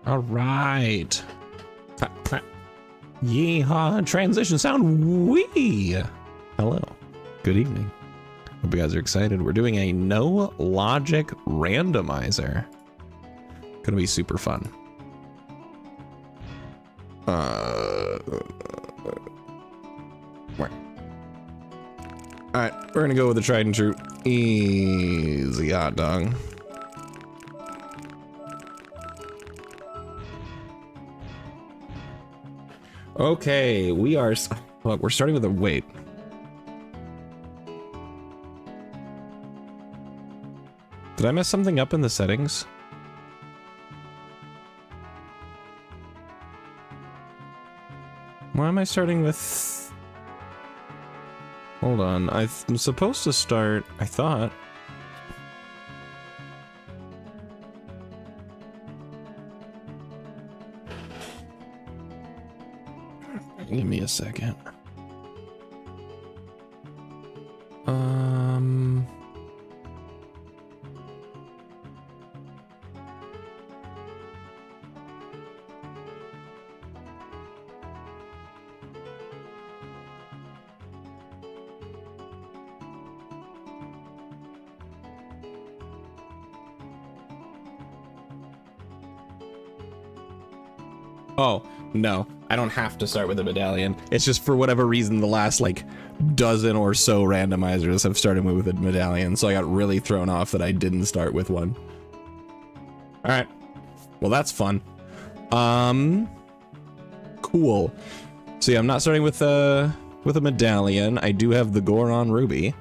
All right. Yeehaw, transition sound, wee. Hello, good evening. Hope you guys are excited. We're doing a no logic randomizer. Gonna be super fun. Where? All right, we're gonna go with the tried and true. Easy hot dog. Okay, we are. Look, we're starting with a wait. Did I mess something up in the settings? Why am I starting with? Hold on, I'm supposed to start. I thought. Give me a second. Oh, no, I don't have to start with a medallion. It's just for whatever reason, the last like dozen or so randomizers have started with a medallion. So I got really thrown off that I didn't start with one. All right. Well, that's fun. Cool. So yeah, I'm not starting with a medallion. I do have the Goron Ruby.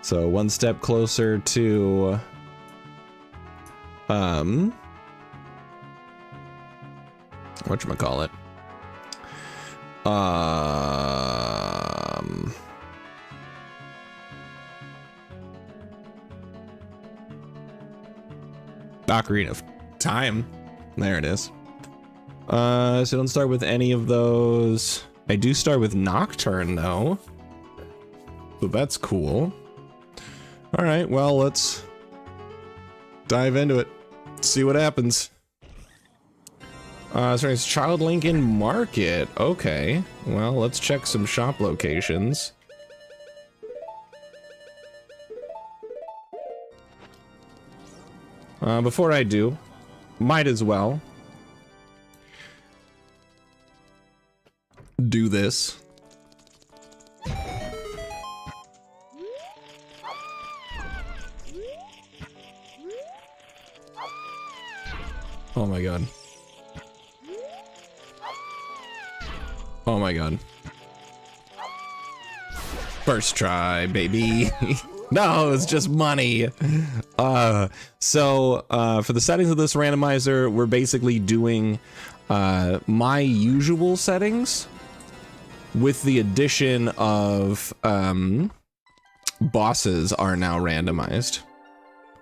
So one step closer to, whatchamacallit? Ocarina of Time. There it is. So don't start with any of those. I do start with Nocturne though. So that's cool. All right, well, let's dive into it. See what happens. So it's Child Lincoln Market. Okay, well, let's check some shop locations. Before I do, might as well do this. Oh my god. Oh my god. First try, baby. No, it's just money. So for the settings of this randomizer, we're basically doing my usual settings with the addition of bosses are now randomized.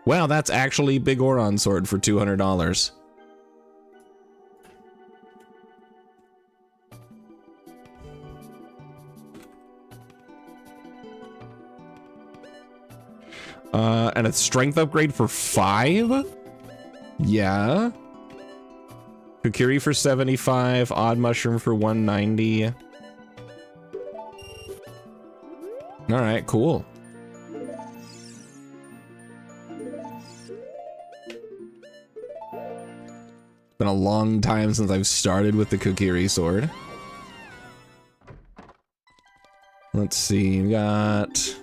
Wow, that's actually Big Oron Sword for $200. And a strength upgrade for 5? Yeah. Kukiri for 75, Odd Mushroom for 190. Alright, cool. Been a long time since I've started with the Kukiri sword. Let's see, we got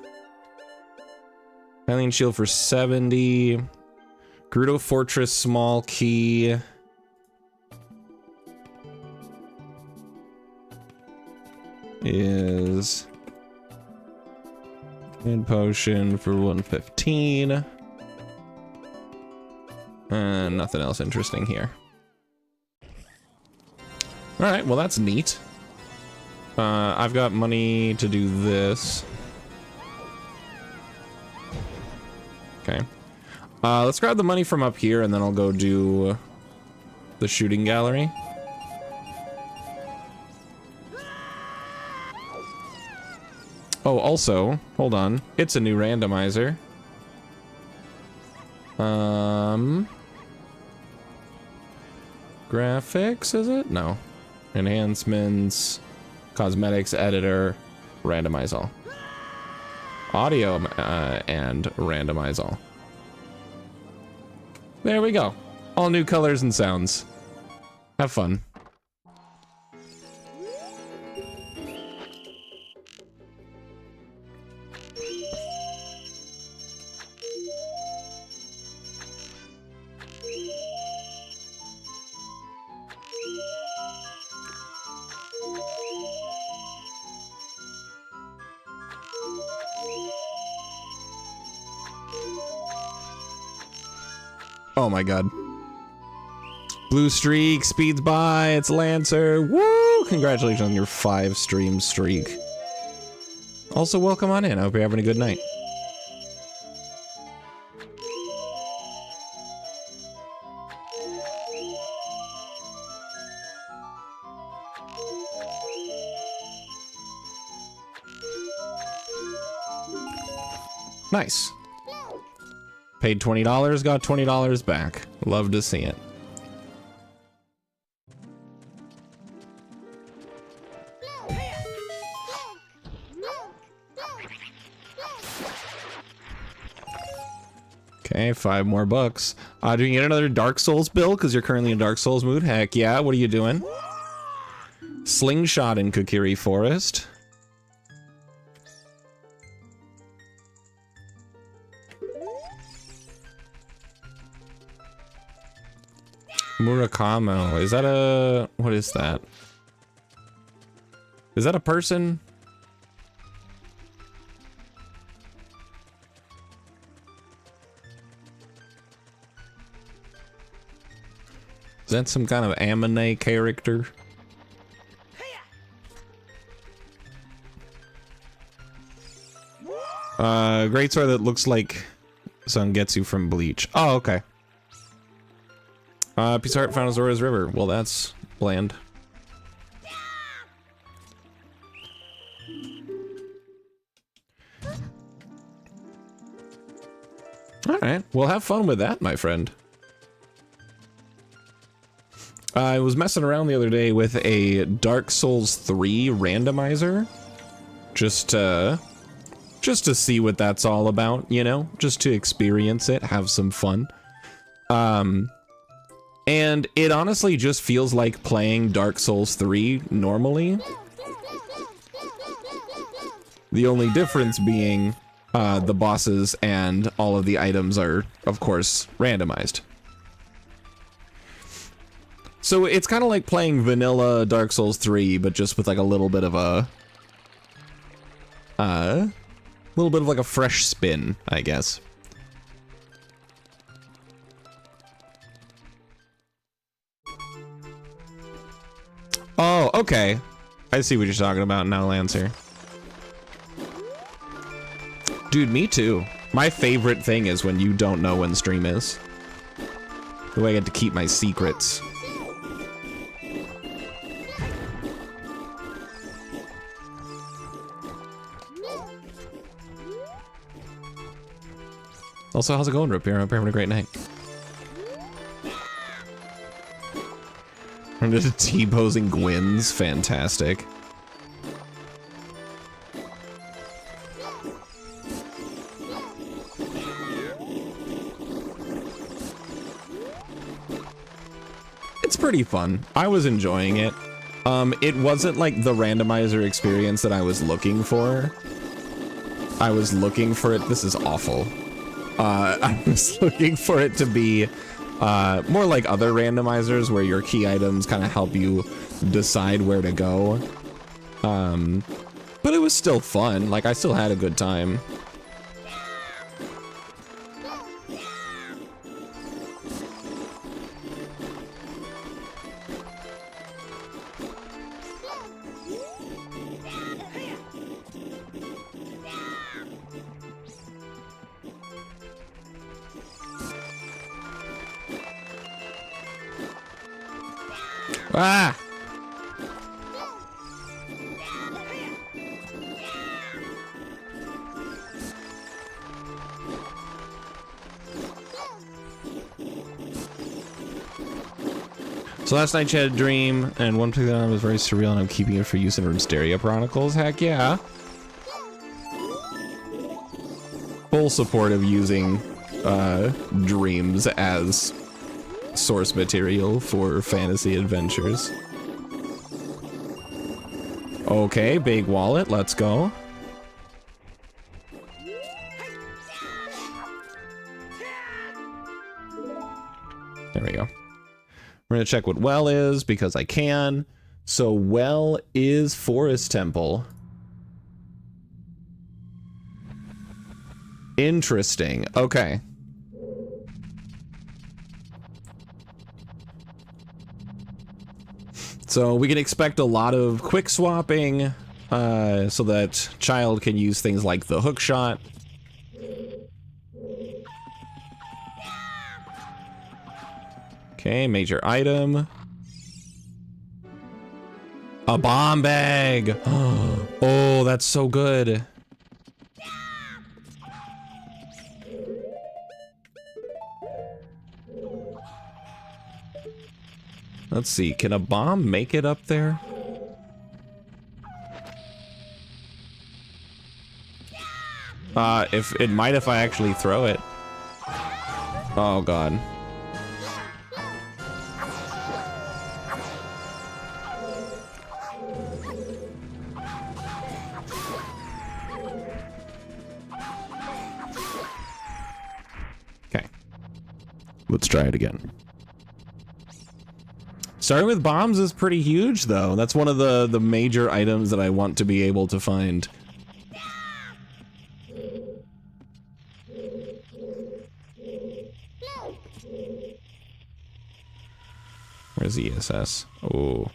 Hylian Shield for 70. Gerudo Fortress small key. Is Hand Potion for 115. And nothing else interesting here. Alright, well that's neat. I've got money to do this. Okay. Let's grab the money from up here and then I'll go do the shooting gallery. Oh, also, hold on. It's a new randomizer. Graphics, is it? No. Enhancements, cosmetics, editor, randomize all. Audio and randomize all. There we go. All new colors and sounds. Have fun. Oh my god. Blue streak speeds by. It's Lancer. Woo! Congratulations on your 5-stream streak. Also, welcome on in. I hope you're having a good night. Nice. Paid $20, got $20 back. Love to see it. Okay, 5 more bucks. Do you get another Dark Souls bill because you're currently in Dark Souls mood? Heck yeah, what are you doing? Slingshot in Kokiri Forest. Murakamo, is that a... what is that? Is that a person? Is that some kind of anime character? Greatsword that looks like Zangetsu from Bleach. Oh, okay. Piece of art found in Zora's River. Well, that's bland. Alright, well have fun with that, my friend. I was messing around the other day with a Dark Souls 3 randomizer. Just to see what that's all about, you know? Just to experience it, have some fun. And it honestly just feels like playing Dark Souls 3 normally. The only difference being the bosses and all of the items are, of course, randomized. So it's kind of like playing vanilla Dark Souls 3, but just with like a little bit of a... like a fresh spin, I guess. Oh, okay. I see what you're talking about now, Lancer. Dude, me too. My favorite thing is when you don't know when stream is. The way I get to keep my secrets. Also, how's it going, Rip? I hope you're having a great night. I'm just T-posing Gwyn's fantastic. It's pretty fun. I was enjoying it. It wasn't like the randomizer experience that I was looking for. I was looking for it. This is awful. I was looking for it to be more like other randomizers where your key items kind of help you decide where to go. But it was still fun. Like, I still had a good time. Ah! So last night she had a dream, and one particular one was very surreal, and I'm keeping it for use in Rimsteria Chronicles. Heck yeah. Full support of using dreams as source material for fantasy adventures. Okay, big wallet, let's go. There we go. We're gonna check what well is because I can. So well is Forest Temple. Interesting. Okay. So we can expect a lot of quick swapping, so that child can use things like the hook shot. Okay, major item. A bomb bag. Oh, that's so good. Let's see, can a bomb make it up there? If it might if I actually throw it. Oh god. Okay. Let's try it again. Starting with bombs is pretty huge, though. That's one of the major items that I want to be able to find. Where's the ESS? Oh.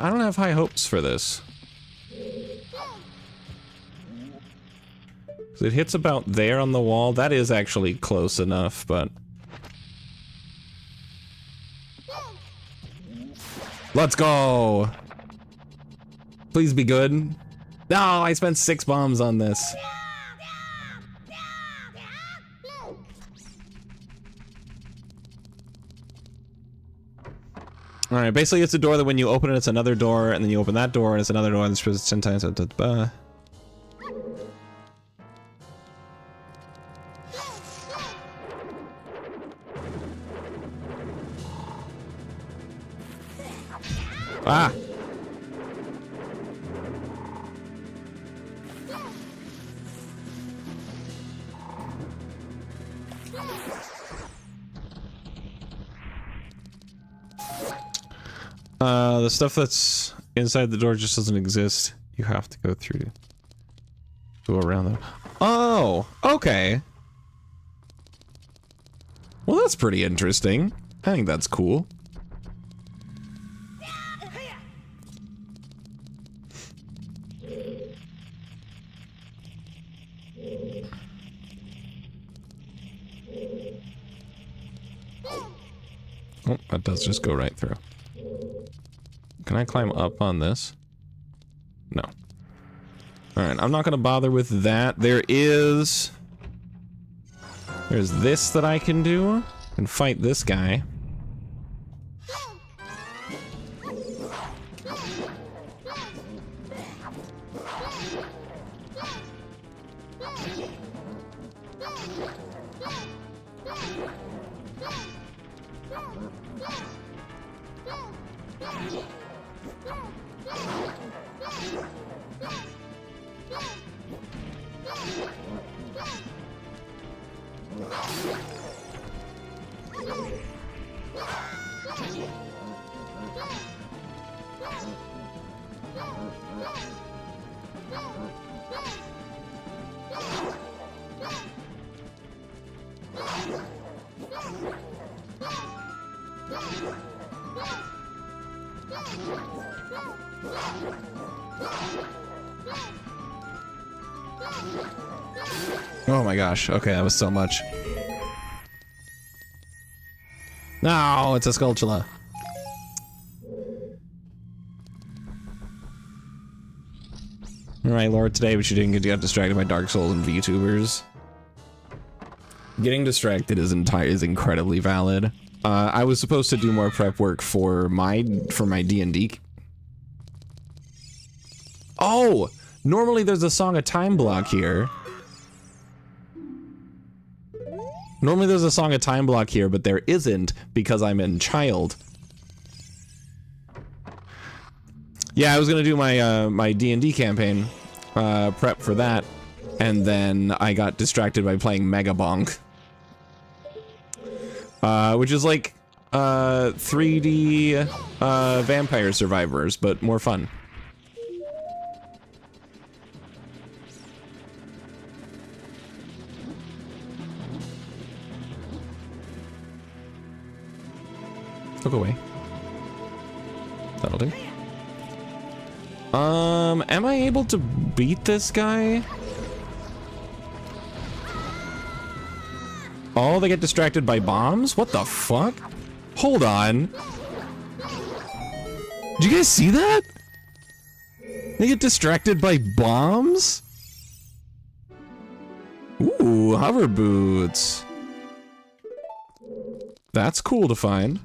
I don't have high hopes for this. It hits about there on the wall. That is actually close enough, but... Let's go! Please be good. No, I spent 6 bombs on this. Alright, basically it's a door that when you open it, it's another door, and then you open that door, and it's another door, and it's 10 times. Ah! The stuff that's inside the door just doesn't exist. You have to go through, go around them. Oh, okay. Well, that's pretty interesting. I think that's cool. Oh, that does just go right through. Can I climb up on this? No. Alright, I'm not gonna bother with that. There's this that I can do. And fight this guy. Oh my gosh. Okay, that was so much. No, it's a Skulltula. Alright, Lord, today we didn't get distracted by Dark Souls and VTubers. Getting distracted is incredibly valid. I was supposed to do more prep work for my D&D. Oh! Normally there's a Song of Time block here. Normally there's a Song of Time block here, but there isn't because I'm in Child. Yeah, I was gonna do my my D&D campaign prep for that, and then I got distracted by playing Mega Bonk, which is like 3D Vampire Survivors, but more fun. Look away. That'll do. Am I able to beat this guy? Oh, they get distracted by bombs? What the fuck? Hold on. Did you guys see that? They get distracted by bombs? Ooh, hover boots. That's cool to find.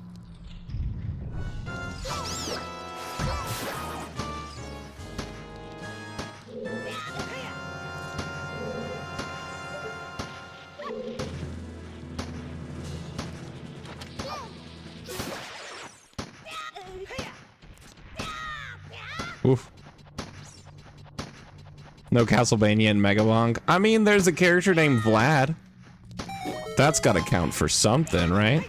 Oof. No Castlevania and Megabonk. I mean, there's a character named Vlad. That's gotta count for something, right?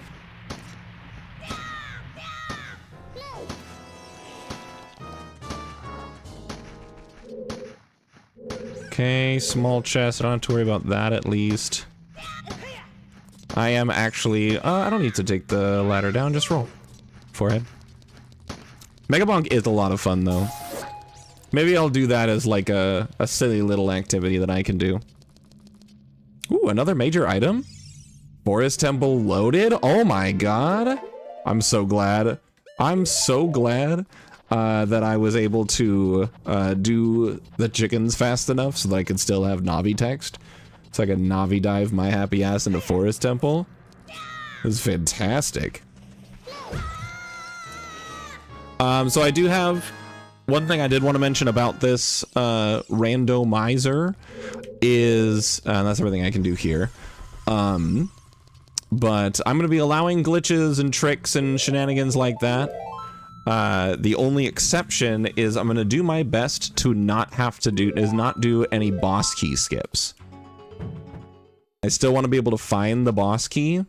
Okay, small chest. I don't have to worry about that at least. I am actually... I don't need to take the ladder down, just roll. Forehead. Megabonk is a lot of fun, though. Maybe I'll do that as like a silly little activity that I can do. Ooh, another major item? Forest Temple loaded? Oh my god! I'm so glad. I'm so glad that I was able to do the chickens fast enough so that I could still have Navi text. So I could Navi dive my happy ass into Forest Temple. It was fantastic. So I do have one thing I did want to mention about this randomizer is that's everything I can do here. But I'm going to be allowing glitches and tricks and shenanigans like that. The only exception is I'm going to do my best to not do any boss key skips. I still want to be able to find the boss key.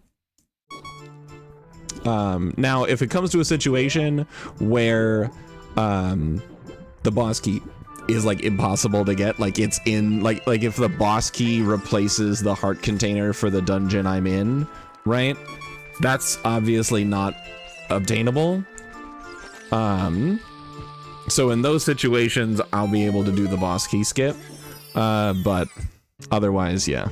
Now, if it comes to a situation where the boss key is like impossible to get, like it's in like if the boss key replaces the heart container for the dungeon I'm in, right? That's obviously not obtainable. So in those situations, I'll be able to do the boss key skip. But otherwise, yeah.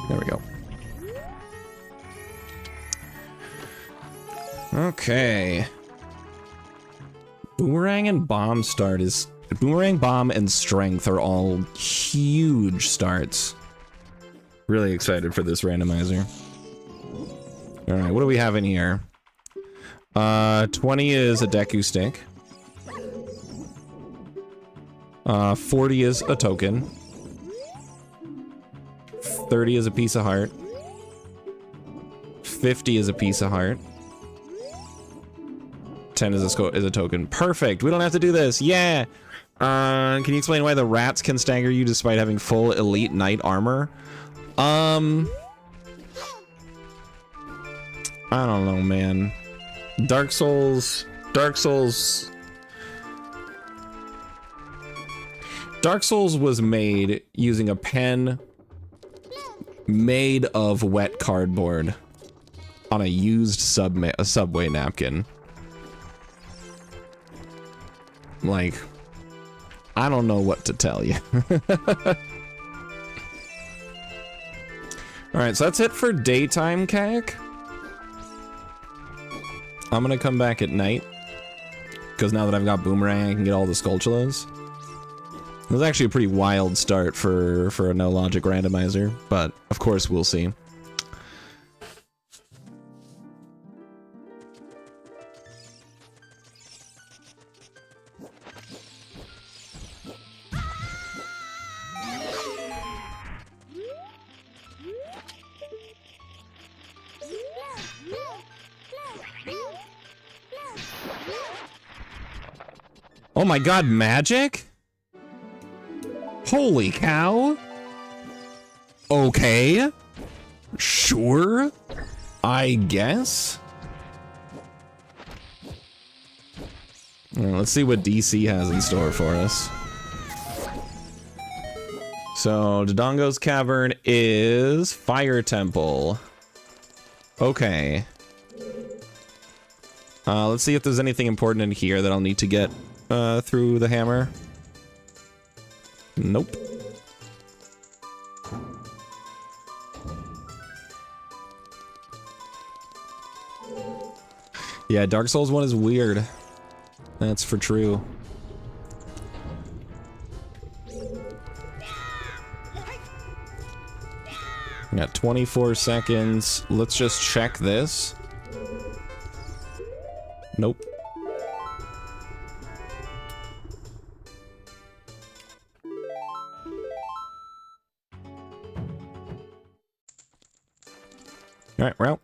There we go. Okay. Boomerang and bomb start is... Boomerang, bomb, and strength are all huge starts. Really excited for this randomizer. Alright, what do we have in here? 20 is a Deku stick. 40 is a token. 30 is a piece of heart. 50 is a piece of heart. 10 is a token. Perfect. We don't have to do this. Yeah. Can you explain why the rats can stagger you despite having full elite knight armor? I don't know, man. Dark Souls Dark Souls was made using a pen made of wet cardboard on a used subway napkin. Like, I don't know what to tell you. Alright, so that's it for daytime CAC. I'm gonna come back at night, because now that I've got Boomerang, I can get all the Skulltulas. It was actually a pretty wild start for a no-logic randomizer, but of course we'll see. Oh my god, magic? Holy cow. Okay. Sure. I guess. Let's see what DC has in store for us. So, Dodongo's Cavern is Fire Temple. Okay. Let's see if there's anything important in here that I'll need to get through the hammer. Nope. Yeah, Dark Souls 1 is weird. That's for true. Got 24 seconds. Let's just check this. Nope. Alright, we're out.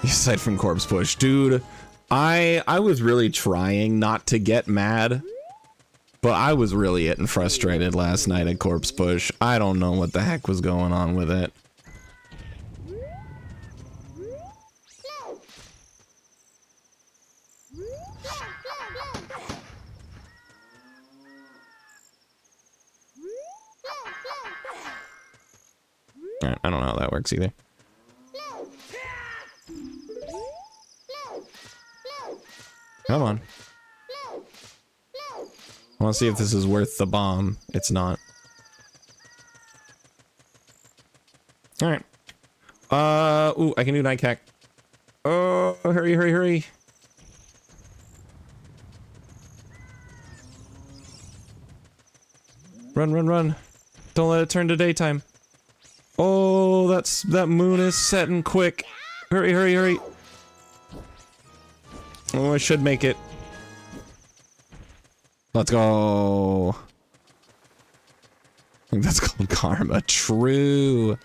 Aside from Corpse Push. Dude, I was really trying not to get mad, but I was really getting frustrated last night at Corpse Push. I don't know what the heck was going on with it. Alright, I don't know how that works either. Come on. I want to see if this is worth the bomb. It's not. Alright. Ooh, I can do night cack. Oh, hurry, hurry, hurry. Run, run, run. Don't let it turn to daytime. Oh, that moon is setting quick. Hurry, hurry, hurry. Oh, I should make it. Let's go. I think that's called karma. True.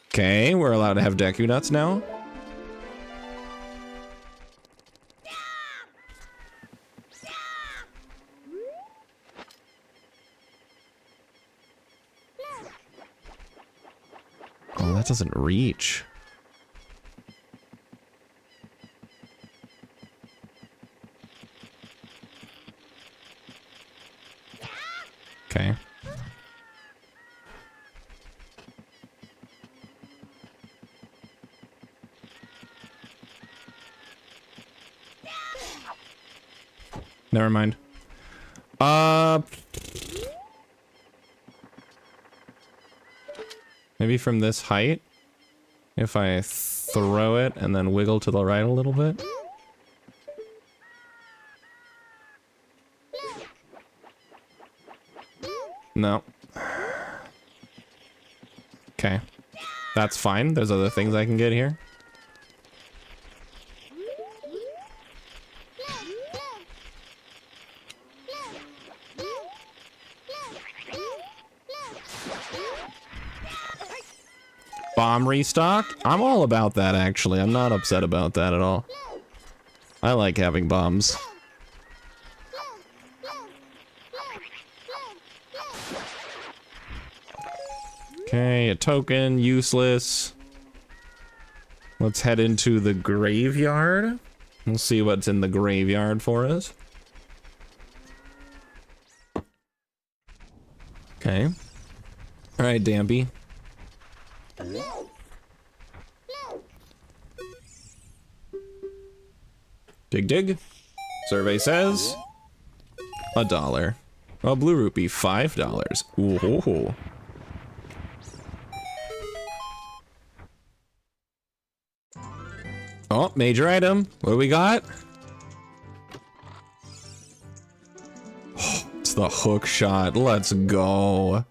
Okay, we're allowed to have Deku Nuts now. Oh, that doesn't reach. Okay. Never mind. Maybe from this height, if I throw it and then wiggle to the right a little bit. No. Okay. That's fine. There's other things I can get here. Bomb restock? I'm all about that, actually. I'm not upset about that at all. I like having bombs. Okay, a token, useless. Let's head into the graveyard. We'll see what's in the graveyard for us. Okay. All right, Dampy. Dig dig. Survey says $1. Oh, blue rupee, $5. Ooh. Oh, major item. What do we got? Oh, it's the hook shot. Let's go.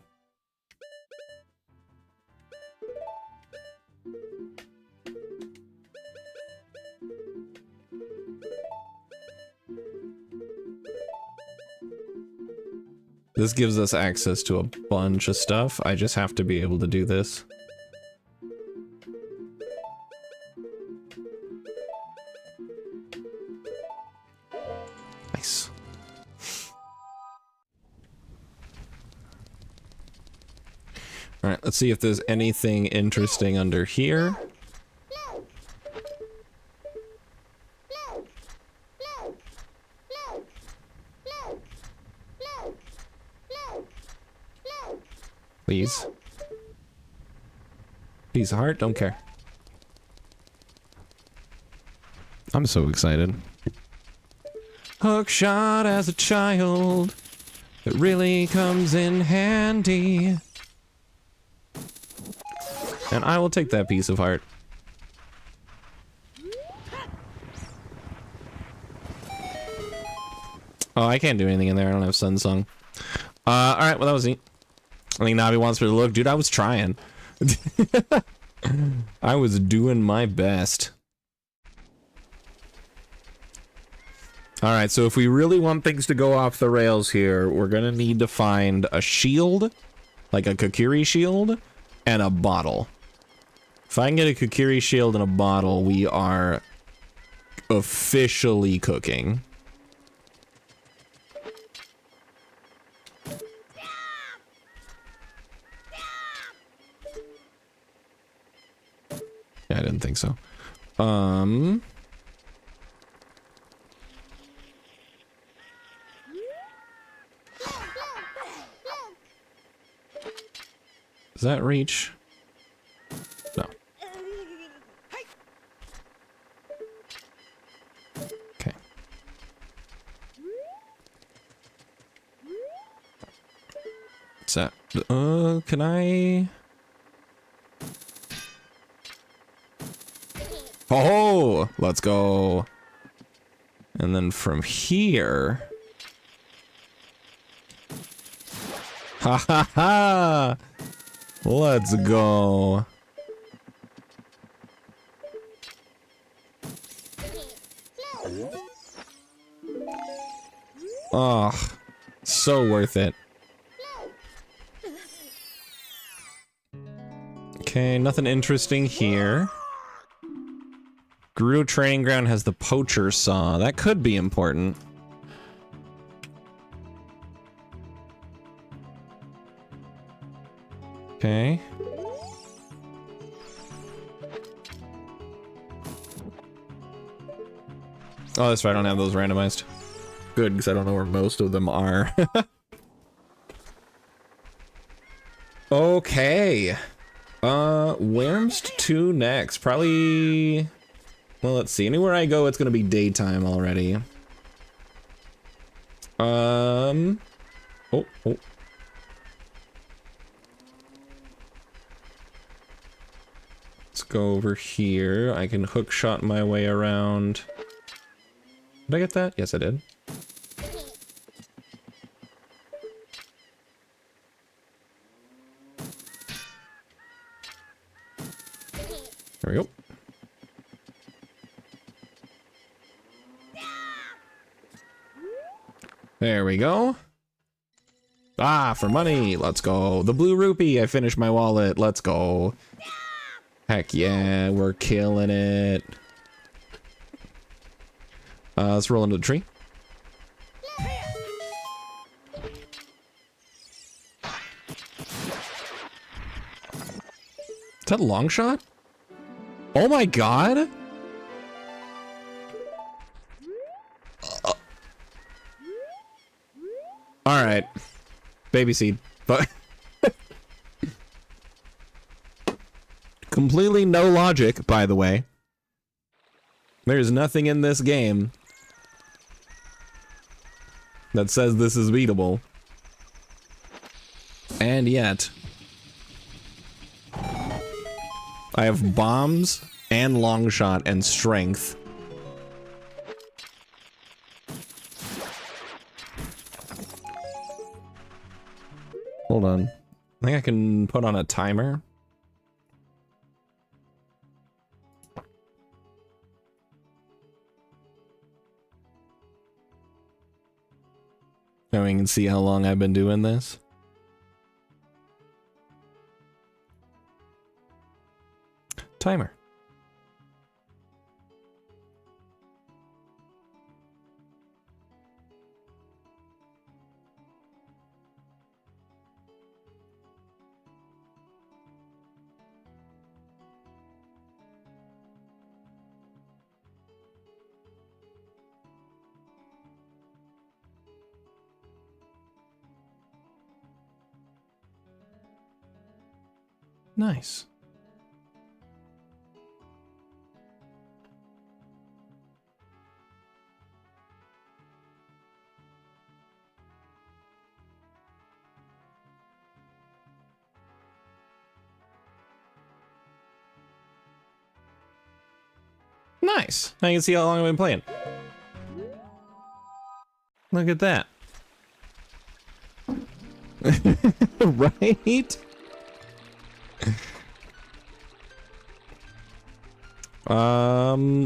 This gives us access to a bunch of stuff. I just have to be able to do this. Nice. All right, let's see if there's anything interesting under here. Please. Piece of heart, don't care. I'm so excited. Hook shot as a child. It really comes in handy. And I will take that piece of heart. Oh, I can't do anything in there. I don't have Sun Song. Alright, well that was neat. I think Navi wants me to look. Dude, I was trying. I was doing my best. Alright, so if we really want things to go off the rails here, we're gonna need to find a shield, like a Kokiri shield, and a bottle. If I can get a Kokiri shield and a bottle, we are officially cooking. Yeah, I didn't think so. Does that reach? No. Okay. What's that? Can I? Oh, let's go. And then from here. Ha ha ha! Let's go. Oh, so worth it. Okay, nothing interesting here. Gerudo Training Ground has the poacher saw. That could be important. Okay. Oh, that's right. I don't have those randomized. Good, because I don't know where most of them are. Okay. Where's to next? Probably... Well, let's see. Anywhere I go, it's gonna be daytime already. Oh. Let's go over here. I can hook shot my way around. Did I get that? Yes, I did. There we go. There we go. Ah, for money. Let's go. The blue rupee. I finished my wallet. Let's go. Heck yeah, we're killing it. Let's roll into the tree. Is that a long shot? Oh my god! Alright. Baby seed. But completely no logic, by the way. There's nothing in this game that says this is beatable. And yet, I have bombs and long shot and strength. Hold on. I think I can put on a timer. So we can see how long I've been doing this. Timer. Nice. Nice. Now you can see how long I've been playing. Look at that. Right?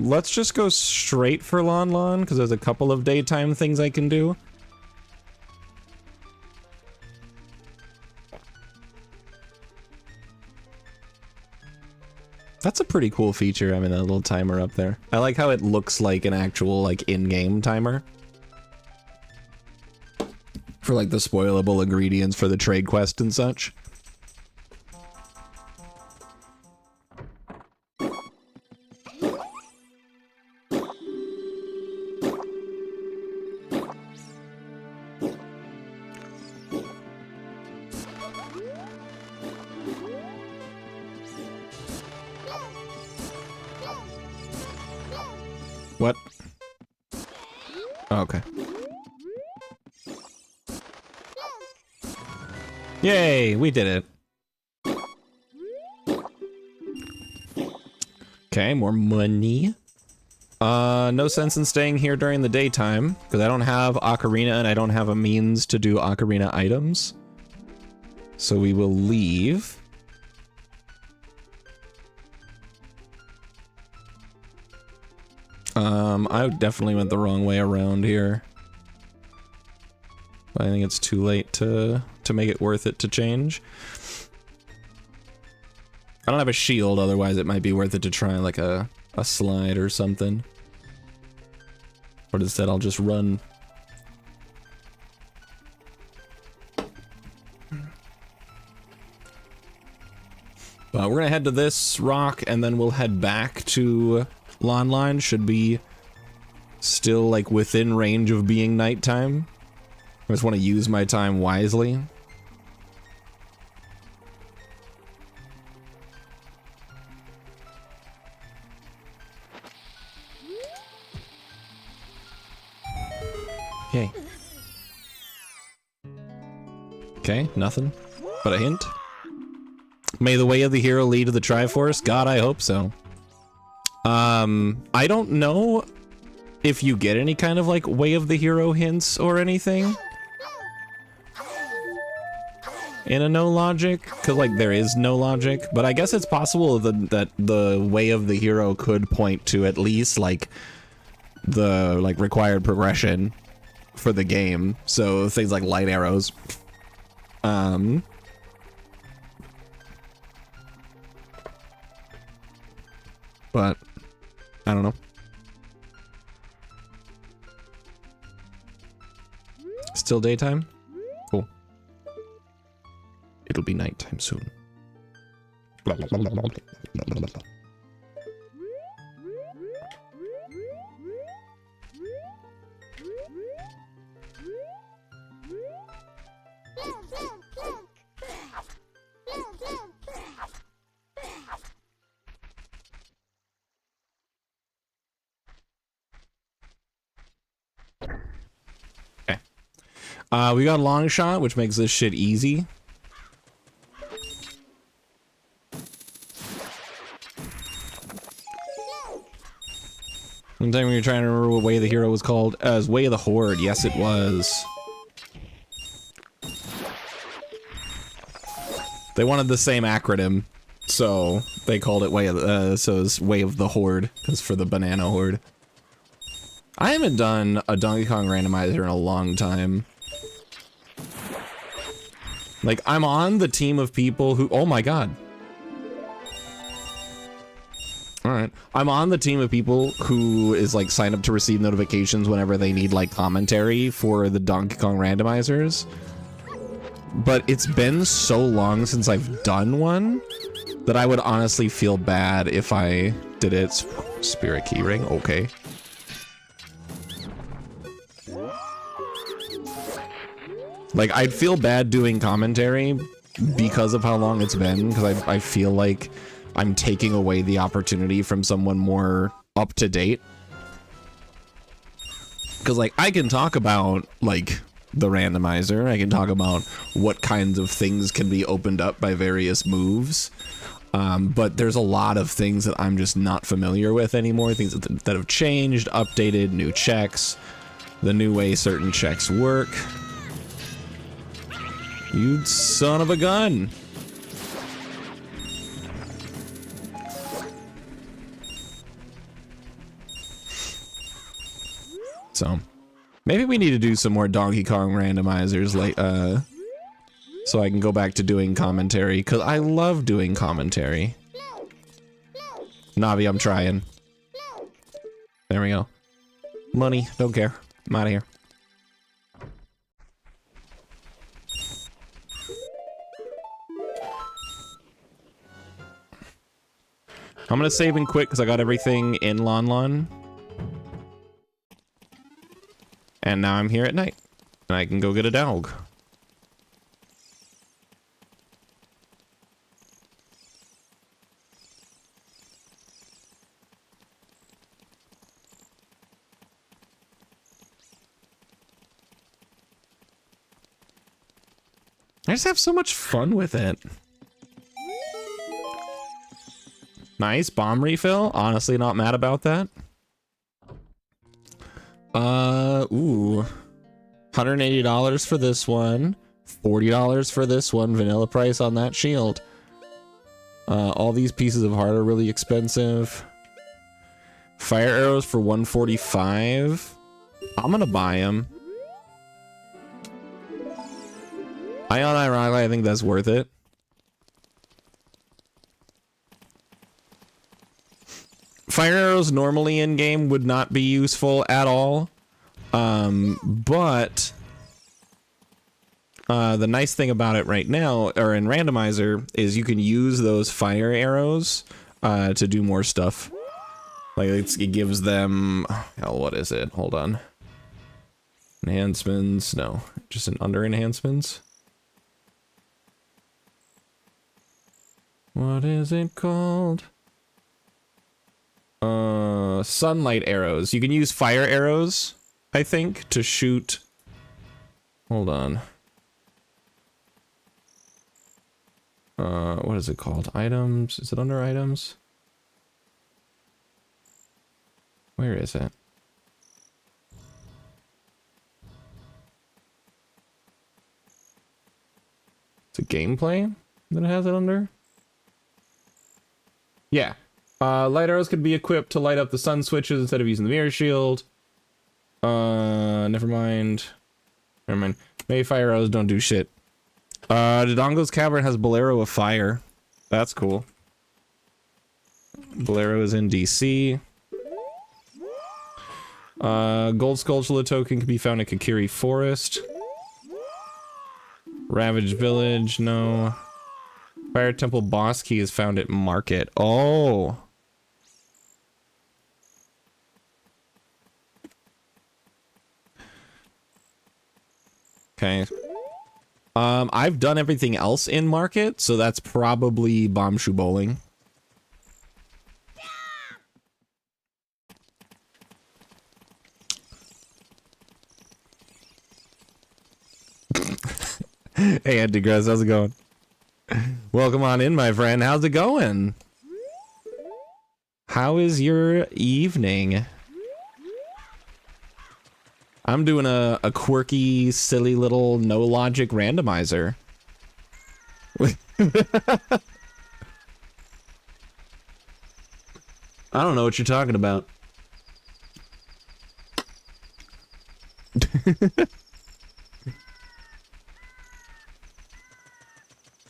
Let's just go straight for Lon Lon, because there's a couple of daytime things I can do. That's a pretty cool feature, having that little timer up there. I like how it looks like an actual, like, in-game timer. For, like, the spoilable ingredients for the trade quest and such. What? Oh, okay. Yay, we did it. Okay, more money. No sense in staying here during the daytime, because I don't have Ocarina and I don't have a means to do Ocarina items. So we will leave. I definitely went the wrong way around here. I think it's too late to make it worth it to change. I don't have a shield, otherwise it might be worth it to try like a slide or something. But instead I'll just run. We're gonna head to this rock and then we'll head back to Lon Lon. Should be still like within range of being nighttime. I just want to use my time wisely. Okay. Okay, nothing but a hint. May the way of the hero lead to the Triforce? God, I hope so. I don't know if you get any kind of like way of the hero hints or anything in a no logic, because like there is no logic, but I guess it's possible that the way of the hero could point to at least like the like required progression for the game, so things like light arrows. But I don't know. Still daytime? Cool. It'll be nighttime soon. We got long shot, which makes this shit easy. One time we were trying to remember what Way of the Hero was called. It was Way of the Horde. Yes, it was. They wanted the same acronym, so they called it Way of so it's Way of the Horde, because for the banana horde. I haven't done a Donkey Kong randomizer in a long time. Like, I'm on the team of people who, oh my god. Alright. I'm on the team of people who is like signed up to receive notifications whenever they need like commentary for the Donkey Kong randomizers. But it's been so long since I've done one that I would honestly feel bad if I did it. Spirit keyring, okay. Like, I'd feel bad doing commentary because of how long it's been, because I feel like I'm taking away the opportunity from someone more up to date. Because, like, I can talk about, like, the randomizer. I can talk about what kinds of things can be opened up by various moves. But there's a lot of things that I'm just not familiar with anymore. Things that have changed, updated, new checks, the new way certain checks work. You son of a gun! So, maybe we need to do some more Donkey Kong randomizers, like, so I can go back to doing commentary, because I love doing commentary. Navi, I'm trying. There we go. Money, don't care. I'm out of here. I'm gonna save and quit, because I got everything in Lon Lon. And now I'm here at night. And I can go get a dog. I just have so much fun with it. Nice bomb refill. Honestly, not mad about that. Ooh. $180 for this one. $40 for this one. Vanilla price on that shield. All these pieces of heart are really expensive. Fire arrows for $145. I'm gonna buy them. Ironically, I think that's worth it. Fire arrows normally in game would not be useful at all. But the nice thing about it right now, or in randomizer, is you can use those fire arrows to do more stuff. Like it gives them, hell, what is it? Hold on. Enhancements? No, just an under enhancements. What is it called? Sunlight arrows. You can use fire arrows, I think, to shoot. Hold on. What is it called? Items? Is it under items? Where is it? It's a gameplay that it has it under? Yeah. Light arrows could be equipped to light up the sun switches instead of using the mirror shield. Never mind. Never mind. Maybe fire arrows don't do shit. Dodongo's Cavern has Bolero of Fire. That's cool. Bolero is in DC. Gold Skulltula token can be found in Kakiri Forest. Ravaged Village, no. Fire Temple boss key is found at Market. Oh! Okay. I've done everything else in Market, so that's probably Bombshoe Bowling. Hey, Antichrist, how's it going? Welcome on in, my friend. How's it going? How is your evening? I'm doing a quirky, silly little no logic randomizer. I don't know what you're talking about.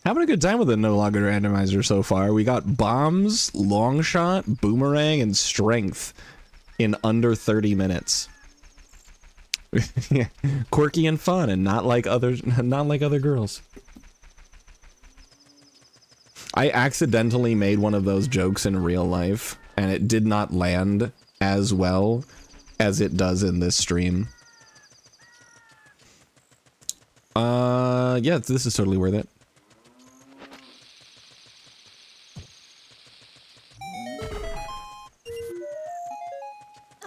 Having a good time with the no longer randomizer so far. We got bombs, long shot, boomerang, and strength in under 30 minutes. Quirky and fun, and not like other girls. I accidentally made one of those jokes in real life, and it did not land as well as it does in this stream. Yeah, this is totally worth it.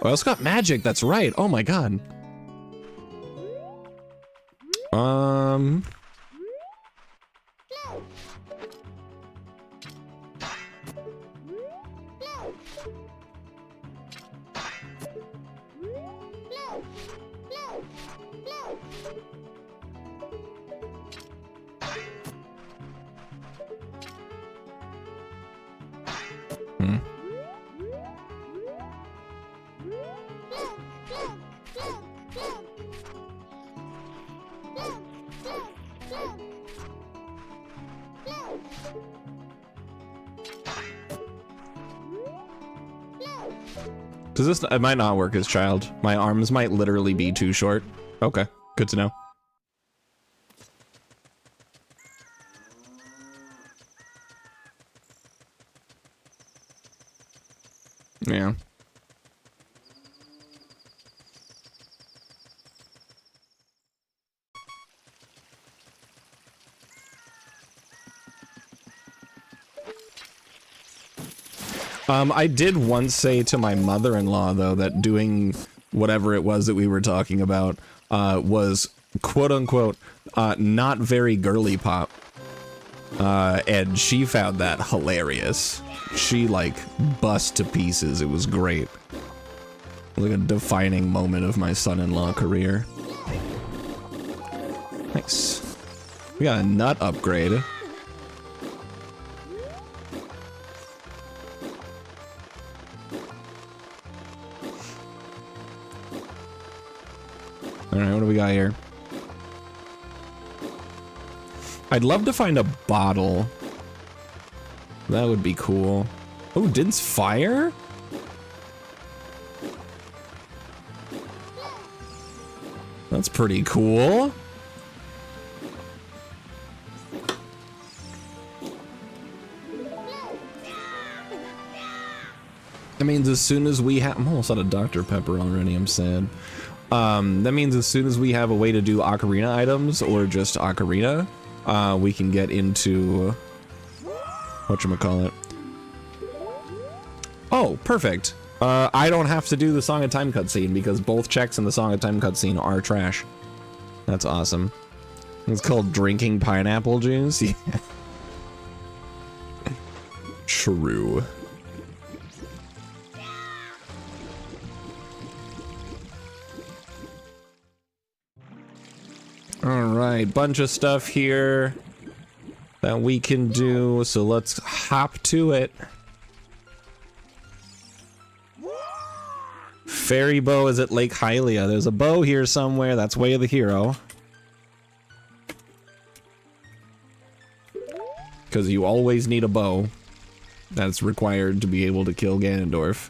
Oh, I also got magic, that's right. Oh my god. Does this? It might not work as child. My arms might literally be too short. Okay, good to know. Yeah. I did once say to my mother-in-law, though, that doing whatever it was that we were talking about was quote-unquote not very girly pop. And she found that hilarious. She, like, bust to pieces. It was great. Like a defining moment of my son-in-law career. Nice. We got a nut upgrade. Alright, what do we got here? I'd love to find a bottle. That would be cool. Oh, Din's fire? That's pretty cool. That means as soon as we have... I'm almost out of Dr. Pepper already, I'm sad. That means as soon as we have a way to do ocarina items, or just ocarina, we can get into... whatchamacallit. Oh, perfect. I don't have to do the Song of Time cutscene, because both checks in the Song of Time cutscene are trash. That's awesome. It's called drinking pineapple juice? Yeah. True. Alright, bunch of stuff here that we can do, so let's hop to it. Fairy bow is at Lake Hylia. There's a bow here somewhere. That's Way of the Hero. Because you always need a bow. That's required to be able to kill Ganondorf.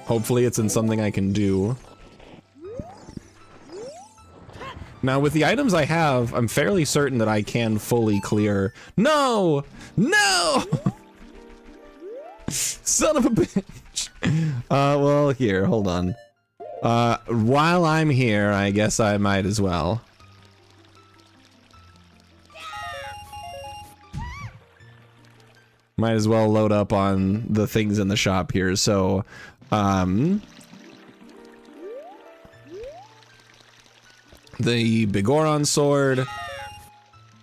Hopefully it's in something I can do. Now, with the items I have, I'm fairly certain that I can fully clear... No! No! Son of a bitch! Well, here, hold on. While I'm here, I guess I might as well. Might as well load up on the things in the shop here. So, The Bigoron sword,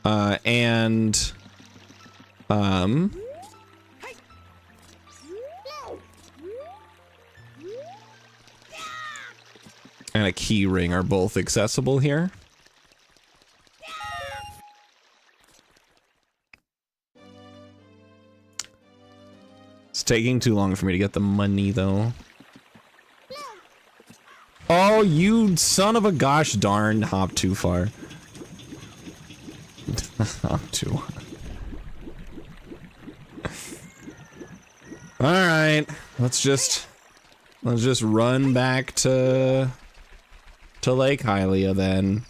and a key ring are both accessible here. It's taking too long for me to get the money, though. Oh, you son of a gosh darn, hop too far. Hop too. Alright, let's just run back to Lake Hylia then.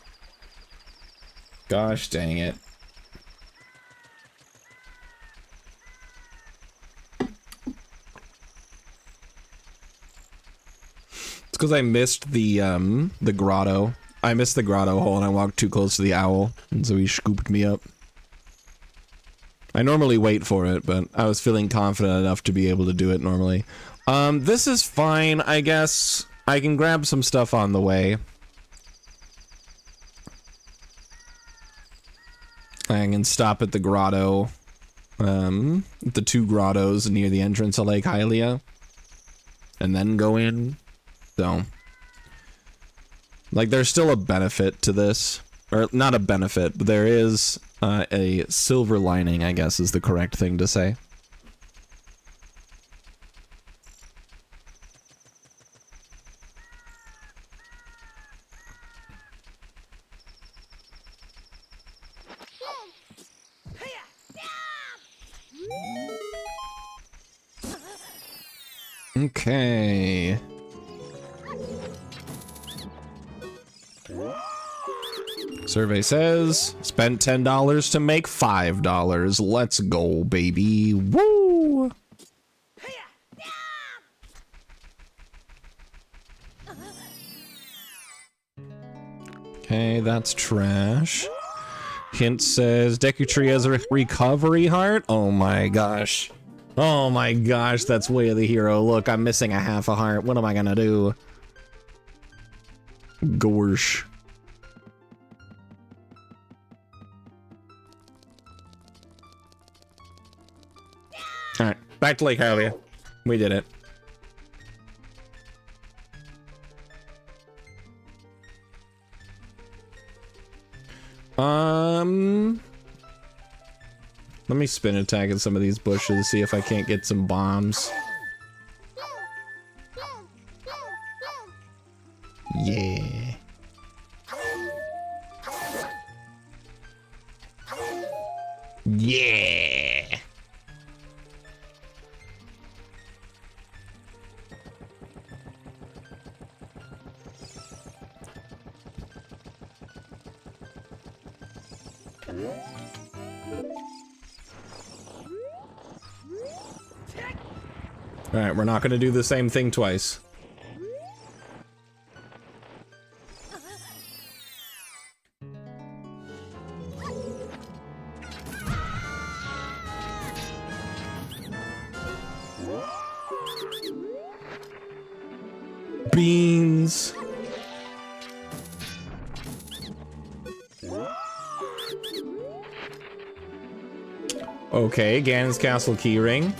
Gosh dang it. It's because I missed the grotto. I missed the grotto hole and I walked too close to the owl, and so he scooped me up. I normally wait for it, but I was feeling confident enough to be able to do it normally. This is fine, I guess. I can grab some stuff on the way. I can stop at the grotto. The two grottos near the entrance of Lake Hylia. And then go in. So, like, there's still a benefit to this. Or, not a benefit, but there is a silver lining, I guess, is the correct thing to say. Okay. Survey says, spent $10 to make $5. Let's go, baby. Woo! Okay, that's trash. Hint says, Deku has a recovery heart? Oh my gosh. Oh my gosh, that's way of the hero. Look, I'm missing a half a heart. What am I gonna do? Gorsh. Alright, back to Lake Hylia. We did it. Let me spin attack at some of these bushes, see if I can't get some bombs. Yeah. Yeah. Alright, we're not gonna do the same thing twice. Beans. Okay, Ganon's Castle keyring.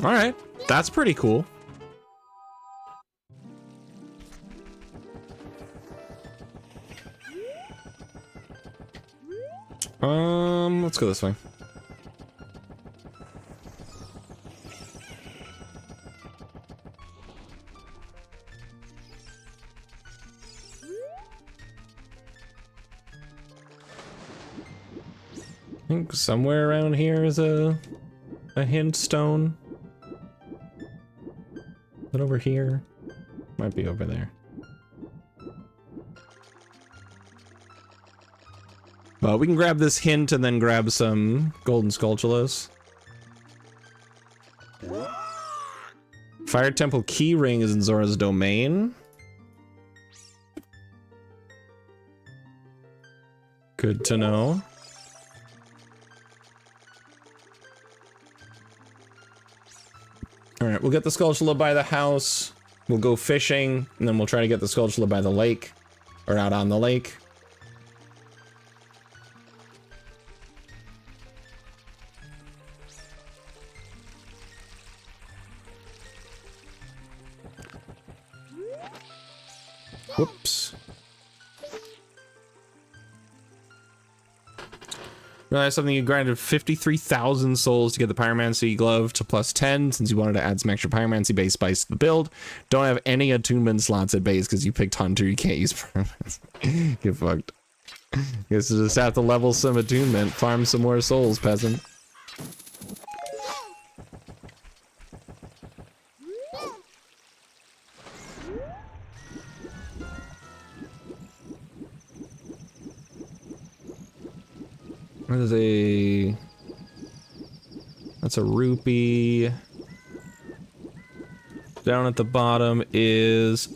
Alright, that's pretty cool. Let's go this way. I think somewhere around here is a hint stone. Is it over here? Might be over there. But we can grab this hint and then grab some golden sculptulas. Fire Temple keyring is in Zora's domain. Good to know. All right, we'll get the Skulltula by the house. We'll go fishing, and then we'll try to get the Skulltula by the lake, or out on the lake. Whoops. Realize something, you grinded 53,000 souls to get the Pyromancy glove to +10 since you wanted to add some extra Pyromancy base spice to the build. Don't have any attunement slots at base because you picked Hunter, you can't use Pyromancy. Get fucked. Guess you just have to level some attunement, farm some more souls, peasant. What is a... That's a rupee. Down at the bottom is...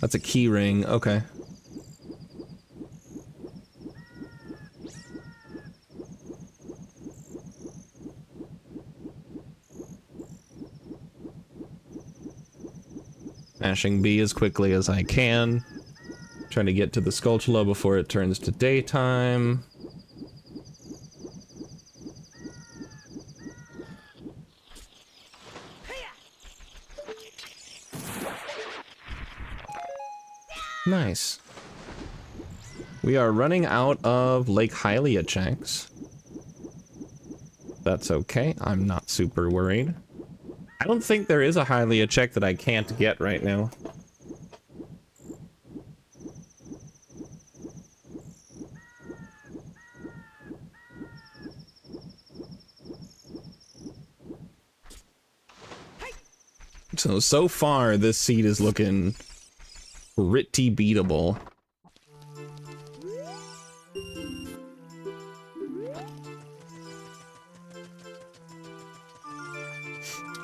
That's a key ring, okay. Smashing B as quickly as I can. Trying to get to the Skulltula before it turns to daytime. Nice. We are running out of Lake Hylia checks. That's okay. I'm not super worried. I don't think there is a Hylia check that I can't get right now. So far, this seed is looking pretty beatable.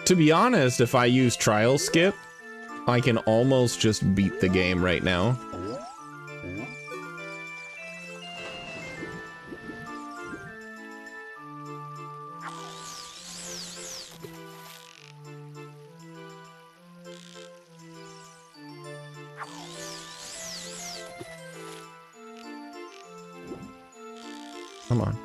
To be honest, if I use trial skip, I can almost just beat the game right now. Come on.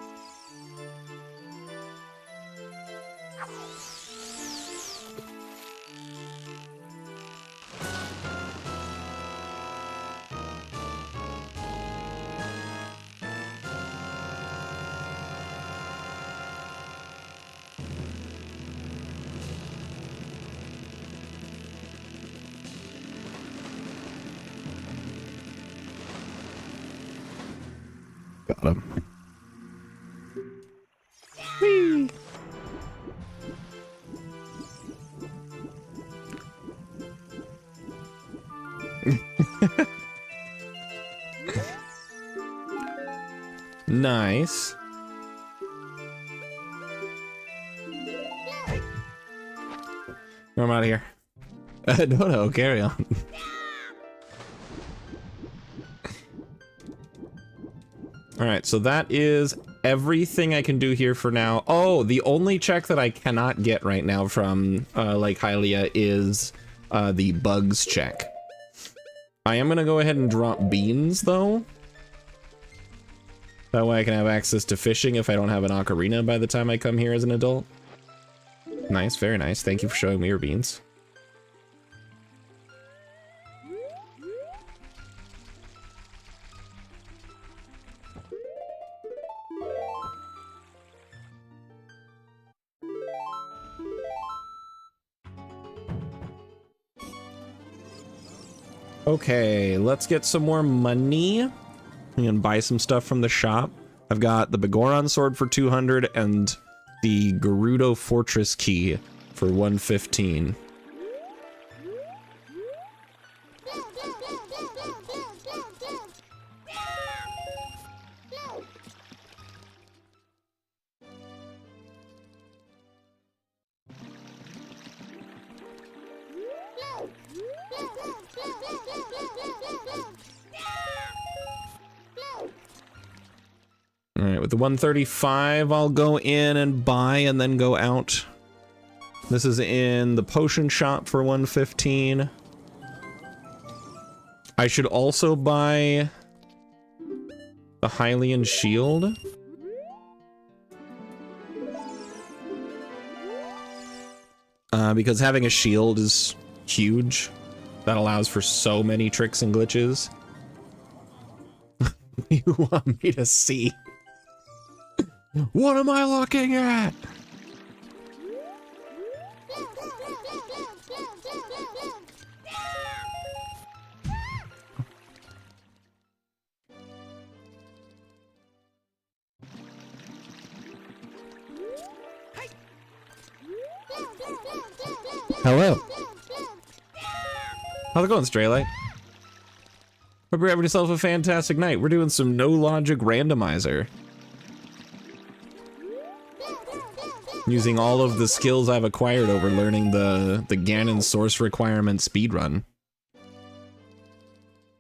Got him. Whee! Nice. I'm out of here. No, carry on. Alright, so that is everything I can do here for now. Oh, the only check that I cannot get right now from Lake Hylia is the bugs check. I am gonna go ahead and drop beans, though. That way I can have access to fishing if I don't have an ocarina by the time I come here as an adult. Nice, very nice. Thank you for showing me your beans. Okay, let's get some more money and buy some stuff from the shop. I've got the Begoron sword for 200 and the Gerudo Fortress key for 115. All right, with the 135, I'll go in and buy and then go out This is in the potion shop for 115. I should also buy the Hylian shield. Because having a shield is huge. That allows for so many tricks and glitches. You want me to see? What am I looking at? Hello. How's it going, Straylight? Hope you're having yourself a fantastic night. We're doing some no logic randomizer. Using all of the skills I've acquired over learning the Ganon source requirement speedrun.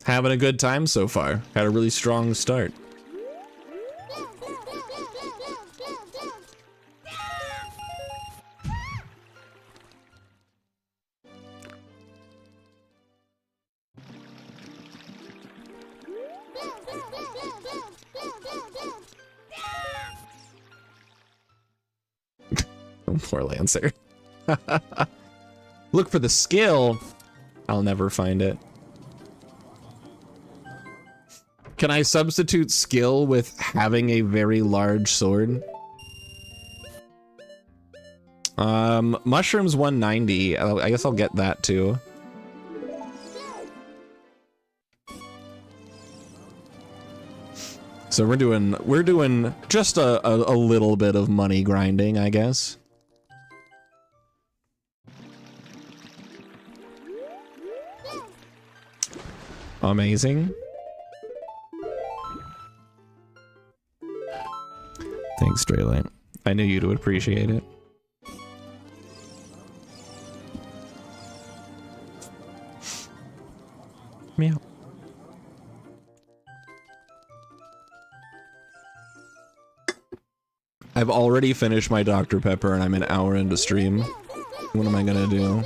Having a good time so far. Had a really strong start. Poor Lancer. Look for the skill. I'll never find it. Can I substitute skill with having a very large sword? Mushrooms 190. I guess I'll get that too. So we're doing just a little bit of money grinding, I guess. Amazing. Thanks, Straylight. I knew you'd appreciate it. Meow. I've already finished my Dr. Pepper and I'm an hour into stream. What am I gonna do?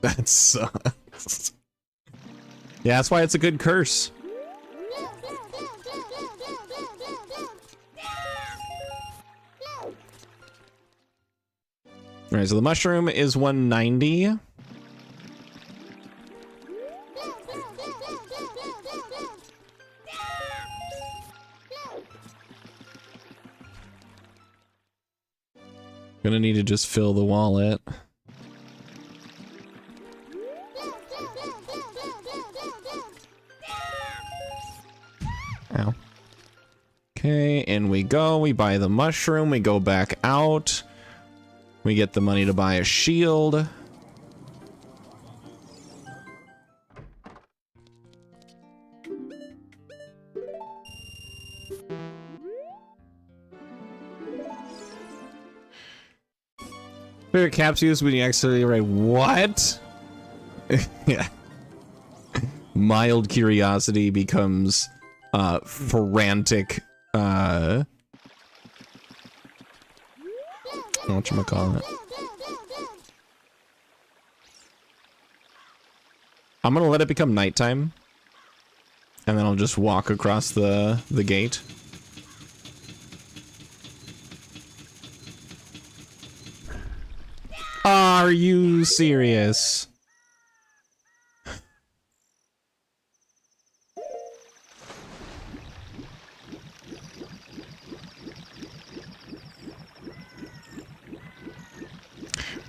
That sucks. Yeah, that's why it's a good curse. Alright, so the mushroom is 190. Gonna need to just fill the wallet. Ow. Okay, in we go. We buy the mushroom. We go back out. We get the money to buy a shield. Favorite caps used when you accidentally write what? Yeah. Mild curiosity becomes frantic whatchamacallit. I'm gonna let it become nighttime, and then I'll just walk across the gate. Are you serious?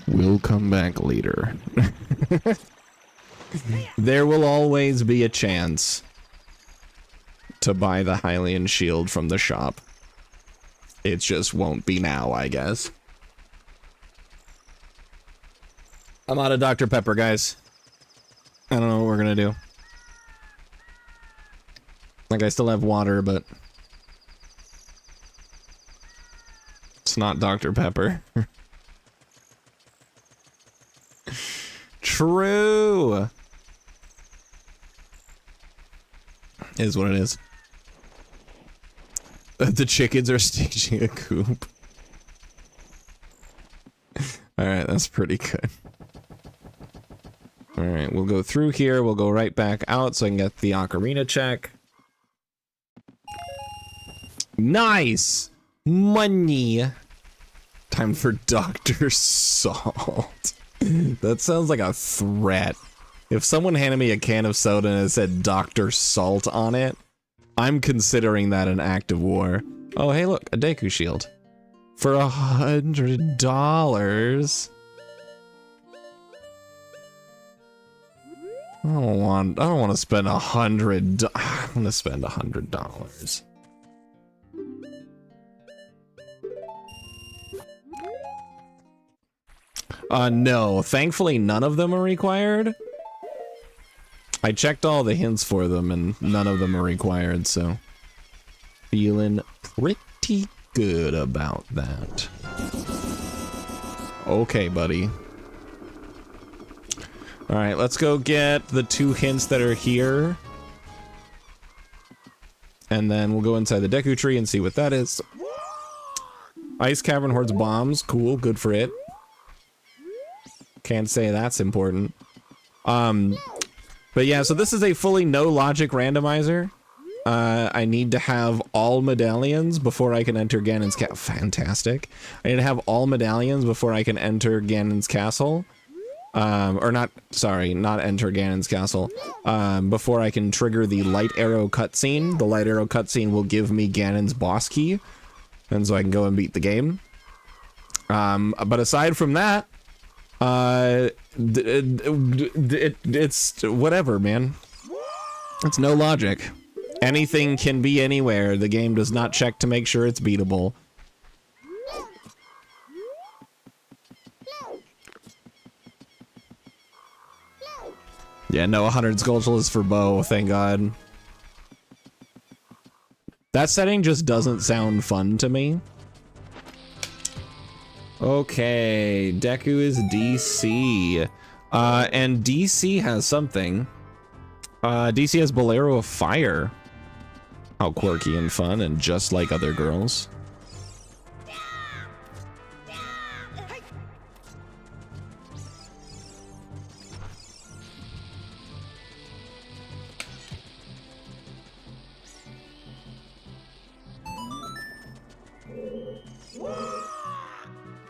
We'll come back later. There will always be a chance to buy the Hylian shield from the shop. It just won't be now, I guess. I'm out of Dr. Pepper, guys. I don't know what we're gonna do. Like, I still have water, but It's not Dr. Pepper. True. Is what it is. The chickens are staging a coup. Alright, that's pretty good. Alright, we'll go through here. We'll go right back out so I can get the ocarina check. Nice! Money! Time for Dr. Salt. That sounds like a threat. If someone handed me a can of soda and it said Dr. Salt on it, I'm considering that an act of war. Oh, hey look, a Deku shield. For $100. I don't want to spend $100. I want to spend $100. No, thankfully none of them are required. I checked all the hints for them and none of them are required, so feeling pretty good about that. Okay, buddy. All right, let's go get the 2 hints that are here. And then we'll go inside the Deku tree and see what that is. Ice Cavern hoards bombs. Cool, good for it. Can't say that's important. But yeah, so this is a fully no logic randomizer. I need to have all medallions before I can enter Ganon's castle. Fantastic. I need to have all medallions before I can enter Ganon's castle. Or not, sorry, not enter Ganon's castle. Before I can trigger the light arrow cutscene. The light arrow cutscene will give me Ganon's boss key. And so I can go and beat the game. But aside from that, it's whatever, man. It's no logic. Anything can be anywhere. The game does not check to make sure it's beatable. Yeah, no, 100 Skulltula is for Bo, thank God. That setting just doesn't sound fun to me. Okay, Deku is DC. And DC has something. DC has Bolero of Fire. How quirky and fun, and just like other girls.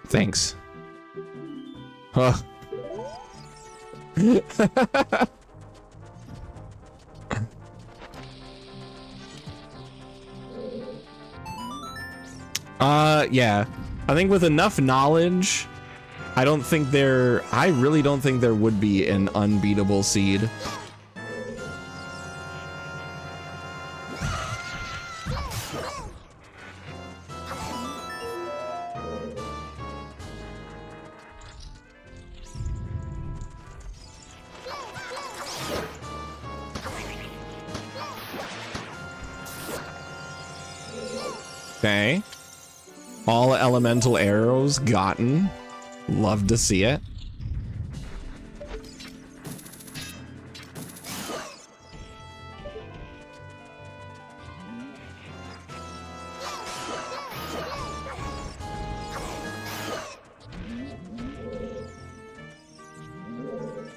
Thanks. Huh. Yeah. I think with enough knowledge, I really don't think there would be an unbeatable seed. Okay. All elemental arrows gotten. Love to see it.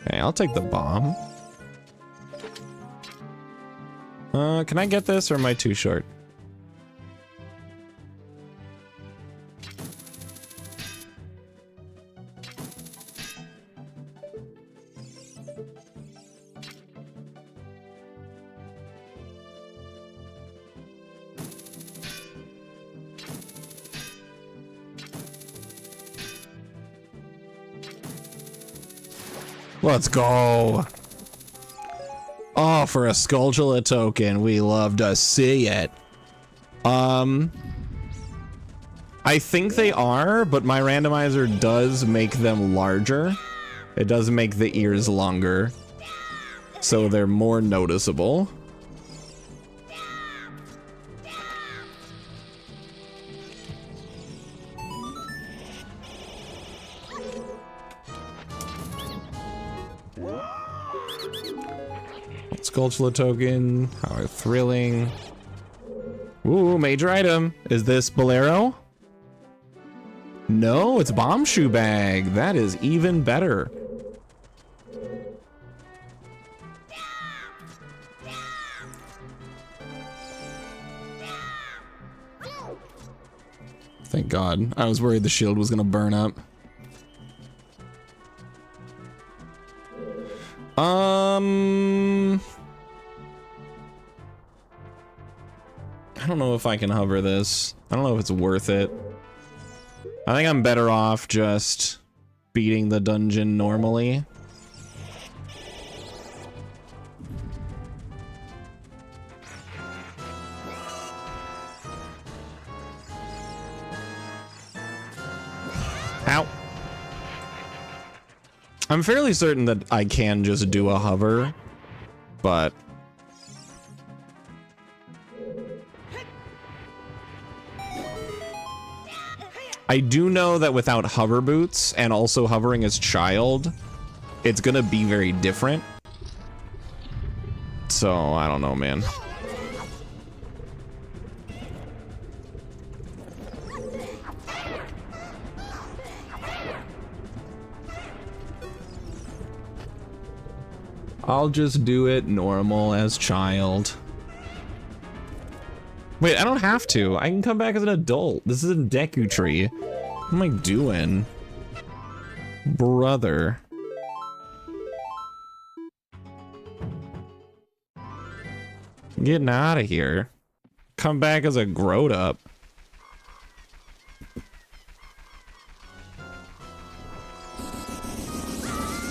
Okay, I'll take the bomb. Can I get this or am I too short? Let's go. Oh, for a Skulltula token, we love to see it. I think they are, but my randomizer does make them larger. It does make the ears longer, so they're more noticeable. Skulltula token. How thrilling. Ooh, major item. Is this Bolero? No, it's Bomb Shoe Bag. That is even better. Thank God. I was worried the shield was gonna burn up. I don't know if I can hover this. I don't know if it's worth it. I think I'm better off just beating the dungeon normally. Ow. I'm fairly certain that I can just do a hover, but I do know that without hover boots and also hovering as child, it's gonna be very different. So, I don't know, man. I'll just do it normal as child. Wait, I don't have to. I can come back as an adult. This is a Deku tree. What am I doing? Brother. Getting out of here. Come back as a growed up.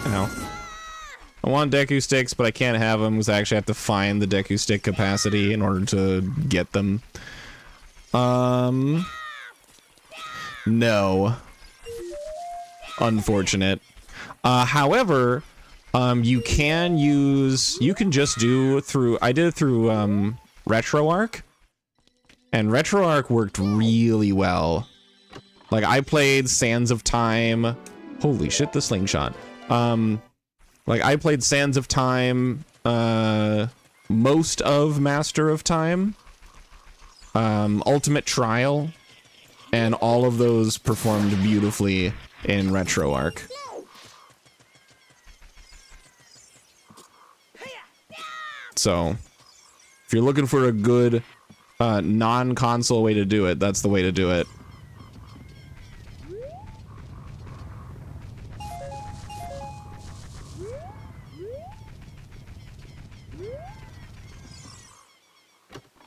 Ow. I want Deku sticks, but I can't have them because I actually have to find the Deku stick capacity in order to get them. No. Unfortunate. However, you can just do through, I did it through, RetroArch, and RetroArch worked really well. Like, I played Sands of Time. Holy shit, the slingshot. Like, I played Sands of Time, most of Master of Time, Ultimate Trial, and all of those performed beautifully in RetroArch. So, if you're looking for a good, non-console way to do it, that's the way to do it.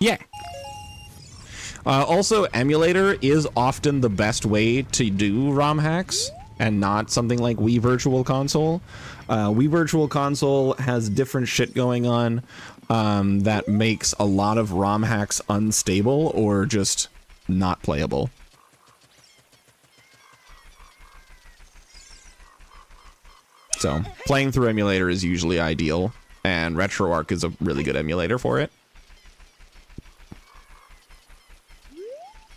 Yeah. Also, emulator is often the best way to do ROM hacks, and not something like Wii Virtual Console. Wii Virtual Console has different shit going on that makes a lot of ROM hacks unstable or just not playable. So, playing through emulator is usually ideal, and RetroArch is a really good emulator for it.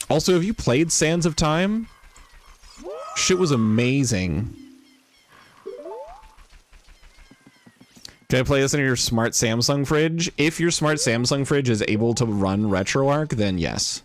Also, have you played Sands of Time? Shit was amazing. Can I play this in your smart Samsung fridge? If your smart Samsung fridge is able to run RetroArch, then yes.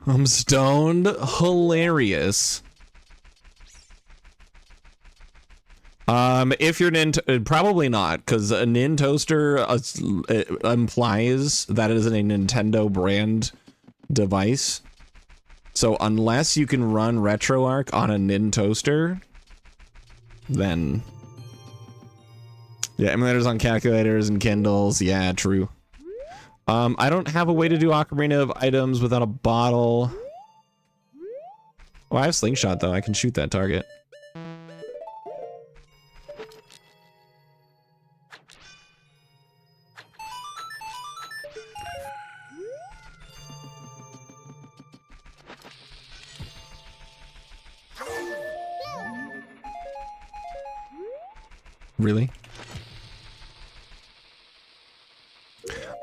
I'm stoned. Hilarious. If you're probably not, because a Nin toaster implies that it is a Nintendo brand device. So unless you can run RetroArch on a Nin toaster, then yeah, emulators on calculators and Kindles. Yeah, true. I don't have a way to do Ocarina of Items without a bottle. Oh, I have Slingshot, though. I can shoot that target. Really?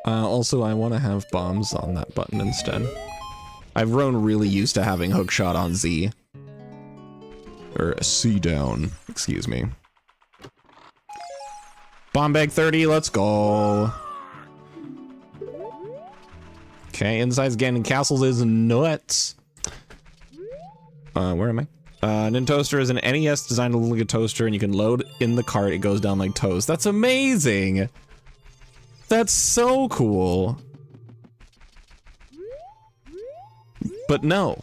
Also, I want to have bombs on that button instead. I've grown really used to having hookshot on Z. Or C down, excuse me. Bomb bag 30, let's go. Okay, inside's getting castles is nuts. Where am I? Nintoaster is an NES designed to look like a toaster, and you can load in the cart. It goes down like toast. That's amazing. That's so cool. But no,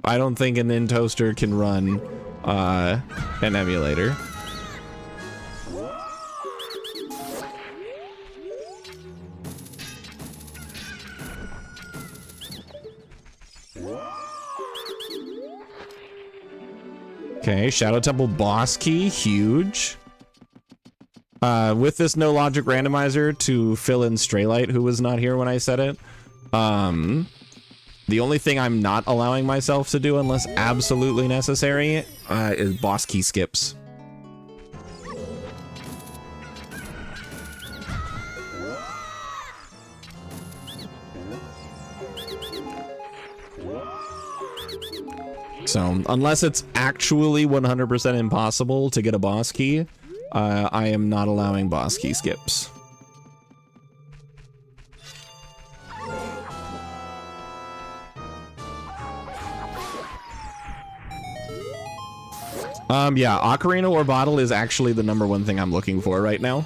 I don't think a Nintoaster can run an emulator. Okay, Shadow Temple boss key, huge. With this no logic randomizer to fill in Straylight, who was not here when I said it, the only thing I'm not allowing myself to do unless absolutely necessary is boss key skips. So, unless it's actually 100% impossible to get a boss key, I am not allowing boss key skips. Yeah, Ocarina or Bottle is actually the #1 thing I'm looking for right now.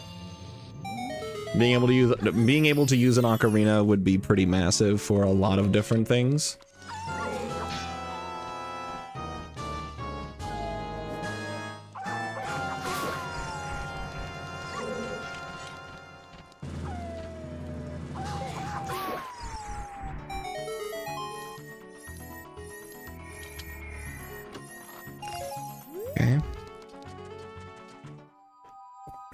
Being able to use an Ocarina would be pretty massive for a lot of different things. Okay.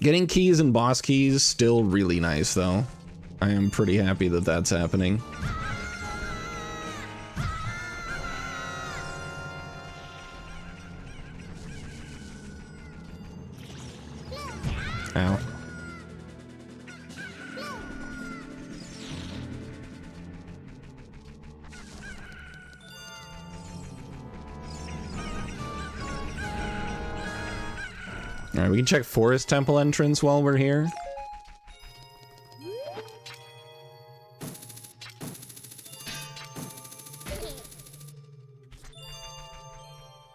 Getting keys and boss keys still really nice though. I am pretty happy that that's happening. Ow. Alright, we can check Forest Temple entrance while we're here.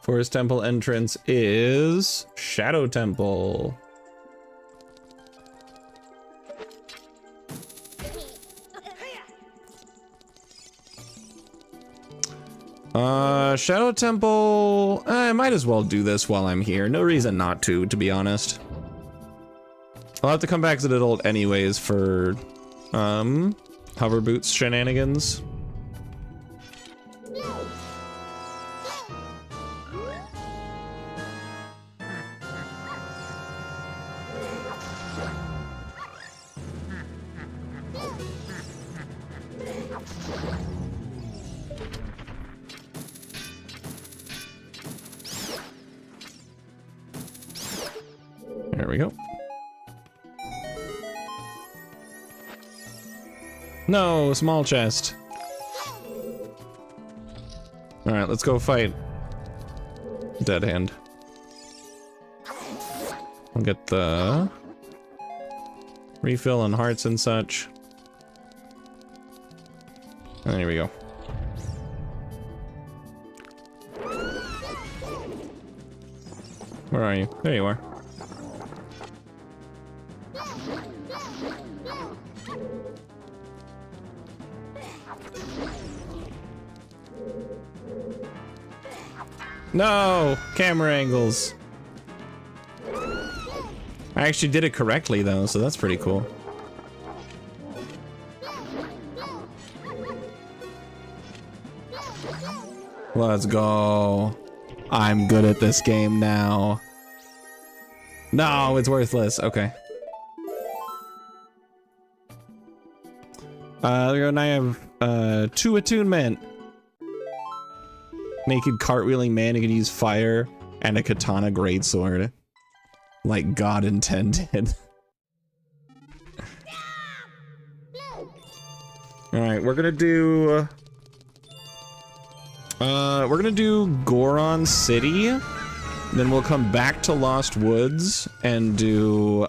Forest Temple entrance is Shadow Temple. Shadow Temple, I might as well do this while I'm here. No reason not to be honest. I'll have to come back to the adult anyways for, hover boots shenanigans. There we go. No, small chest. All right, let's go fight Dead Hand. I'll get the refill on hearts and such. And there we go. Where are you? There you are. No! Camera angles. I actually did it correctly though, so that's pretty cool. Let's go. I'm good at this game now. No, it's worthless. Okay. There we go. Now I have 2 attunement. Naked cartwheeling man who can use fire and a katana greatsword. Like God intended. Alright, we're gonna do Goron City. Then we'll come back to Lost Woods and do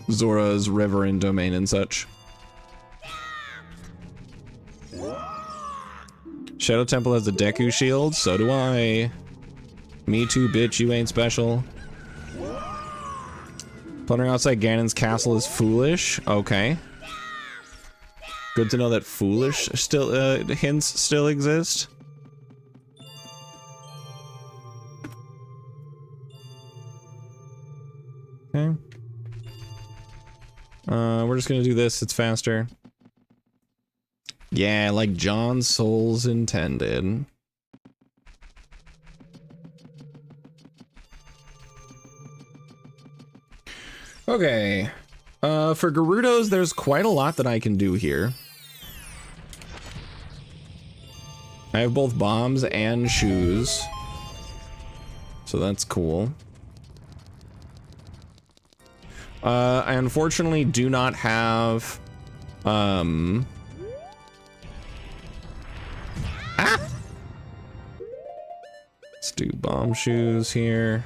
Zora's River and Domain and such. Shadow Temple has a Deku shield, so do I. Me too, bitch, you ain't special. Plundering outside Ganon's castle is foolish. Okay. Good to know that foolish still hints still exist. Okay. We're just gonna do this, it's faster. Yeah, like John's souls intended. Okay. For Gerudos, there's quite a lot that I can do here. I have both bombs and shoes. So that's cool. I unfortunately do not have, Ah! Let's do bomb shoes here.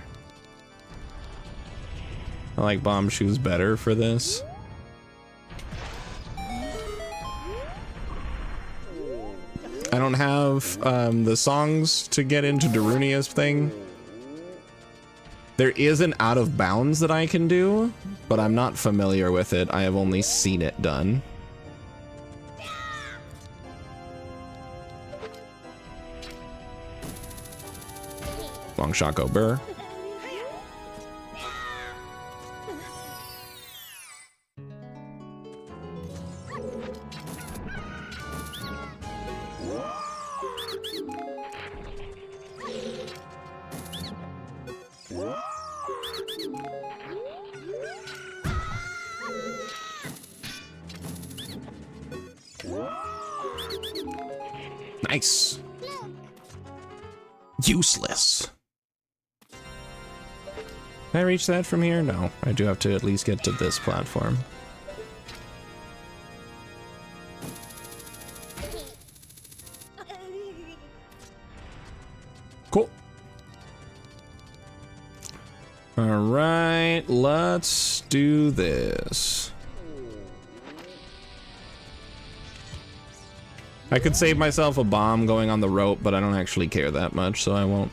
I like bomb shoes better for this. I don't have the songs to get into Darunia's thing. There is an out of bounds that I can do, but I'm not familiar with it. I have only seen it done. Long shot go burr. Nice. Useless. Can I reach that from here? No, I do have to at least get to this platform. Cool. All right, let's do this. I could save myself a bomb going on the rope, but I don't actually care that much, so I won't.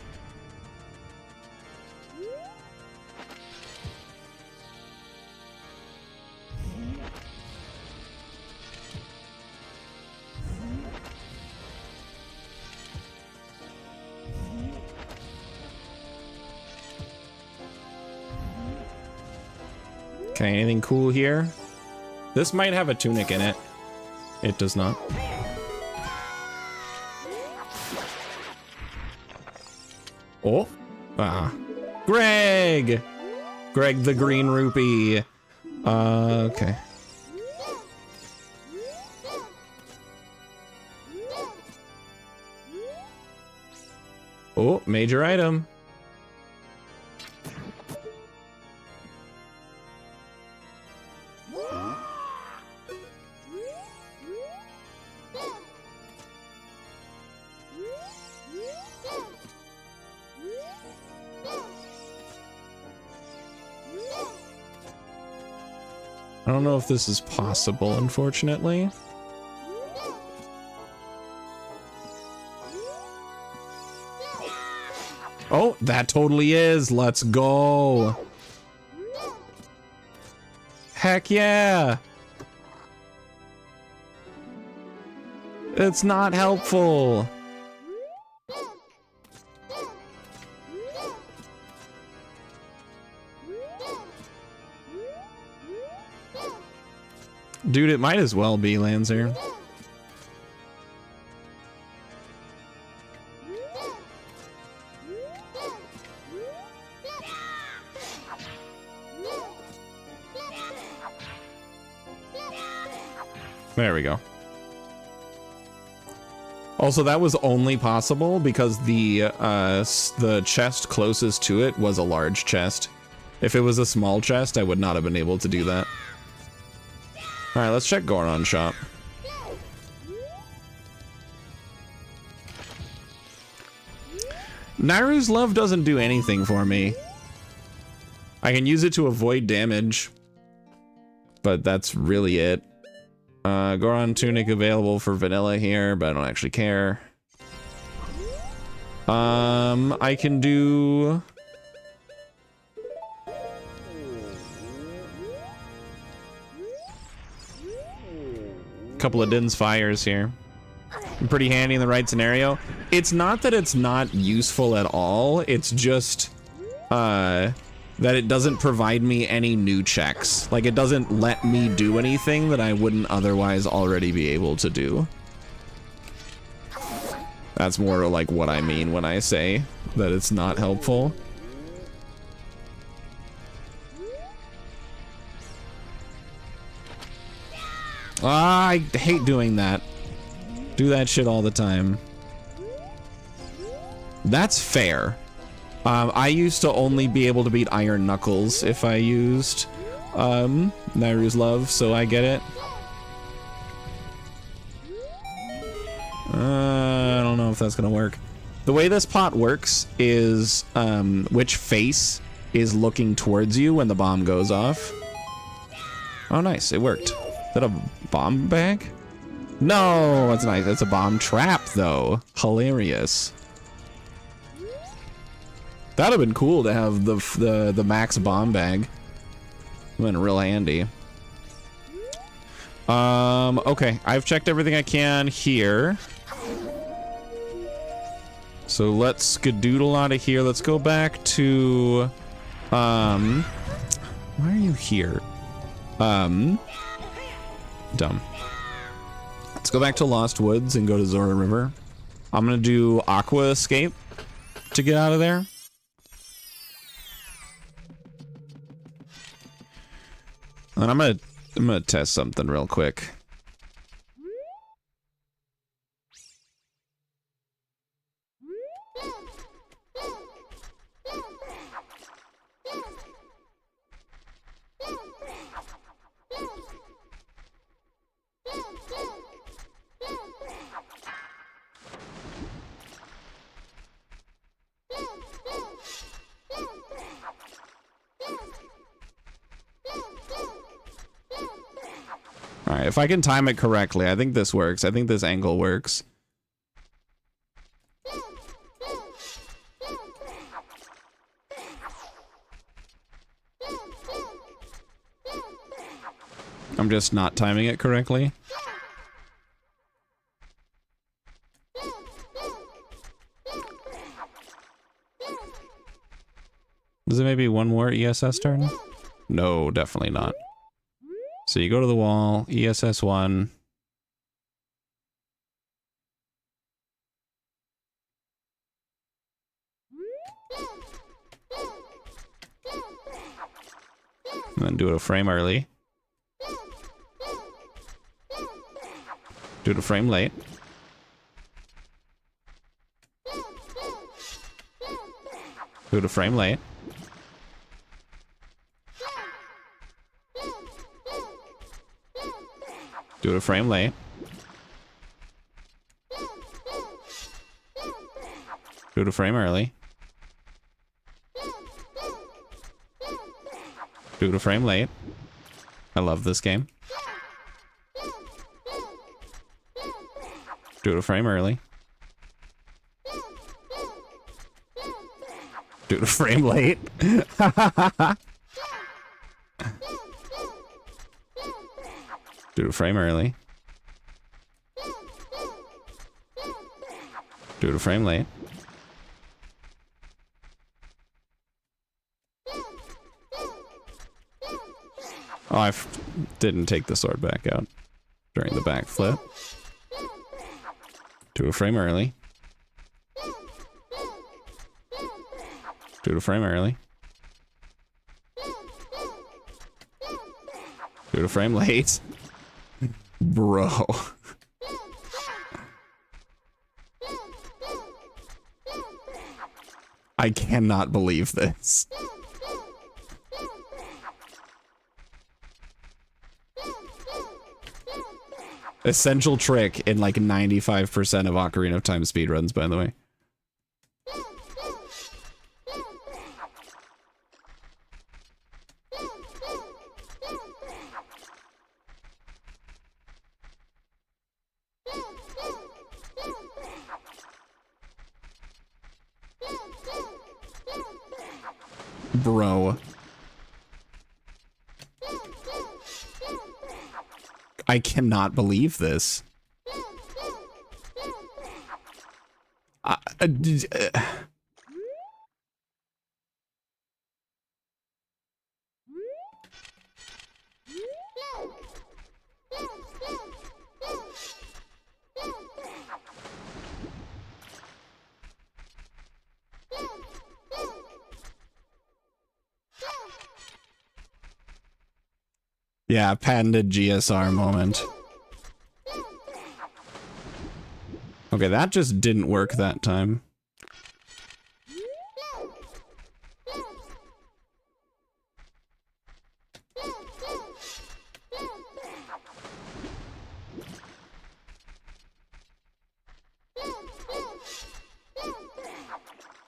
Okay, anything cool here? This might have a tunic in it. It does not. Oh, Greg! Greg the Green Rupee. Okay. Oh, major item. I don't know if this is possible, unfortunately. Oh, that totally is. Let's go. Heck yeah. It's not helpful. Dude, it might as well be, Lancer. There we go. Also, that was only possible because the chest closest to it was a large chest. If it was a small chest, I would not have been able to do that. All right, let's check Goron shop. Nairu's Love doesn't do anything for me. I can use it to avoid damage, but that's really it. Goron Tunic available for vanilla here, but I don't actually care. I can do... a couple of Din's Fires here. Pretty handy in the right scenario. It's not that it's not useful at all, it's just that it doesn't provide me any new checks. Like, it doesn't let me do anything that I wouldn't otherwise already be able to do. That's more like what I mean when I say that it's not helpful. I hate doing that. Do that shit all the time. That's fair. I used to only be able to beat Iron Knuckles if I used Nairu's Love, so I get it. I don't know if that's gonna work. The way this pot works is which face is looking towards you when the bomb goes off. Oh, nice, it worked. Is that a bomb bag? No, that's nice. It's a bomb trap, though. Hilarious. That'd have been cool to have the max bomb bag. Been real handy. Okay, I've checked everything I can here. So let's skedoodle out of here. Let's go back to why are you here? Dumb. Let's go back to Lost Woods and go to Zora River. I'm gonna do Aqua Escape to get out of there. And I'm gonna test something real quick. All right, if I can time it correctly, I think this works. I think this angle works. I'm just not timing it correctly. Is it maybe one more ESS turn? No, definitely not. So you go to the wall, ESS 1. And then do it a frame early. Do it a frame late. Do it a frame late. Do it a frame late. Do it a frame early. Do it a frame late. I love this game. Do it a frame early. Do it a frame late. Do it a frame early. Do it a frame late. Oh, I didn't take the sword back out during the backflip. Do it a frame early. Do it a frame early. Do it a frame late. Bro. I cannot believe this. Essential trick in like 95% of Ocarina of Time speedruns, by the way. Bro. I cannot believe this. Yeah, patented GSR moment. Okay, that just didn't work that time.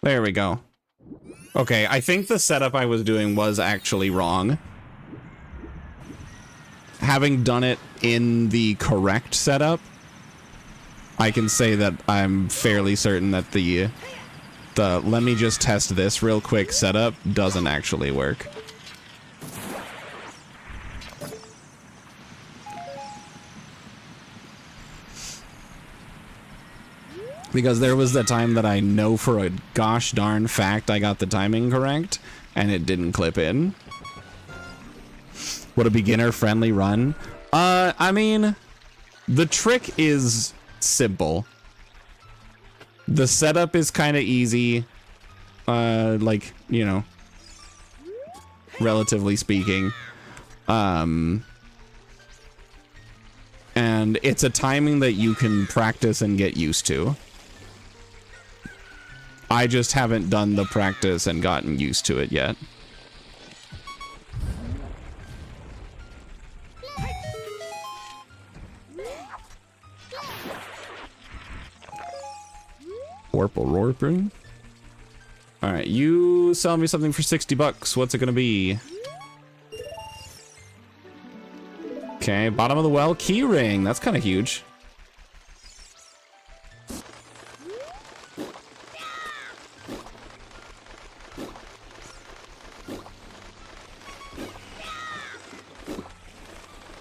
There we go. Okay, I think the setup I was doing was actually wrong. Having done it in the correct setup, I can say that I'm fairly certain that the let me just test this real quick setup doesn't actually work. Because there was the time that I know for a gosh darn fact I got the timing correct, and it didn't clip in. What a beginner-friendly run. I mean, the trick is simple. The setup is kind of easy. Like, you know, relatively speaking. And it's a timing that you can practice and get used to. I just haven't done the practice and gotten used to it yet. Warple Rorpin. Alright, you sell me something for 60 bucks. What's it gonna be? Okay, bottom of the well, key ring. That's kind of huge.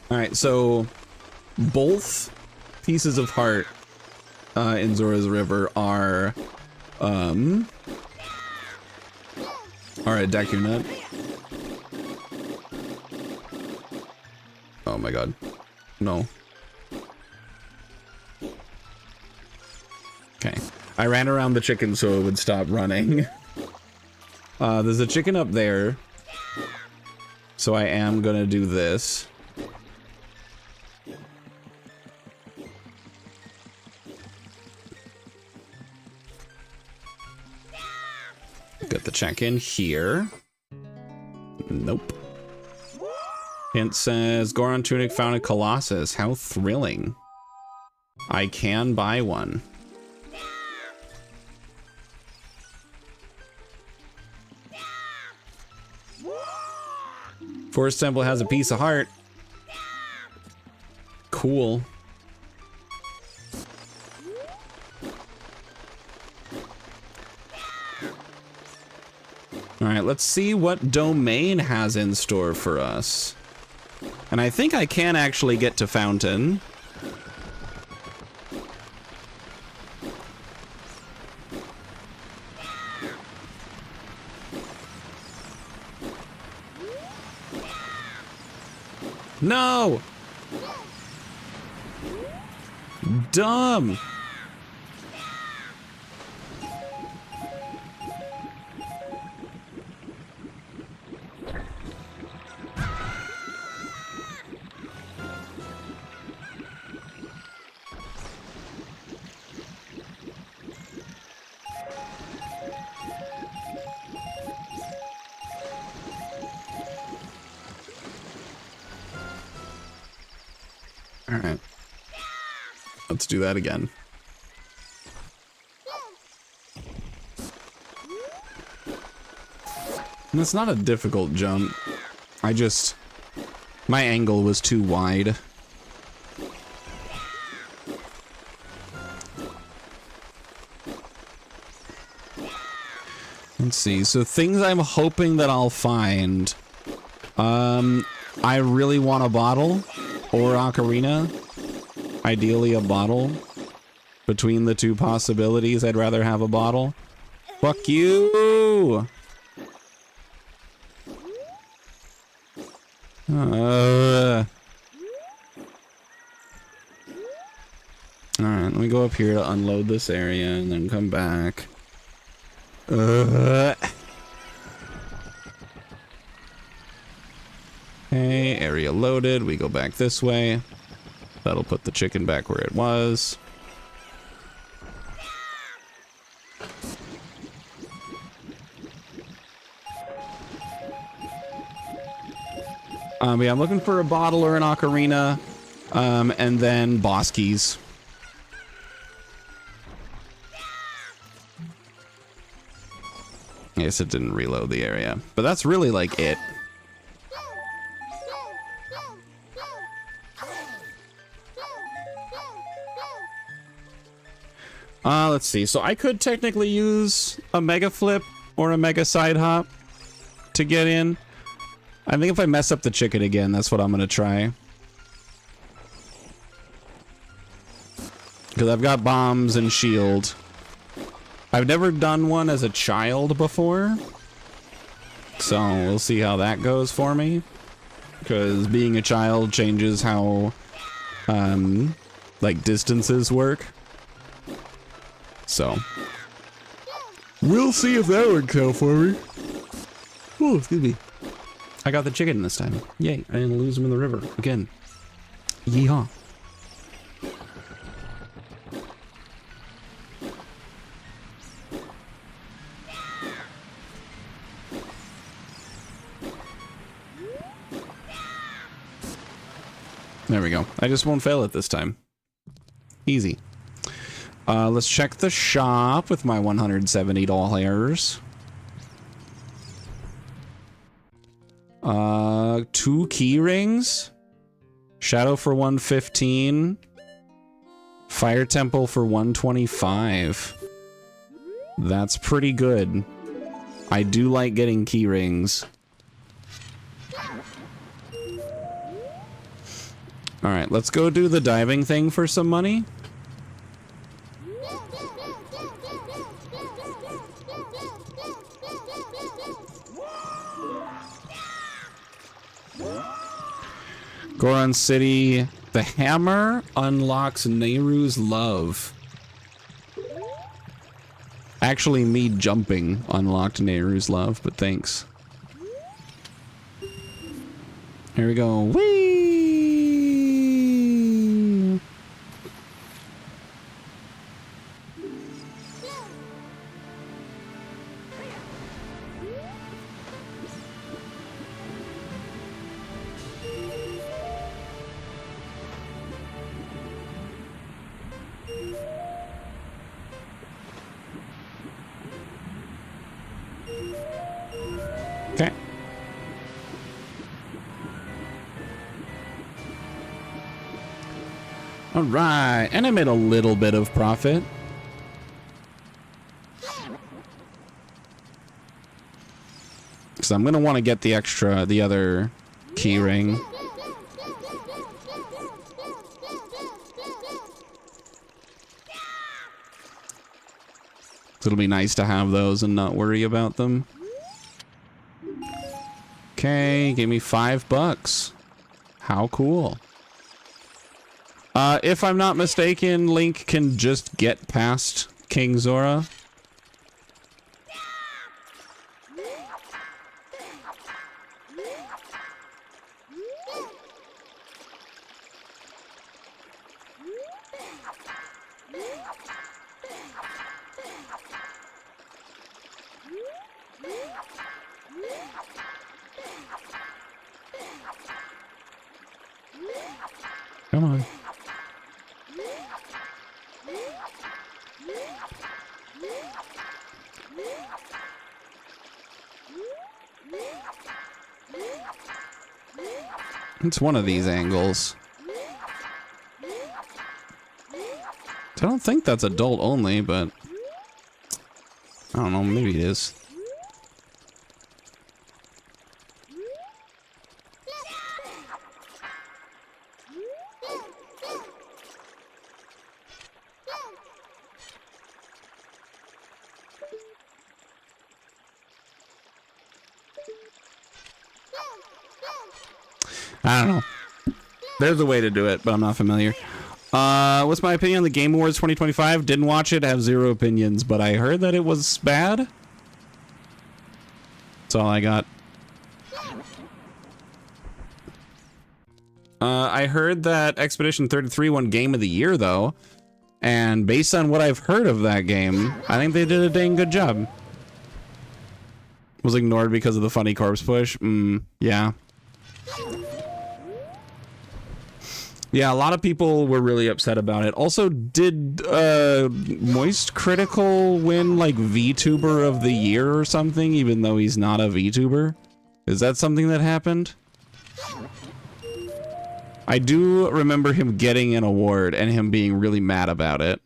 Alright, so both pieces of heart in Zora's River are a Deku Nut. Oh my god. No. Okay. I ran around the chicken so it would stop running. There's a chicken up there. So I am gonna do this. Get the check in here. Nope. Hint says Goron tunic found in Colossus. How thrilling. I can buy one. Forest Temple has a piece of heart. Cool. All right, let's see what Domain has in store for us. And I think I can actually get to Fountain. No! Dumb! Alright. Let's do that again. And it's not a difficult jump. My angle was too wide. Let's see. So things I'm hoping that I'll find. I really want a bottle or ocarina. Ideally a bottle. Between the two possibilities, I'd rather have a bottle. Fuck you! Alright, let me go up here to unload this area and then come back. Okay, area loaded. We go back this way. That'll put the chicken back where it was. Yeah, I'm looking for a bottle or an ocarina, and then boss keys. I guess it didn't reload the area, but that's really like it. Let's see. So I could technically use a mega flip or a mega side hop to get in. I think if I mess up the chicken again, that's what I'm gonna try. Because I've got bombs and shield. I've never done one as a child before. So we'll see how that goes for me. Because being a child changes how, like, distances work. So we'll see if that works out for me. Oh, excuse me. I got the chicken this time. Yay, I didn't lose him in the river again. Yeehaw. There we go. I just won't fail it this time. Easy. Let's check the shop with my $170. 2 key rings. Shadow for 115. Fire Temple for 125. That's pretty good. I do like getting key rings. Alright, let's go do the diving thing for some money. Goron City. The hammer unlocks Nehru's love. Actually, me jumping unlocked Nehru's love, but thanks. Here we go. Whee! Okay. All right, and I made a little bit of profit. So I'm gonna want to get the other key ring. So it'll be nice to have those and not worry about them. Okay, gave me $5. How cool. If I'm not mistaken, Link can just get past King Zora. Come on. It's one of these angles. I don't think that's adult only, but I don't know, maybe it is. I don't know. There's a way to do it, but I'm not familiar. What's my opinion on the Game Awards 2025? Didn't watch it, have zero opinions, but I heard that it was bad. That's all I got. I heard that Expedition 33 won Game of the Year, though. And based on what I've heard of that game, I think they did a dang good job. Was ignored because of the funny corpse push? Yeah. Yeah, a lot of people were really upset about it. Also, did Moist Critical win like VTuber of the Year or something, even though he's not a VTuber? Is that something that happened? I do remember him getting an award and him being really mad about it.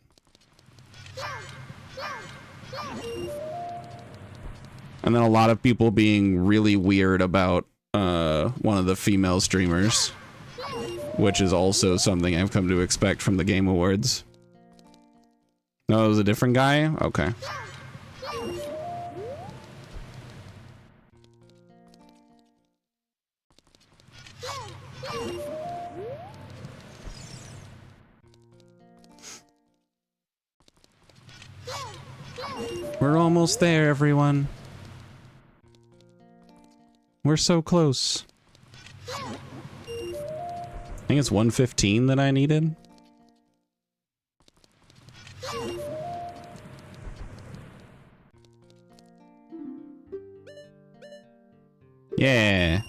And then a lot of people being really weird about one of the female streamers. Which is also something I've come to expect from the Game Awards. No, it was a different guy? Okay. We're almost there, everyone. We're so close. I think it's 115 that I needed. Yeah.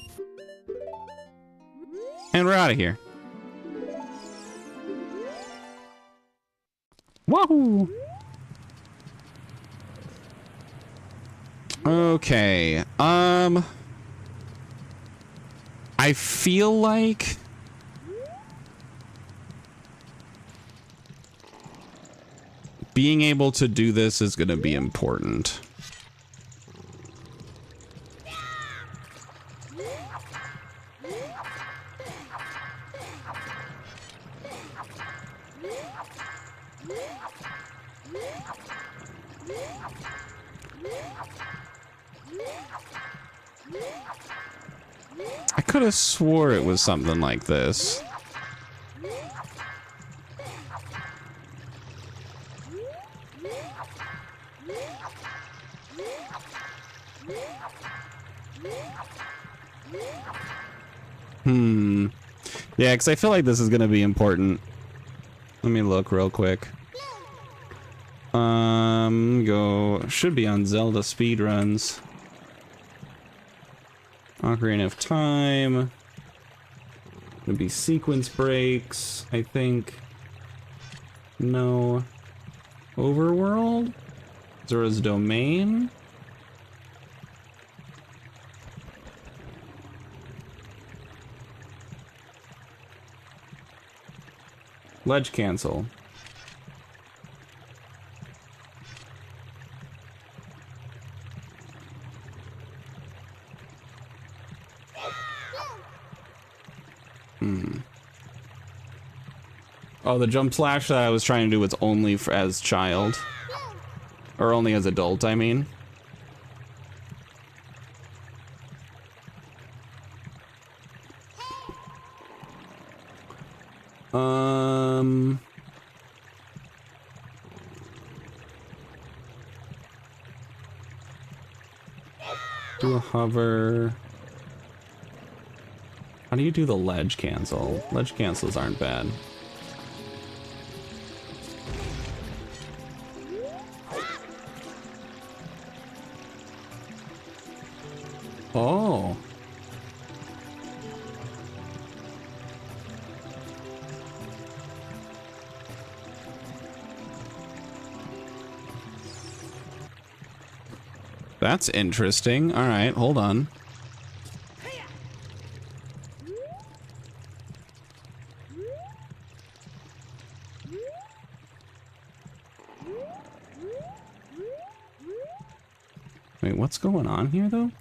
And we're out of here. Wahoo! Okay. I feel like being able to do this is going to be important. I could have swore it was something like this. Yeah, because I feel like this is going to be important. Let me look real quick. Should be on Zelda speedruns. Ocarina of Time. Gonna be sequence breaks, I think. No. Overworld? Zora's Domain? Ledge cancel. Oh, the jump slash that I was trying to do was only for as child. Or only as adult, I mean. Do a hover. How do you do the ledge cancel? Ledge cancels aren't bad. Oh. That's interesting. All right, hold on. Wait, what's going on here, though?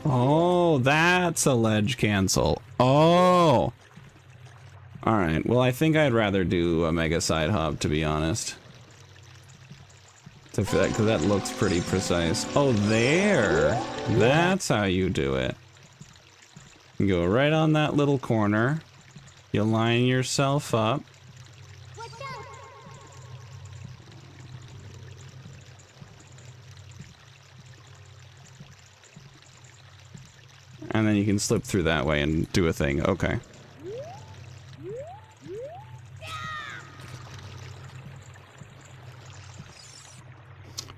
Oh, that's a ledge cancel. Oh. All right. Well, I think I'd rather do a mega side hop, to be honest. Because that looks pretty precise. Oh, there. That's how you do it. You go right on that little corner. You line yourself up. And then you can slip through that way and do a thing. Okay.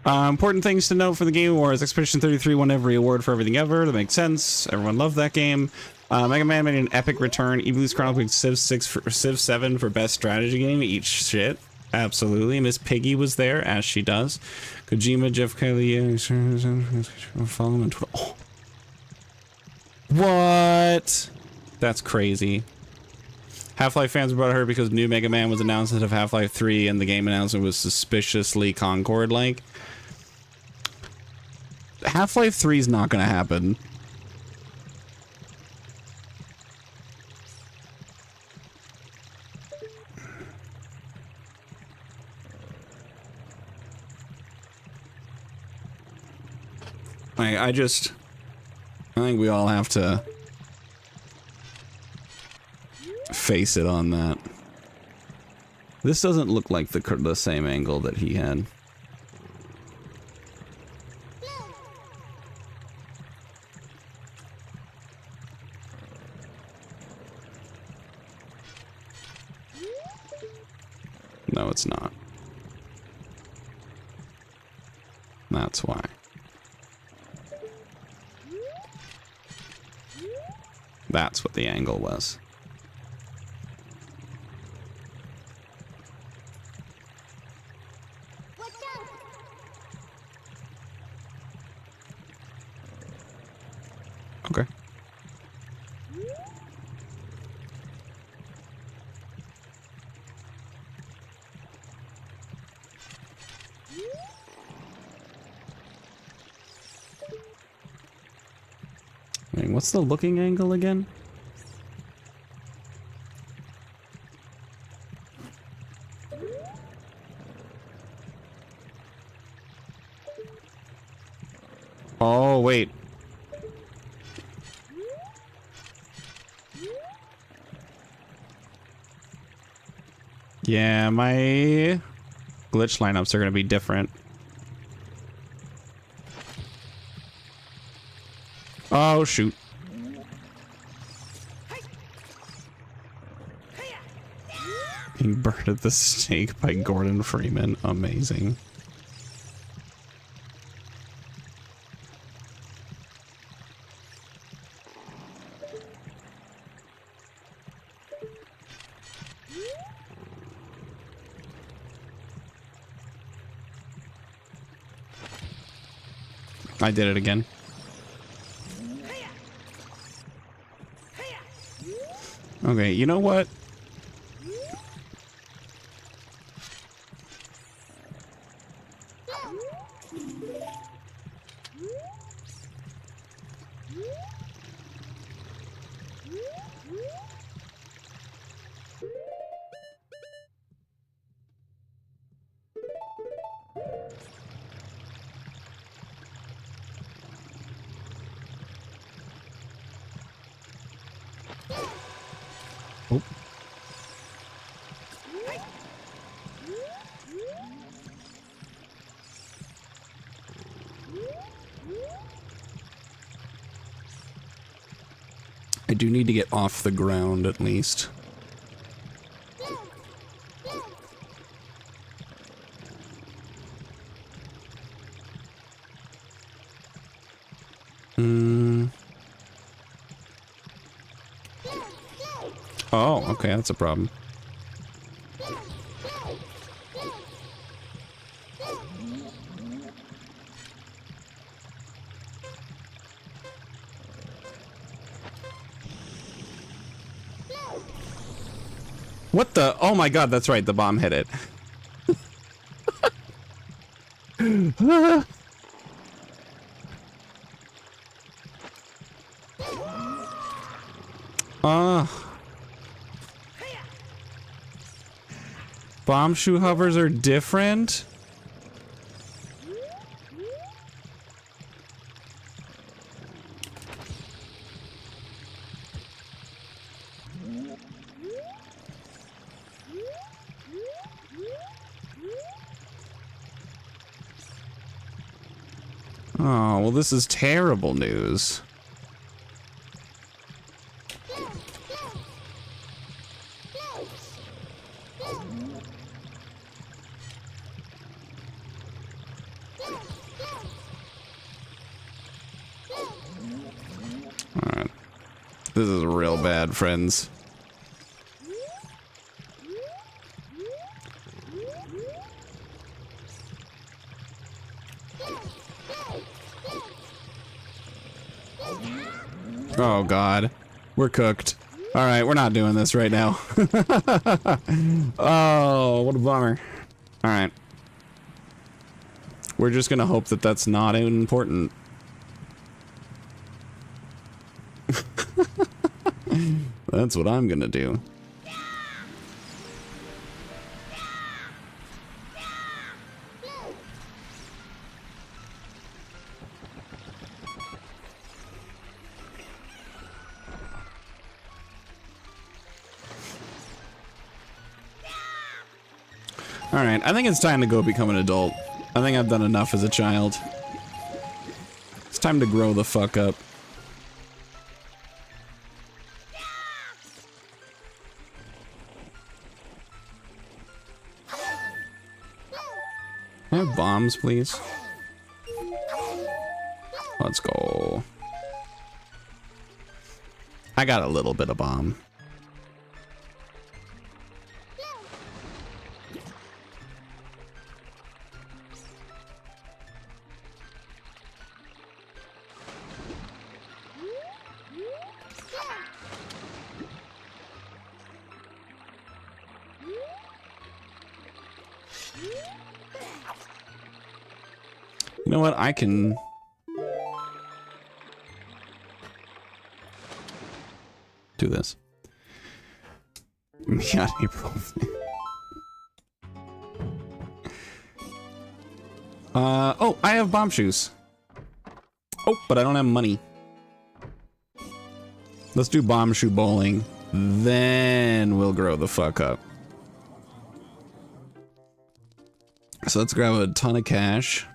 Important things to note for the Game Awards. Expedition 33 won every award for everything ever. That makes sense. Everyone loved that game. Mega Man made an epic return. Evolu's Chronicle Civ 6 for Civ 7 for best strategy game. Eat shit. Absolutely. Miss Piggy was there, as she does. Kojima, Jeff Kelly, follow him on Twitter. Oh. What? That's crazy. Half-Life fans brought her because new Mega Man was announced instead of Half-Life 3, and the game announcement was suspiciously Concord-like. Half-Life 3 is not going to happen. I think we all have to face it on that. This doesn't look like the same angle that he had. No, it's not. That's why. That's what the angle was. Okay. Wait, what's the looking angle again? Oh, wait. Yeah, my glitch lineups are going to be different. Oh, shoot. Being burned at the stake by Gordon Freeman. Amazing. I did it again. Okay, you know what? Oh. I do need to get off the ground at least. Oh, okay, that's a problem. What the? Oh my god, that's right, the bomb hit it. Bomb shoe hovers are different? Oh, well, this is terrible news. Alright. This is real bad, friends. Oh god. We're cooked. Alright, we're not doing this right now. Oh, what a bummer. Alright. We're just gonna hope that that's not important. That's what I'm gonna do. Alright, I think it's time to go become an adult. I think I've done enough as a child. It's time to grow the fuck up. Can I have bombs, please? Let's go. I got a little bit of bomb. You know what? I can... do this. Yeah, April. Oh, I have bomb shoes. Oh, but I don't have money. Let's do bomb shoe bowling. Then we'll grow the fuck up. So let's grab a ton of cash.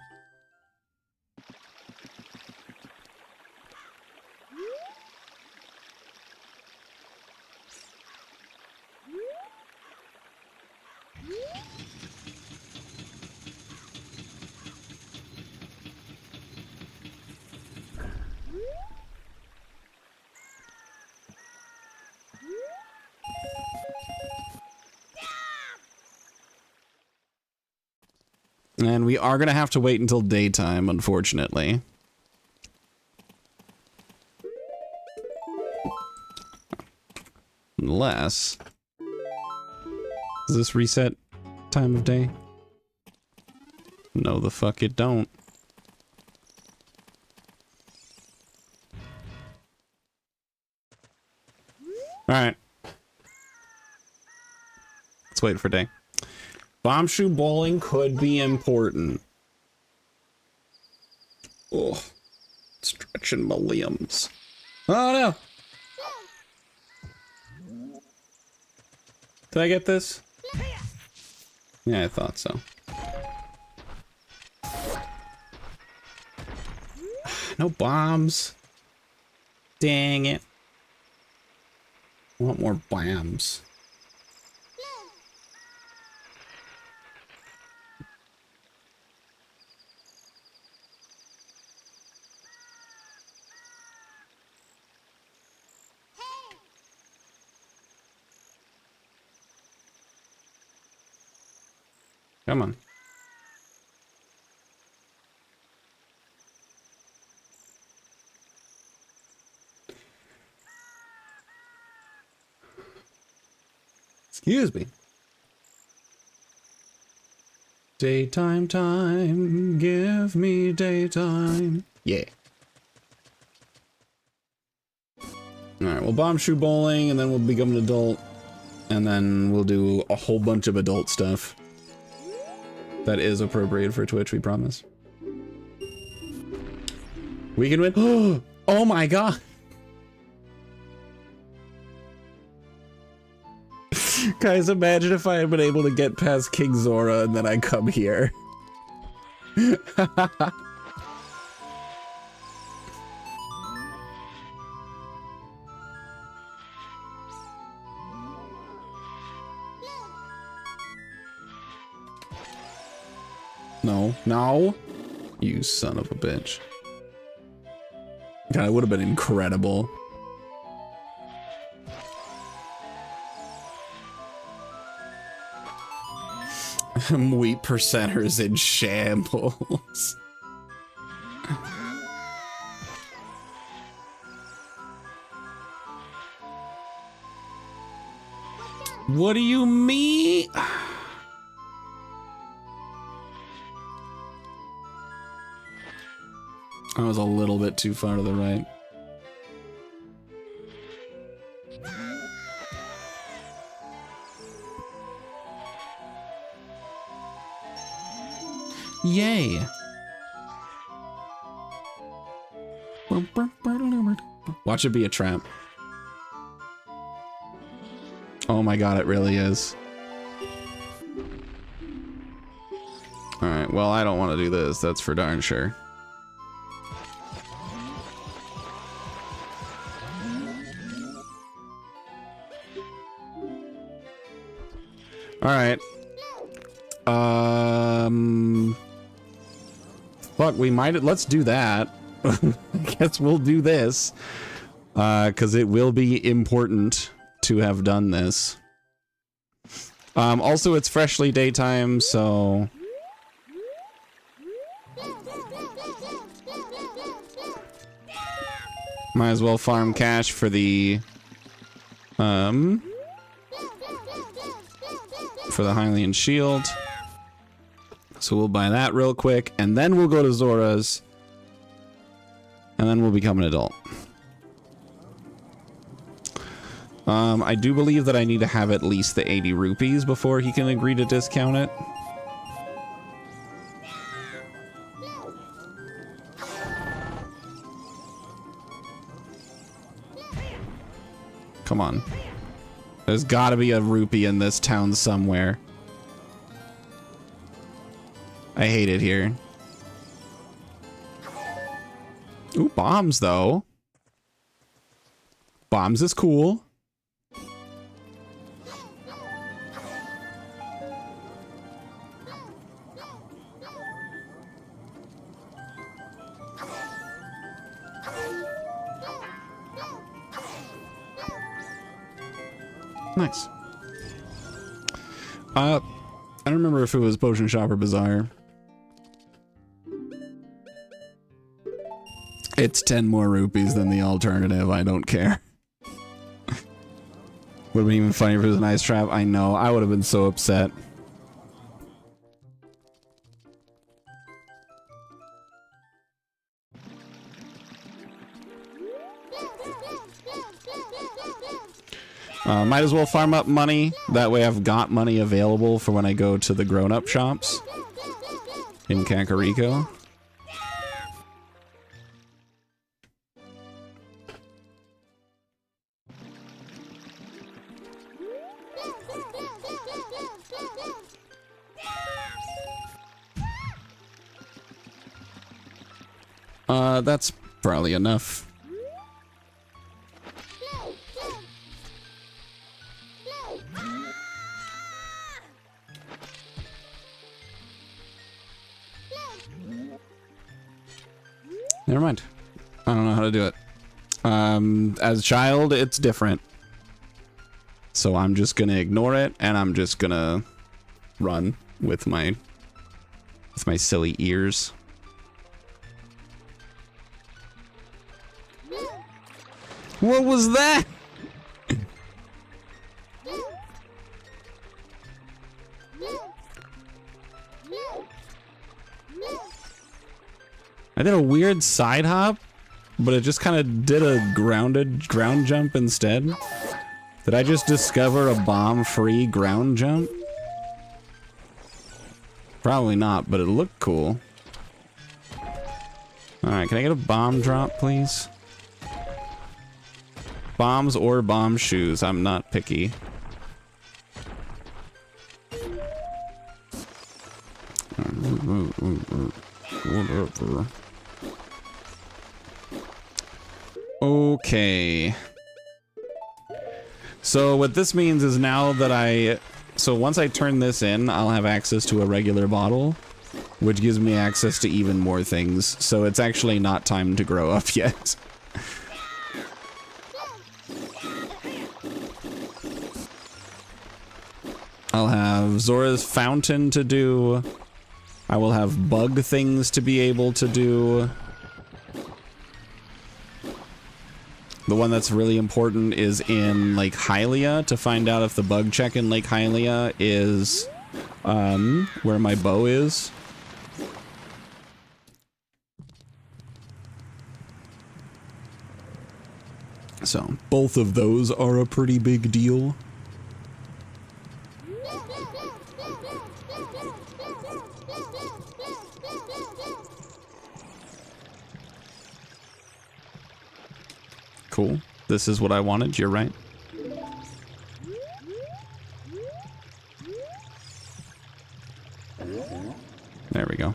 And we are going to have to wait until daytime, unfortunately. Unless... does this reset time of day? No, the fuck it don't. Alright. Let's wait for day. Bomb shoe bowling could be important. Oh, stretching my limbs. Oh no! Did I get this? Yeah, I thought so. No bombs. Dang it. I want more bombs. Come on. Excuse me. Daytime time, give me daytime. Yeah. Alright, we'll bomb shoe bowling and then we'll become an adult. And then we'll do a whole bunch of adult stuff. That is appropriate for Twitch, we promise. We can win. Oh my god. Guys, imagine if I had been able to get past King Zora and then I come here. No, no. You son of a bitch. God, it would have been incredible. Wheat percenters in shambles. What do you mean? I was a little bit too far to the right. Yay! Watch it be a trap. Oh my god, it really is. Alright, well, I don't want to do this, that's for darn sure. Alright. Fuck, we might... Let's do that. I guess we'll do this. Because it will be important to have done this. Also, it's freshly daytime, so... Might as well farm cash for the... for the Hylian shield. So we'll buy that real quick, and then we'll go to Zora's. And then we'll become an adult. I do believe that I need to have at least the 80 rupees before he can agree to discount it. Come on. There's gotta be a rupee in this town somewhere. I hate it here. Ooh, bombs though. Bombs is cool. Nice. I don't remember if it was Potion Shop or Bazaar. It's 10 more rupees than the alternative. I don't care. Would have been even funnier if it was an ice trap. I know. I would have been so upset. Might as well farm up money. That way I've got money available for when I go to the grown-up shops in Kakariko. That's probably enough. Never mind. I don't know how to do it. As a child, it's different. So I'm just gonna ignore it, and I'm just gonna run with my silly ears. What was that? I did a weird side hop, but it just kind of did a ground jump instead. Did I just discover a bomb-free ground jump? Probably not, but it looked cool. Alright, can I get a bomb drop, please? Bombs or bomb shoes, I'm not picky. Okay. So what this means is now that so once I turn this in, I'll have access to a regular bottle, which gives me access to even more things. So it's actually not time to grow up yet. I'll have Zora's Fountain to do. I will have bug things to be able to do. The one that's really important is in Lake Hylia, to find out if the bug check in Lake Hylia is where my bow is. So both of those are a pretty big deal. Cool. This is what I wanted, you're right. There we go.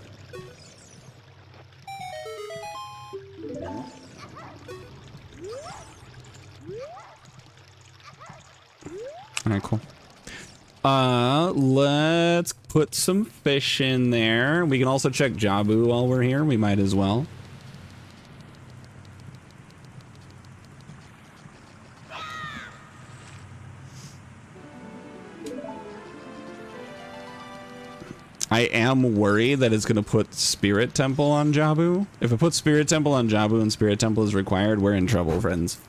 Alright, cool. Let's put some fish in there. We can also check Jabu while we're here. We might as well. I am worried that it's going to put Spirit Temple on Jabu. If it puts Spirit Temple on Jabu and Spirit Temple is required, we're in trouble, friends.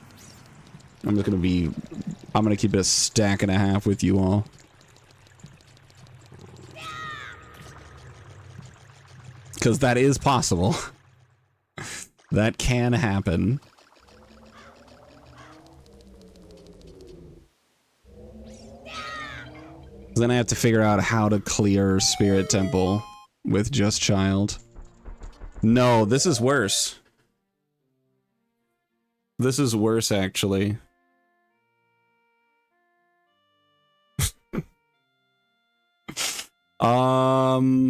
I'm going to keep it a stack and a half with you all. Because that is possible. That can happen. Then I have to figure out how to clear Spirit Temple with Just Child. No, this is worse. This is worse, actually. Oh.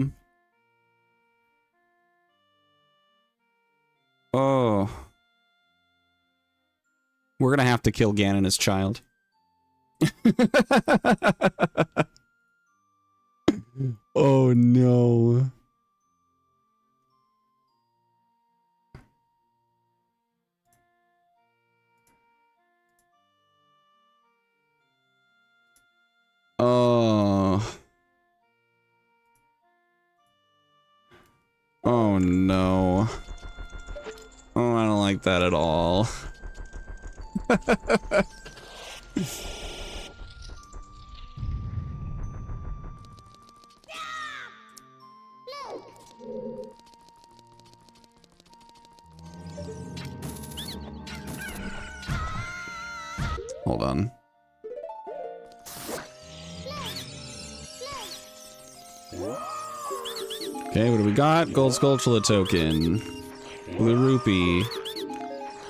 We're gonna have to kill Ganon as child. Oh no. Oh. Oh no. Oh, I don't like that at all. Hold on. Okay, what do we got? Gold Skulltula token. Blue rupee.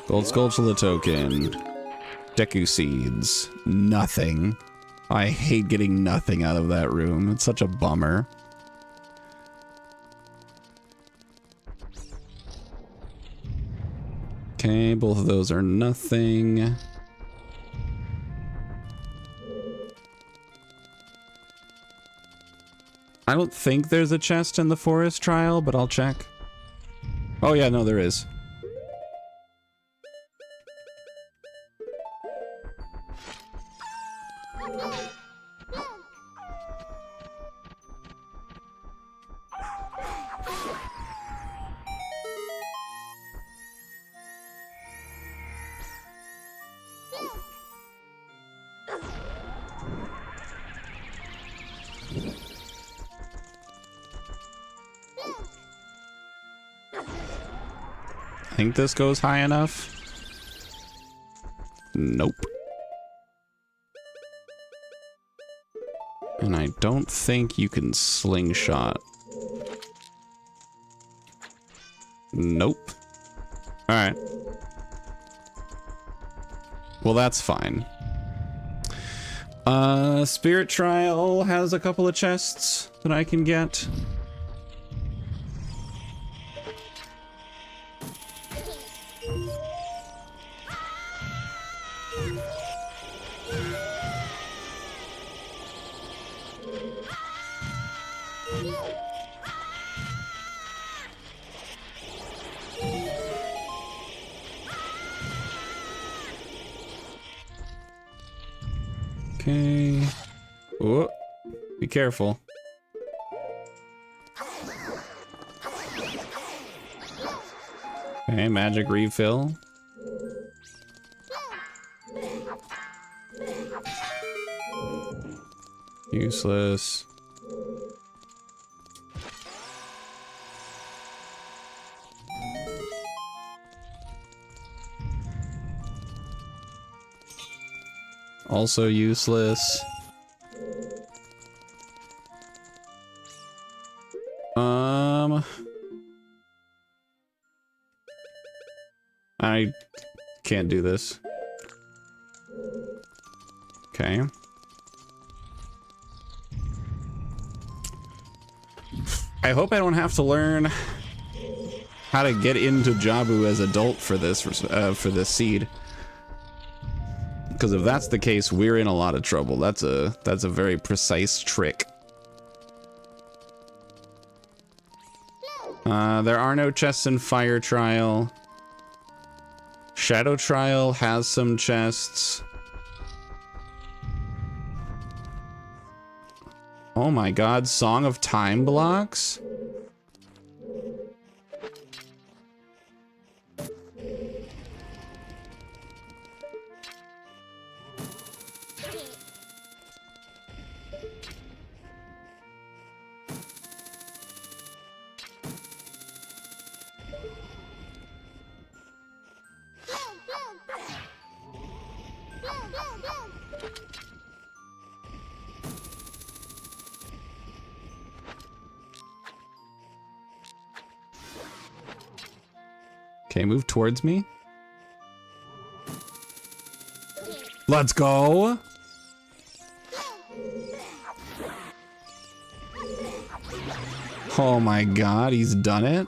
Gold Skulltula token. Deku seeds. Nothing. I hate getting nothing out of that room. It's such a bummer. Okay, both of those are nothing. I don't think there's a chest in the forest trial, but I'll check. Oh yeah, no, there is. I think this goes high enough. Nope. And I don't think you can slingshot. Nope. Alright. Well, that's fine. Spirit Trial has a couple of chests that I can get. Okay. Oh, be careful. Okay, magic refill. Useless. Also useless. I can't do this. Okay. I hope I don't have to learn how to get into Jabu as adult for this seed. Because if that's the case, we're in a lot of trouble. That's a very precise trick. There are no chests in Fire Trial. Shadow Trial has some chests. Oh my god, Song of Time blocks? Okay, move towards me. Let's go. Oh my god, he's done it.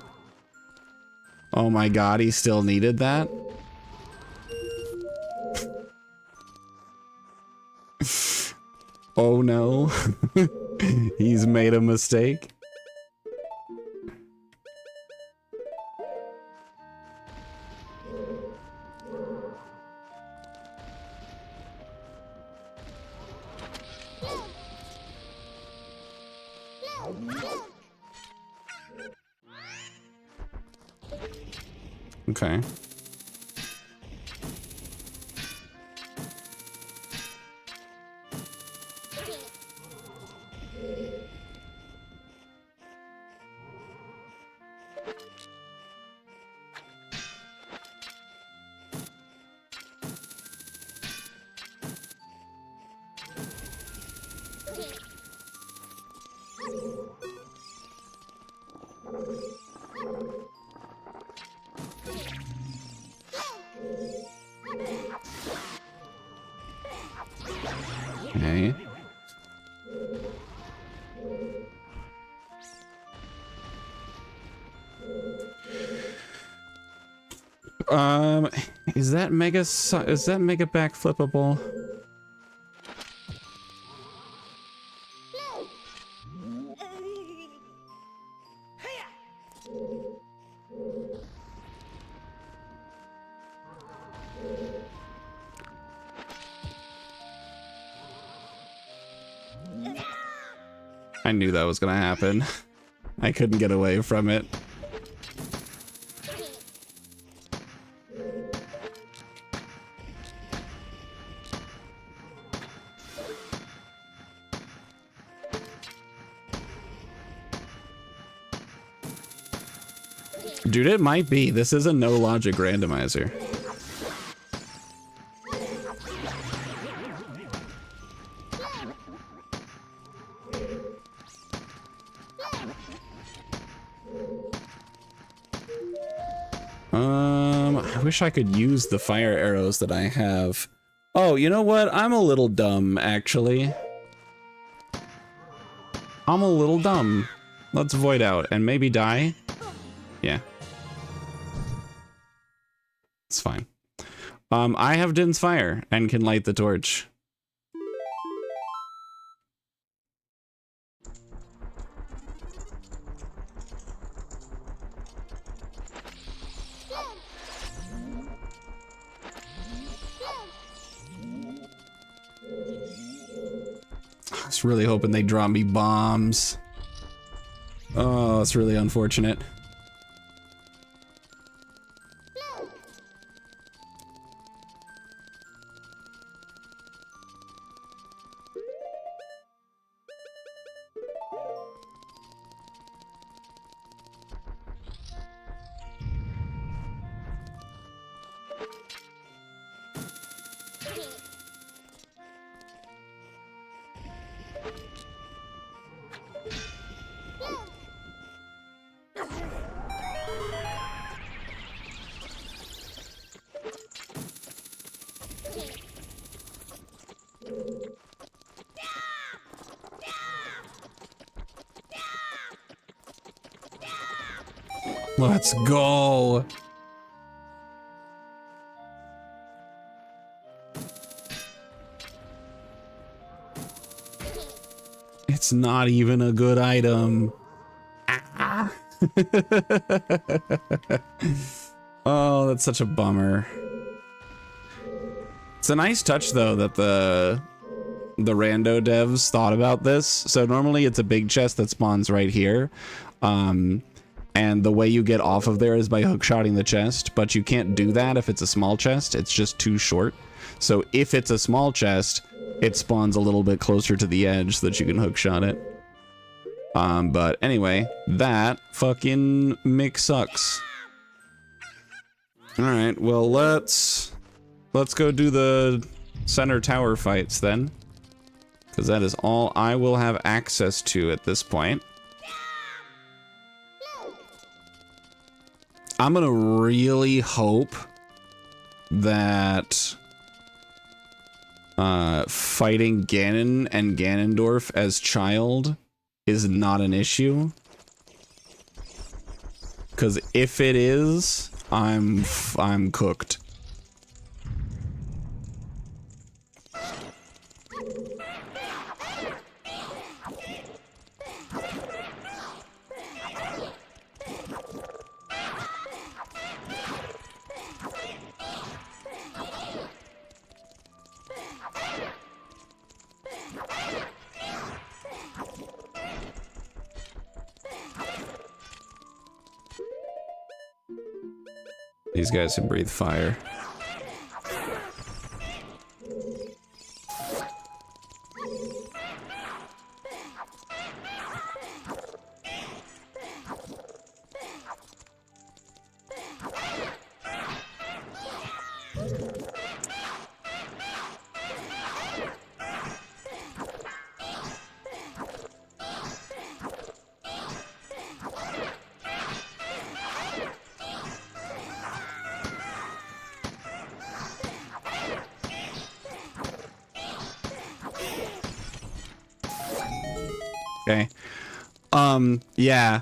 Oh my god, he still needed that. Oh no. He's made a mistake. Okay. Okay. Is that mega back flippable? I knew that was gonna happen. I couldn't get away from it. Dude, it might be. This is a no logic randomizer. I wish I could use the fire arrows that I have. Oh, you know what? I'm a little dumb, actually. I'm a little dumb. Let's void out and maybe die. Yeah. It's fine. I have Din's fire and can light the torch. I was really hoping they drop me bombs. Oh, it's really unfortunate. Let's go. It's not even a good item. Ah. Oh, that's such a bummer. It's a nice touch though that the rando devs thought about this. So normally it's a big chest that spawns right here. And the way you get off of there is by hookshotting the chest, but you can't do that if it's a small chest. It's just too short. So if it's a small chest, it spawns a little bit closer to the edge so that you can hookshot it. But anyway, that fucking mix sucks. All right, well, let's go do the center tower fights then, because that is all I will have access to at this point. I'm gonna really hope that fighting Ganon and Ganondorf as child is not an issue. Because if it is, I'm cooked. These guys can breathe fire. Okay. Yeah.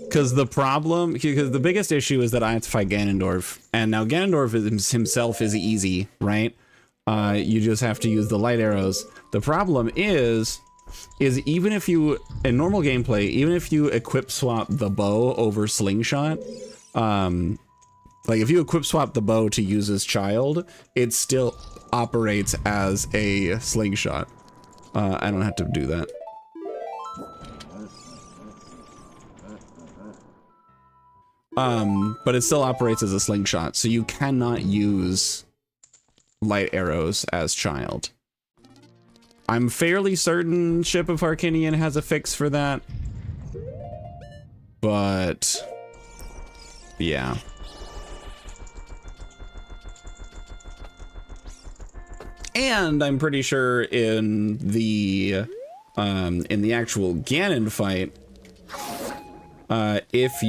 Because the biggest issue is that I have to fight Ganondorf, and now Ganondorf himself is easy, right? You just have to use the light arrows. The problem is even if you, in normal gameplay, even if you equip swap the bow over slingshot, like if you equip swap the bow to use as child, it still operates as a slingshot. I don't have to do that. But it still operates as a slingshot, so you cannot use light arrows as child. I'm fairly certain Ship of Harkinian has a fix for that. But yeah. And I'm pretty sure in the actual Ganon fight, if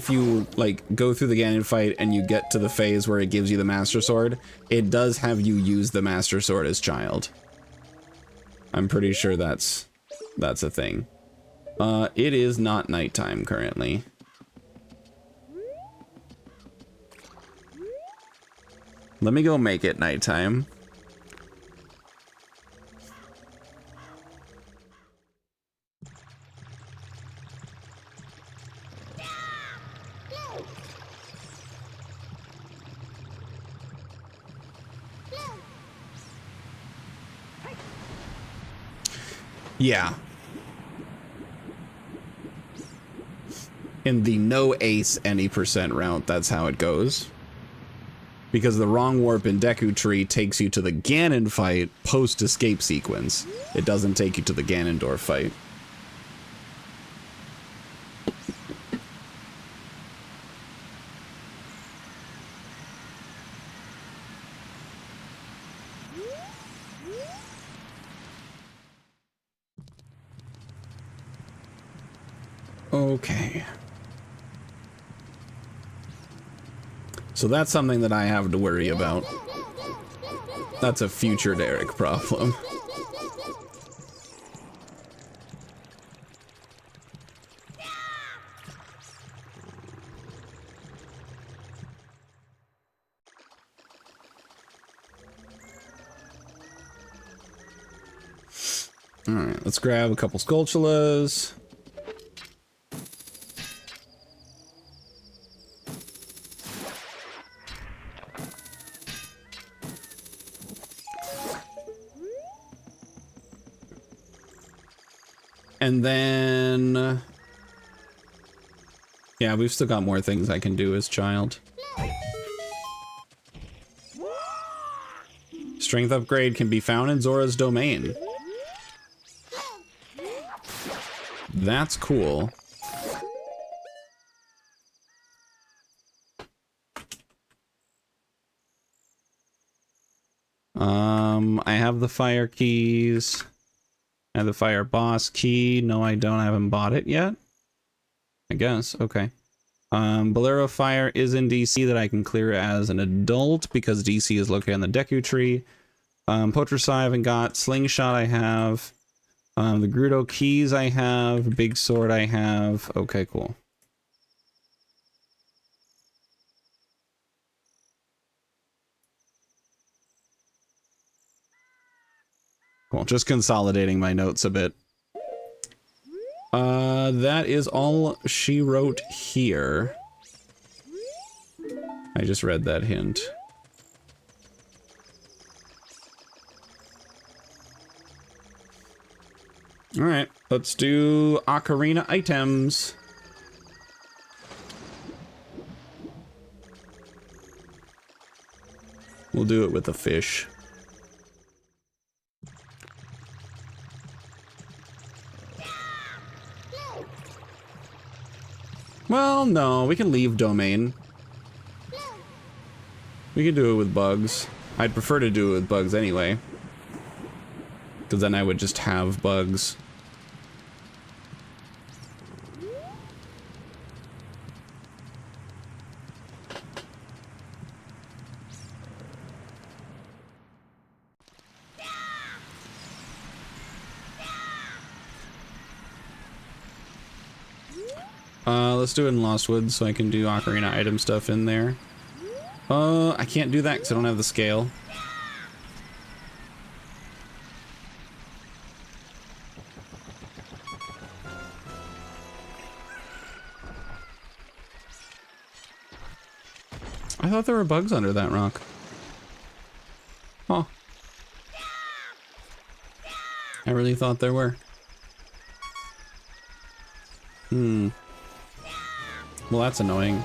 you like go through the Ganon fight and you get to the phase where it gives you the Master Sword, it does have you use the Master Sword as child. I'm pretty sure that's a thing. It is not nighttime currently. Let me go make it nighttime. Yeah. In the no ace any % route, that's how it goes. Because the wrong warp in Deku Tree takes you to the Ganon fight post-escape sequence. It doesn't take you to the Ganondorf fight. Okay. So that's something that I have to worry about. That's a future Derek problem. All right, let's grab a couple Skulltulas. And then, yeah, we've still got more things I can do as child. Strength upgrade can be found in Zora's domain. That's cool. I have the fire keys. I have the fire boss key. No, I don't. I haven't bought it yet. I guess. Okay. Bolero Fire is in DC that I can clear as an adult because DC is located on the Deku Tree. Potrasai I haven't got. Slingshot I have. The Grudo keys I have. Big Sword I have. Okay, cool. Cool, just consolidating my notes a bit. That is all she wrote here. I just read that hint. Alright, let's do Ocarina items. We'll do it with a fish. Well, no, we can leave domain. We can do it with bugs. I'd prefer to do it with bugs anyway. Because then I would just have bugs. Let's do it in Lost Woods so I can do Ocarina item stuff in there. I can't do that because I don't have the scale. I thought there were bugs under that rock. Huh. I really thought there were. Well, that's annoying.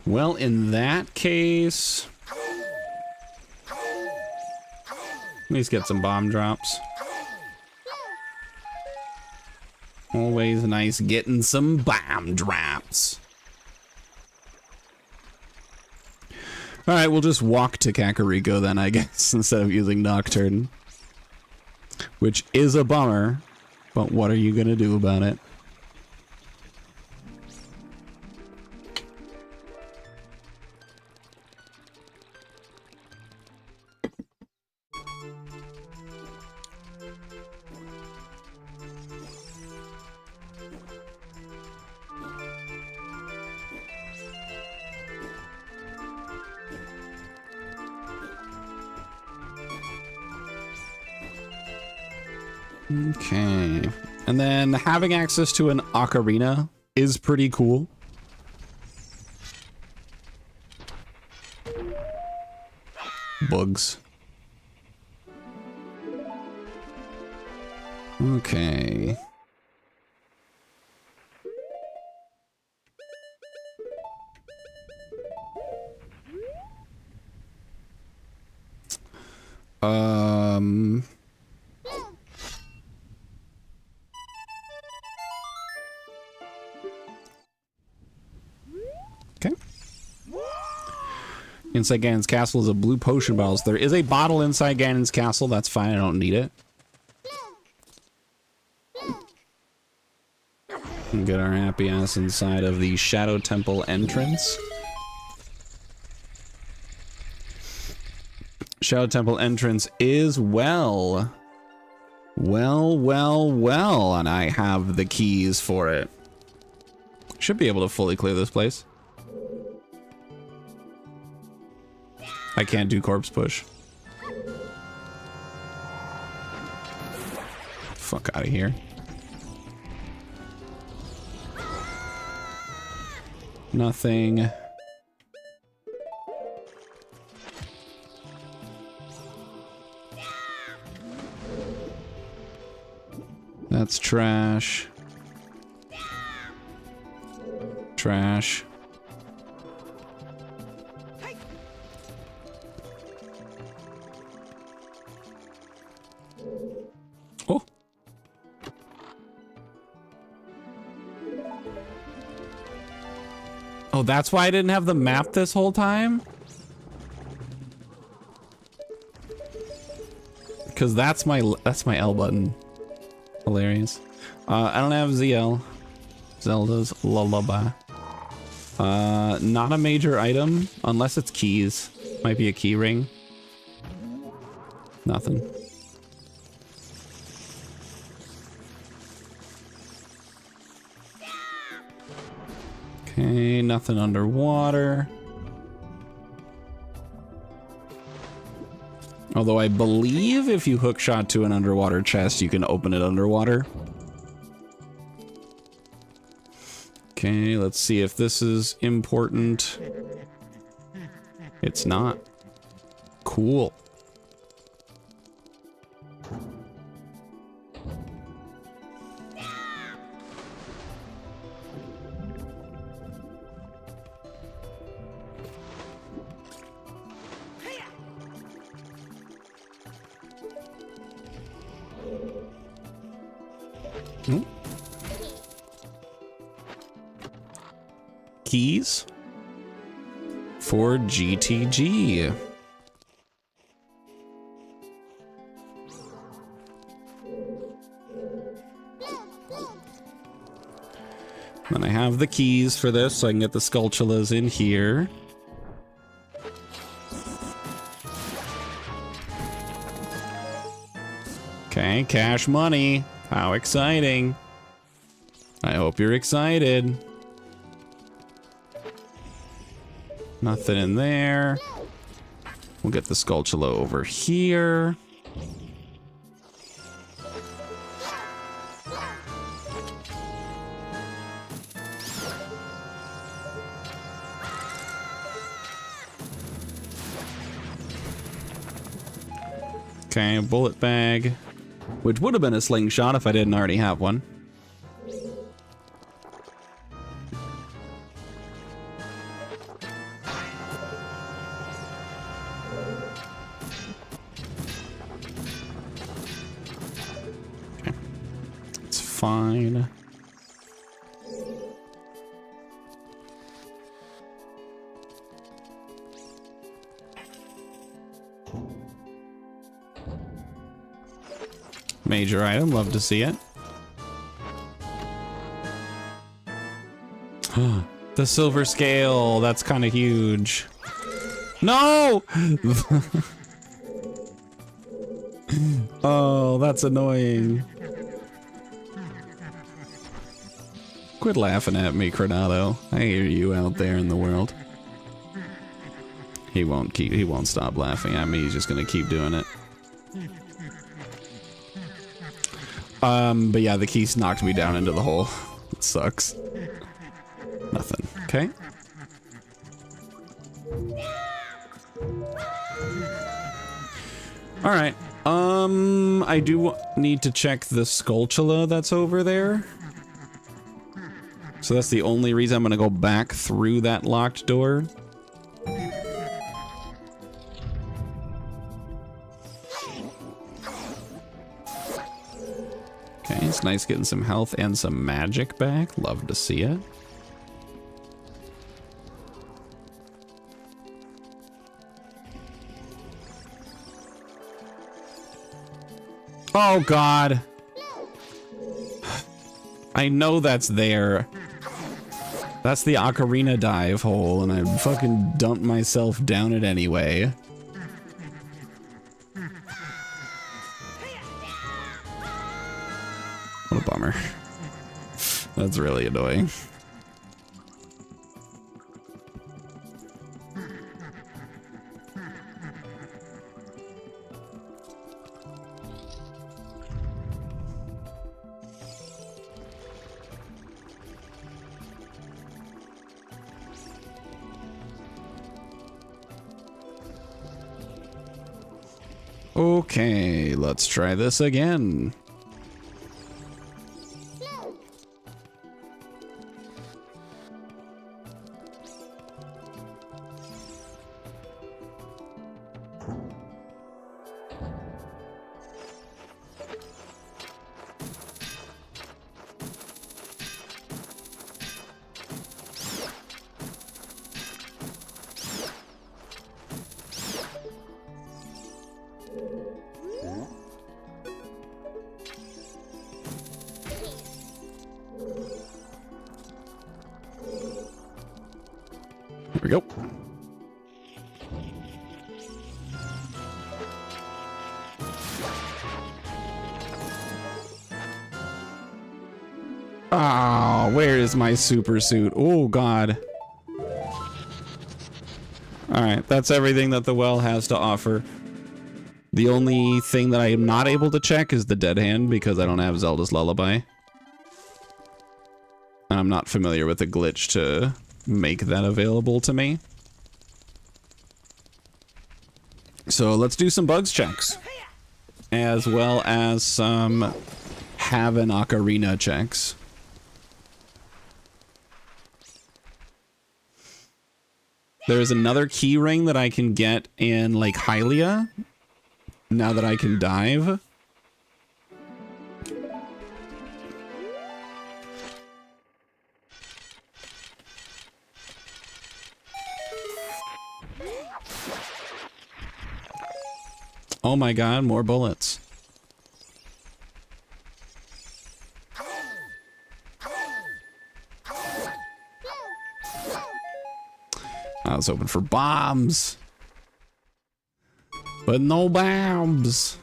Well, in that case, at least get some bomb drops. Always nice getting some bomb drops. Alright, we'll just walk to Kakariko then, I guess, instead of using Nocturne. Which is a bummer, but what are you gonna do about it? Okay. And then having access to an ocarina is pretty cool. Bugs. Okay. Okay. Inside Ganon's castle is a blue potion bottle. So there is a bottle inside Ganon's castle. That's fine. I don't need it. And get our happy ass inside of the Shadow Temple entrance. Shadow Temple entrance is well, and I have the keys for it. Should be able to fully clear this place. I can't do corpse push. Fuck out of here. Nothing. That's trash. Trash. Oh. Oh, that's why I didn't have the map this whole time? Because that's my L button. Hilarious. I don't have ZL. Zelda's Lullaby. Not a major item, unless it's keys. Might be a key ring. Nothing. Okay, nothing underwater. Although I believe if you hookshot to an underwater chest, you can open it underwater. Okay, let's see if this is important. It's not. Cool. Keys for GTG. Then I have the keys for this, so I can get the Skulltulas in here. Okay, cash money. How exciting. I hope you're excited. Nothing in there. We'll get the Skulltula over here. Okay, a bullet bag, which would have been a slingshot if I didn't already have one. Okay, it's fine. Major item, love to see it. The silver scale, that's kind of huge. No! Oh, that's annoying. Quit laughing at me, Rando. I hear you out there in the world. He won't stop laughing at me, he's just gonna keep doing it. But yeah, the keys knocked me down into the hole. It sucks. Nothing. Okay. All right. I do need to check the Skulltula that's over there. So that's the only reason I'm gonna go back through that locked door. Okay, it's nice getting some health and some magic back. Love to see it. Oh God. I know that's there. That's the ocarina dive hole, and I fucking dumped myself down it anyway. What a bummer. That's really annoying. Okay, let's try this again. Here we go. Ah, where is my super suit? Oh God. Alright, that's everything that the well has to offer. The only thing that I am not able to check is the dead hand because I don't have Zelda's Lullaby. And I'm not familiar with the glitch to make that available to me. So let's do some bugs checks. As well as some have an ocarina checks. There's another key ring that I can get in Lake Hylia. Now that I can dive. Oh my God, more bullets. was hoping for bombs. But no bombs.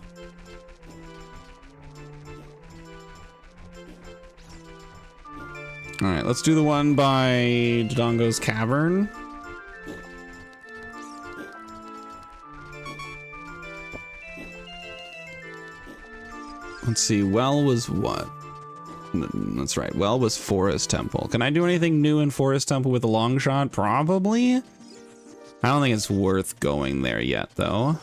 All right, let's do the one by Dodongo's Cavern. Let's see, well was what? That's right, well was Forest Temple. Can I do anything new in Forest Temple with a long shot? Probably. I don't think it's worth going there yet, though.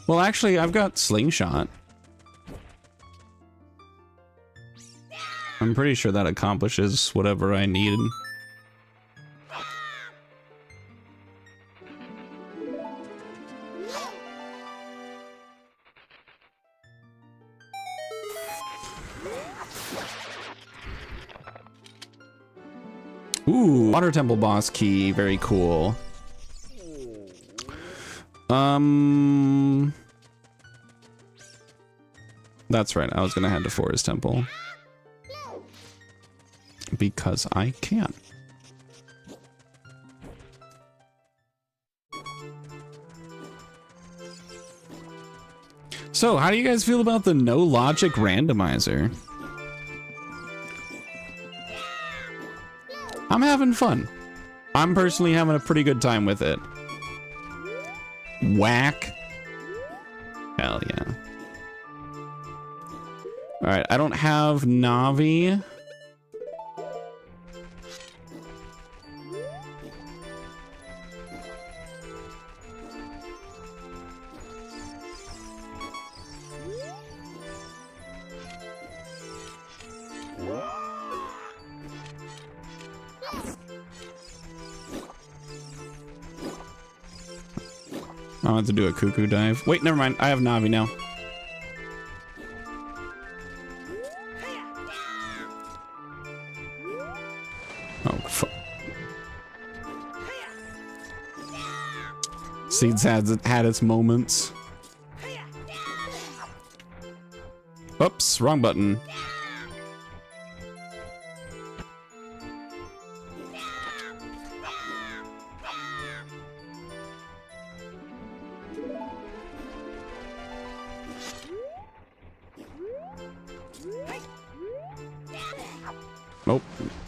Well, actually, I've got Slingshot. I'm pretty sure that accomplishes whatever I needed. Ooh, Water Temple boss key, very cool. That's right, I was gonna head to Forest Temple. Because I can. So, how do you guys feel about the no logic randomizer? I'm having fun. I'm personally having a pretty good time with it. Whack. Hell yeah. Alright, I don't have Navi. I'll have to do a cuckoo dive. Wait, never mind. I have Navi now. Oh, fuck. Seeds had its moments. Oops, wrong button. Nope.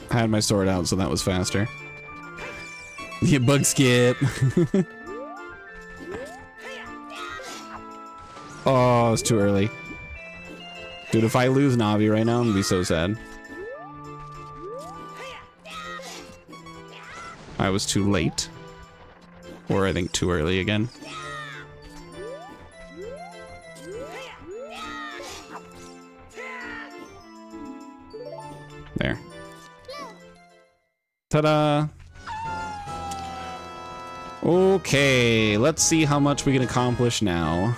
I had my sword out, so that was faster. Yeah, bug skip. Oh, it's too early. Dude, if I lose Navi right now, I'm gonna be so sad. I was too late. Or I think too early again. There. Ta-da! Okay, let's see how much we can accomplish now.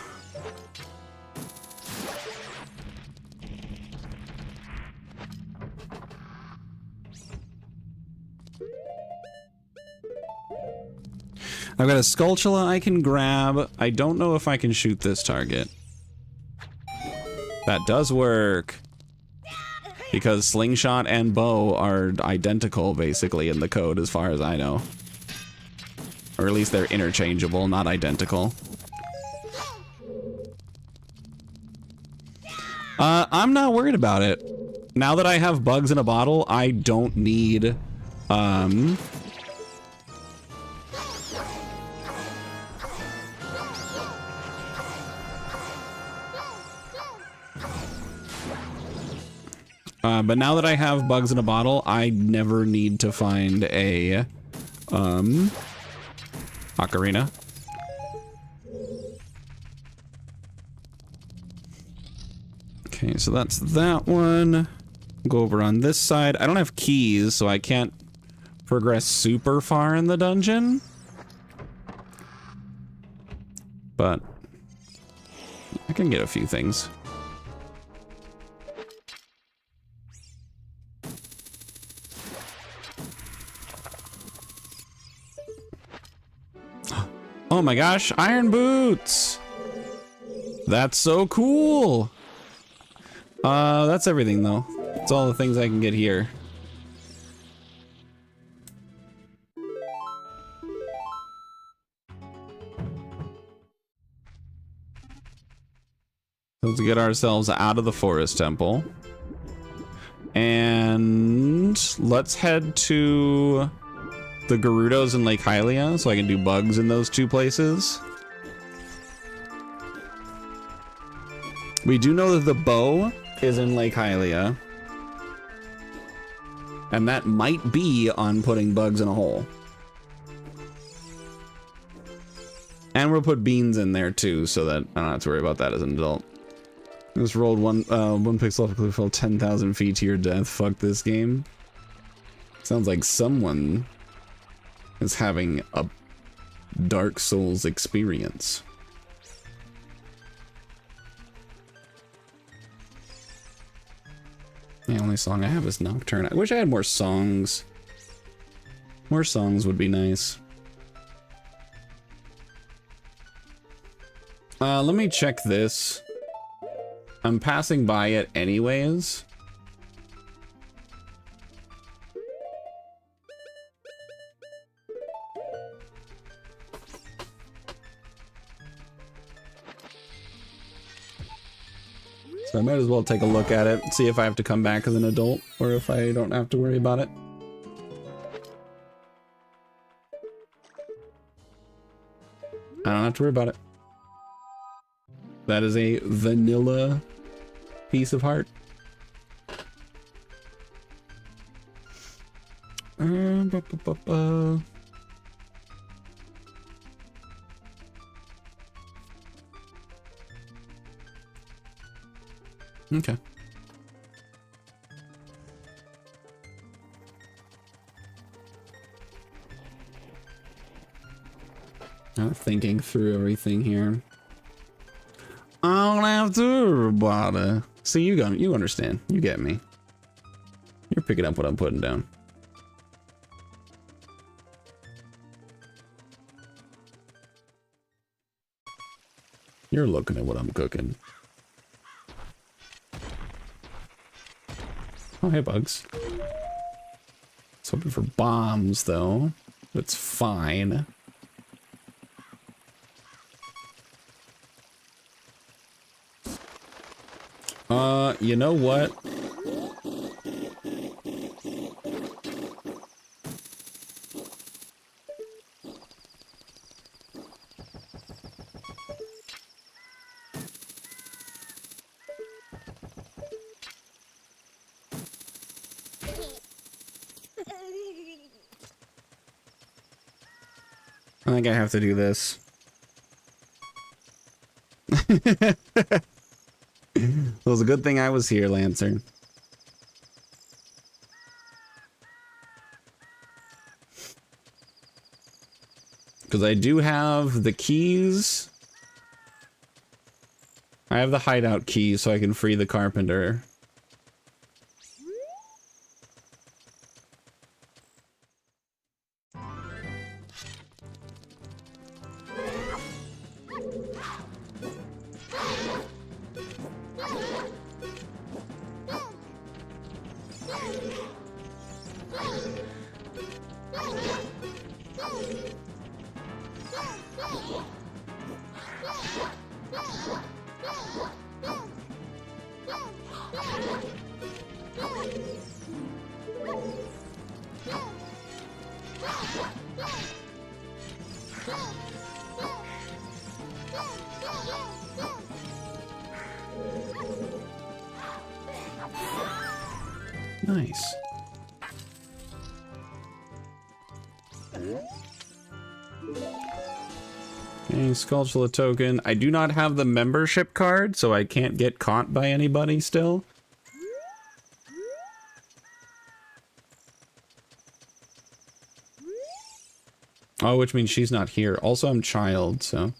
I've got a Skulltula I can grab. I don't know if I can shoot this target. That does work. Because slingshot and bow are identical, basically, in the code, as far as I know. Or at least they're interchangeable, not identical. I'm not worried about it. Now that I have bugs in a bottle, I don't need, but now that I have bugs in a bottle, I never need to find a, ocarina. Okay, so that's that one. Go over on this side. I don't have keys, so I can't progress super far in the dungeon. But I can get a few things. Oh my gosh, iron boots! That's so cool! That's everything though. That's all the things I can get here. Let's get ourselves out of the forest temple. And let's head to the Gerudos in Lake Hylia so I can do bugs in those two places. We do know that the bow is in Lake Hylia. And that might be on putting bugs in a hole. And we'll put beans in there too, so that I don't have to worry about that as an adult. Just rolled one pixel off a cliff, fell 10,000 feet to your death. Fuck this game. Sounds like someone is having a Dark Souls experience. The only song I have is Nocturne. I wish I had more songs. More songs would be nice. Let me check this. I'm passing by it anyways. So I might as well take a look at it, see if I have to come back as an adult, or if I don't have to worry about it. I don't have to worry about it. That is a vanilla piece of heart. Okay. Thinking through everything here. I don't have to worry about it. See, you understand. You get me. You're picking up what I'm putting down. You're looking at what I'm cooking. Oh, hey, bugs. I was hoping for bombs, though. That's fine. You know what? I think I have to do this. It was a good thing I was here, Lancer. Because I do have the keys. I have the hideout key so I can free the carpenter. Nice. Okay, Skulltula token. I do not have the membership card, so I can't get caught by anybody still. Oh, which means she's not here. Also, I'm child, so...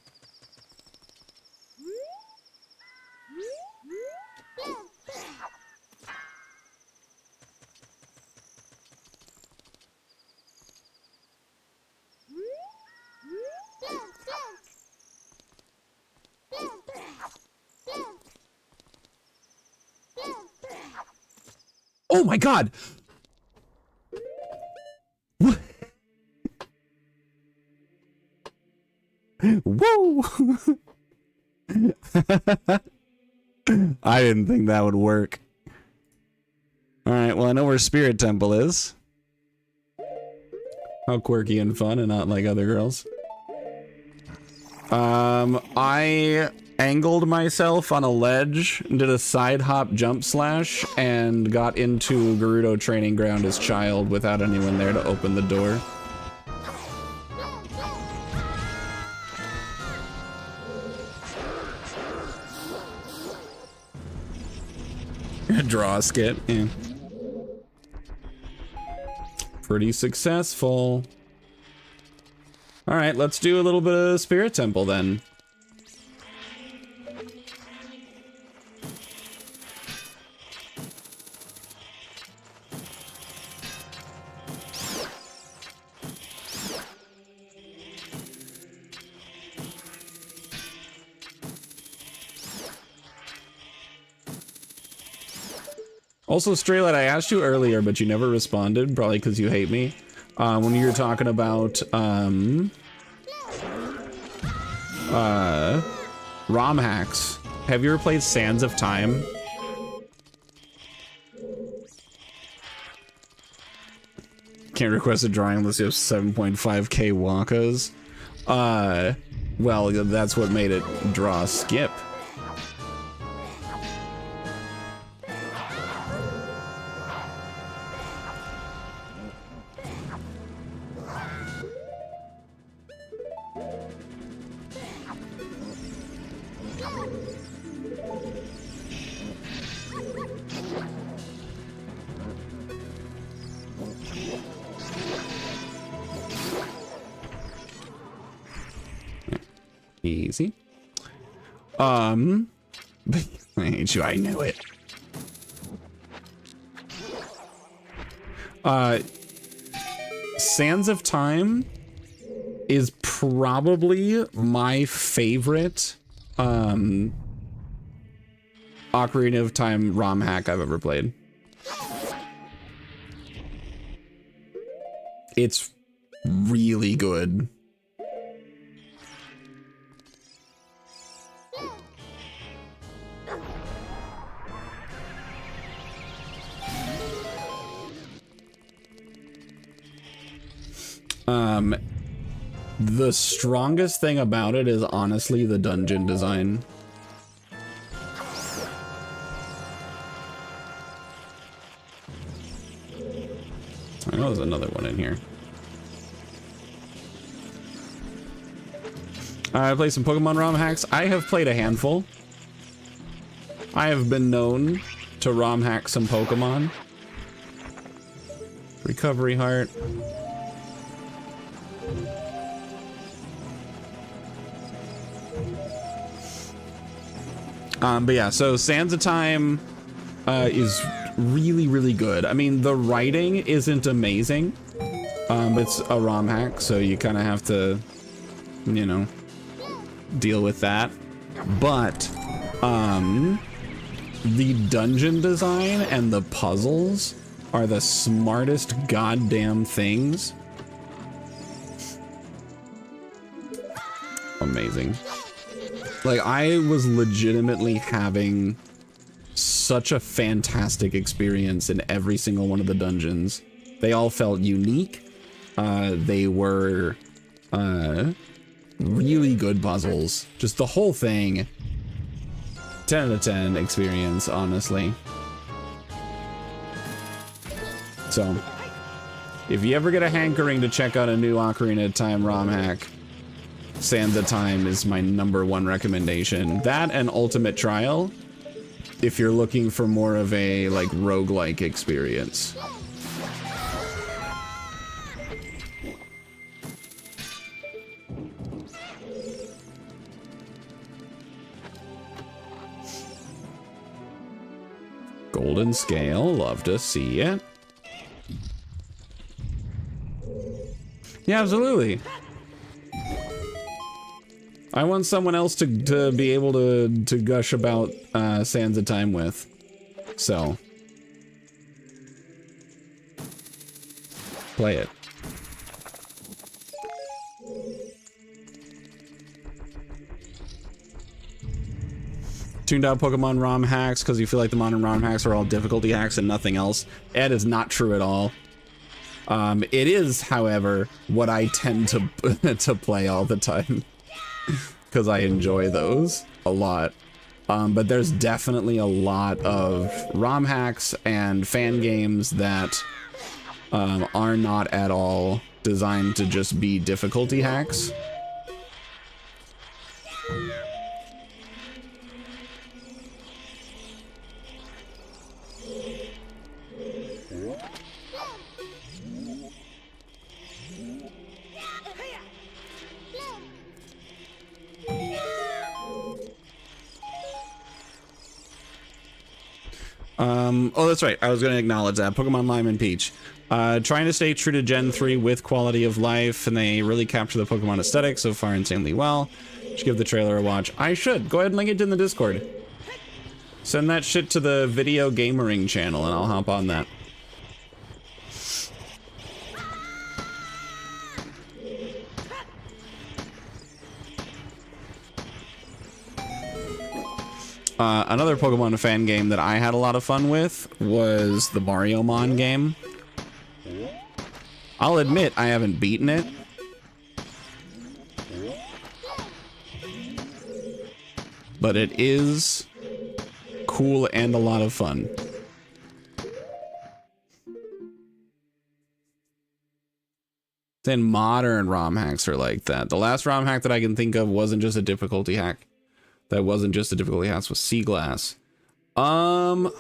Oh my god! What? Whoa! I didn't think that would work. Alright, well I know where Spirit Temple is. How quirky and fun and not like other girls. I angled myself on a ledge, did a side hop jump slash, and got into Gerudo training ground as child without anyone there to open the door. Draw a skit, yeah. Pretty successful. All right, let's do a little bit of Spirit Temple then. Also, Straylight, I asked you earlier, but you never responded, probably because you hate me. When you were talking about, ROM hacks. Have you ever played Sands of Time? Can't request a drawing unless you have 7.5k wakas. Well, that's what made it draw skip. Easy. I hate you, I knew it. Sands of Time is probably my favorite Ocarina of Time ROM hack I've ever played. It's really good. The strongest thing about it is honestly the dungeon design. I know there's another one in here. I play some Pokemon ROM hacks. I have played a handful. I have been known to ROM hack some Pokemon. Recovery Heart. But yeah, so Sands of Time is really, really good. I mean, the writing isn't amazing. It's a ROM hack, so you kind of have to, you know, deal with that. But the dungeon design and the puzzles are the smartest goddamn things. Amazing. Like, I was legitimately having such a fantastic experience in every single one of the dungeons. They all felt unique. They were really good puzzles. Just the whole thing. 10 out of 10 experience, honestly. So, if you ever get a hankering to check out a new Ocarina of Time ROM hack, Sands of Time is my #1 recommendation. That and Ultimate Trial, if you're looking for more of a, like, roguelike experience. Golden Scale, love to see it. Yeah, absolutely. I want someone else to be able to gush about Sands of Time with. So, play it. Tuned out Pokemon ROM hacks because you feel like the modern ROM hacks are all difficulty hacks and nothing else. That is not true at all. It is, however, what I tend to to play all the time because I enjoy those a lot. But there's definitely a lot of ROM hacks and fan games that are not at all designed to just be difficulty hacks. Oh, that's right. I was going to acknowledge that. Pokemon Lime and Peach. Trying to stay true to Gen 3 with quality of life, and they really capture the Pokemon aesthetic so far insanely well. Should give the trailer a watch. I should. Go ahead and link it in the Discord. Send that shit to the Video Gamering channel, and I'll hop on that. Another Pokemon fan game that I had a lot of fun with was the Mario-Mon game. I'll admit I haven't beaten it. But it is cool and a lot of fun. Then modern ROM hacks are like that. The last ROM hack that I can think of wasn't just a difficulty hack. That wasn't just a difficulty hack, was Sea Glass. I'm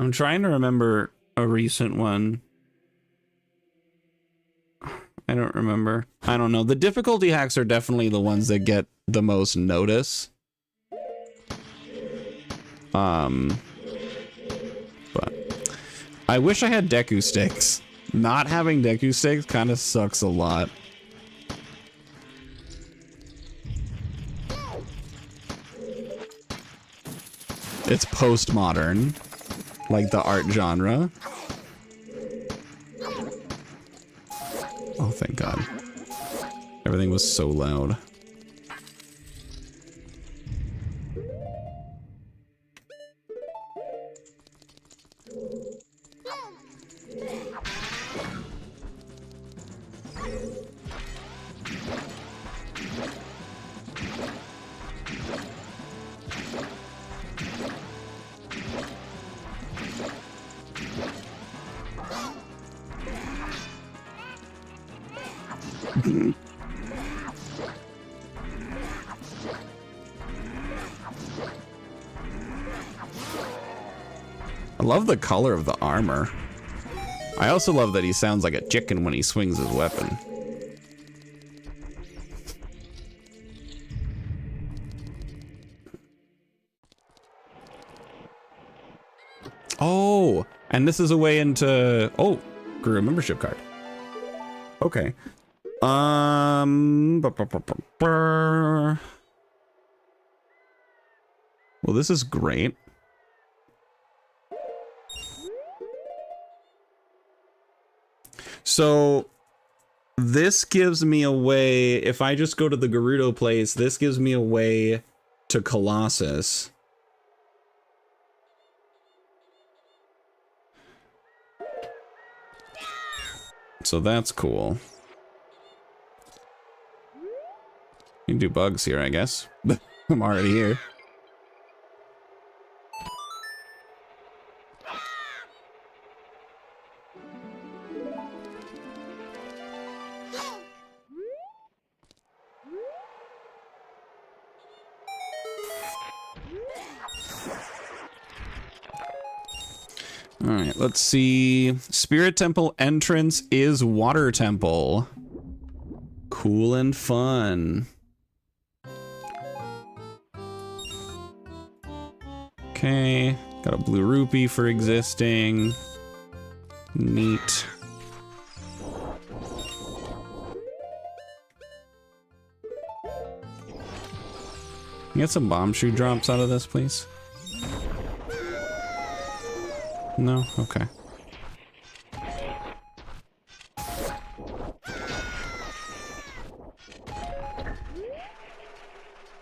trying to remember a recent one. I don't remember. I don't know. The difficulty hacks are definitely the ones that get the most notice. But I wish I had Deku Sticks. Not having Deku Sticks kind of sucks a lot. It's postmodern, like the art genre. Oh, thank God. Everything was so loud. I love the color of the armor. I also love that he sounds like a chicken when he swings his weapon. Oh, and this is a way into... Oh, grew a membership card. Okay. Well, this is great. So this gives me a way, if I just go to the Gerudo place, this gives me a way to Colossus. So that's cool. You can do bugs here, I guess. I'm already here. All right, let's see. Spirit Temple entrance is Water Temple. Cool and fun. Okay, got a blue rupee for existing. Neat. Can you get some bomb shoe drops out of this, please? No? Okay.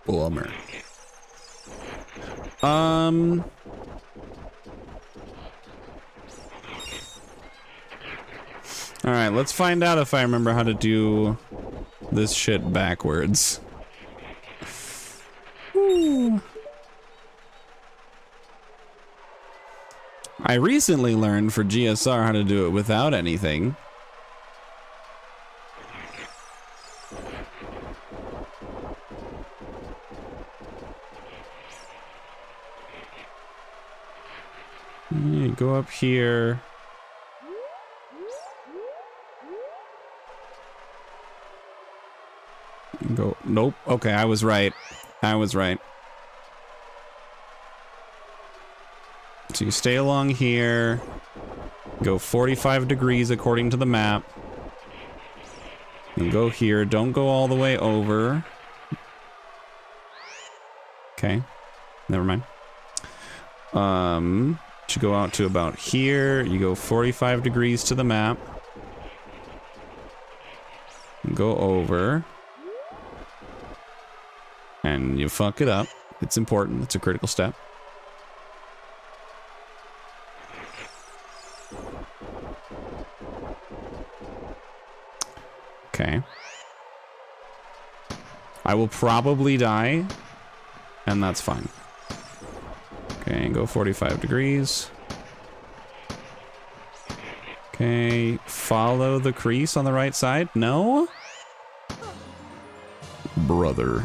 Bummer. Alright, let's find out if I remember how to do this shit backwards. Ooh. I recently learned for GSR how to do it without anything. You go up here. Go. Nope. Okay, I was right. I was right. So you stay along here. Go 45 degrees according to the map. And go here. Don't go all the way over. Okay. Never mind. You go out to about here. You go 45 degrees to the map. Go over. And you fuck it up. It's important. It's a critical step. Okay. I will probably die, and that's fine. Okay, go 45 degrees. Okay, follow the crease on the right side. No? Brother.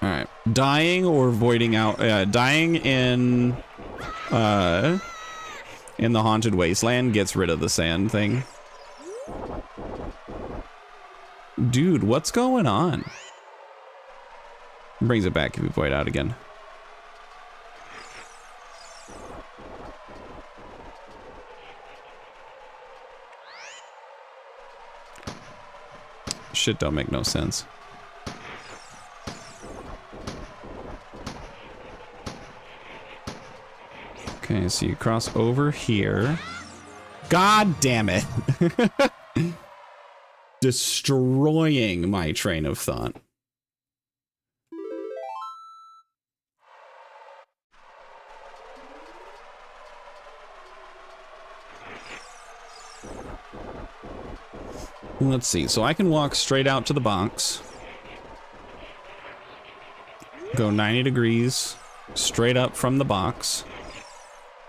Alright. Dying or voiding out. Dying in the Haunted Wasteland gets rid of the sand thing. Dude, what's going on? Brings it back if you void out again. Shit don't make no sense. Okay, so you cross over here. God damn it. Destroying my train of thought. Let's see. So I can walk straight out to the box. Go 90 degrees straight up from the box.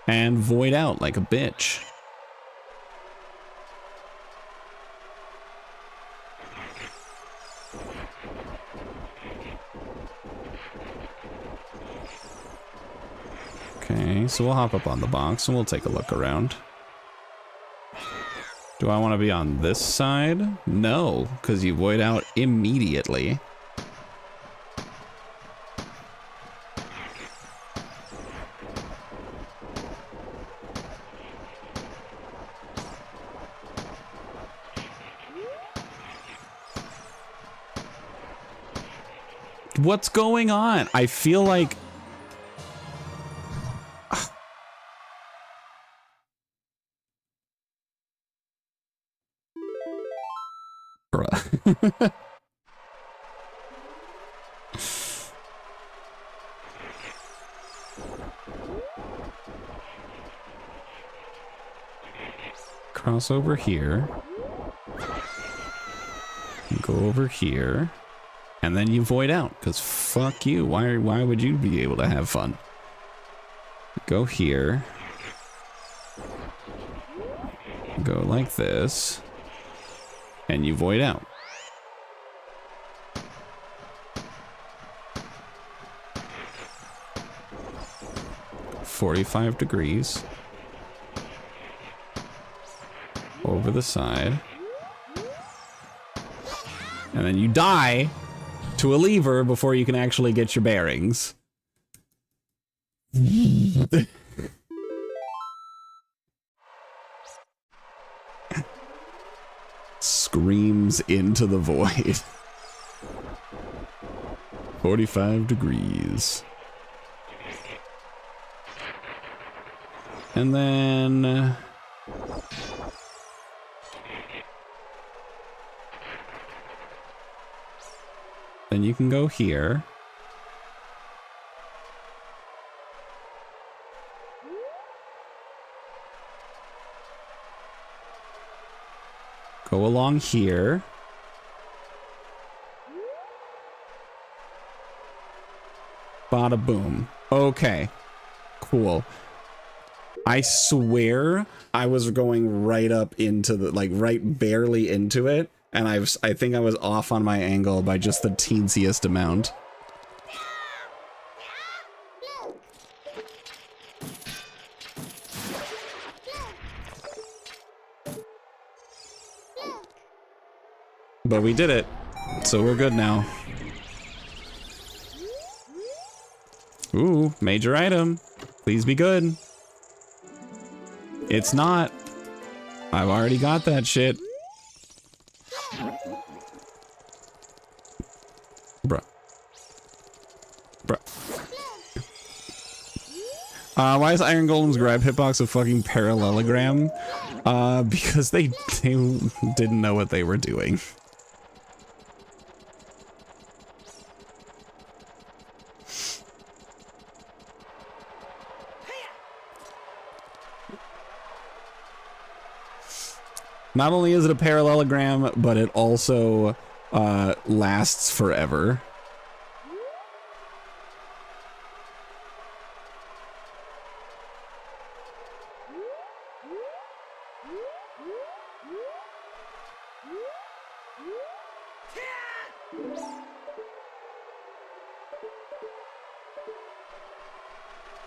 And void out like a bitch. Okay, so we'll hop up on the box and we'll take a look around. Do I want to be on this side? No, because you void out immediately. What's going on? I feel like... Bruh. Cross over here. Go over here. And then you void out, because fuck you. Why would you be able to have fun? Go here. Go like this. And you void out. "45 degrees. Over the side. And then you die to a lever before you can actually get your bearings. Screams into the void. 45 degrees. And then... then you can go here. Go along here. Bada boom. Okay. Cool. I swear I was going right up into the, like, right barely into it, and I think I was off on my angle by just the teensiest amount. But we did it, so we're good now. Ooh, major item. Please be good. It's not. I've already got that shit. Bruh. Bruh. Why is Iron Golem's grab hitbox a fucking parallelogram? Because they didn't know what they were doing. Not only is it a parallelogram, but it also lasts forever.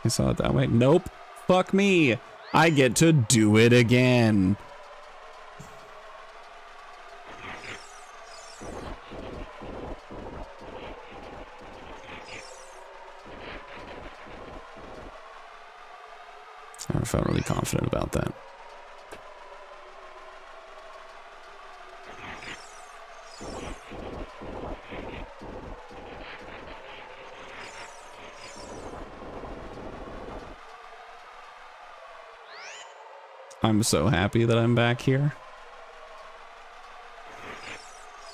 I saw it that way. Nope. Fuck me. I get to do it again. I felt really confident about that. I'm so happy that I'm back here.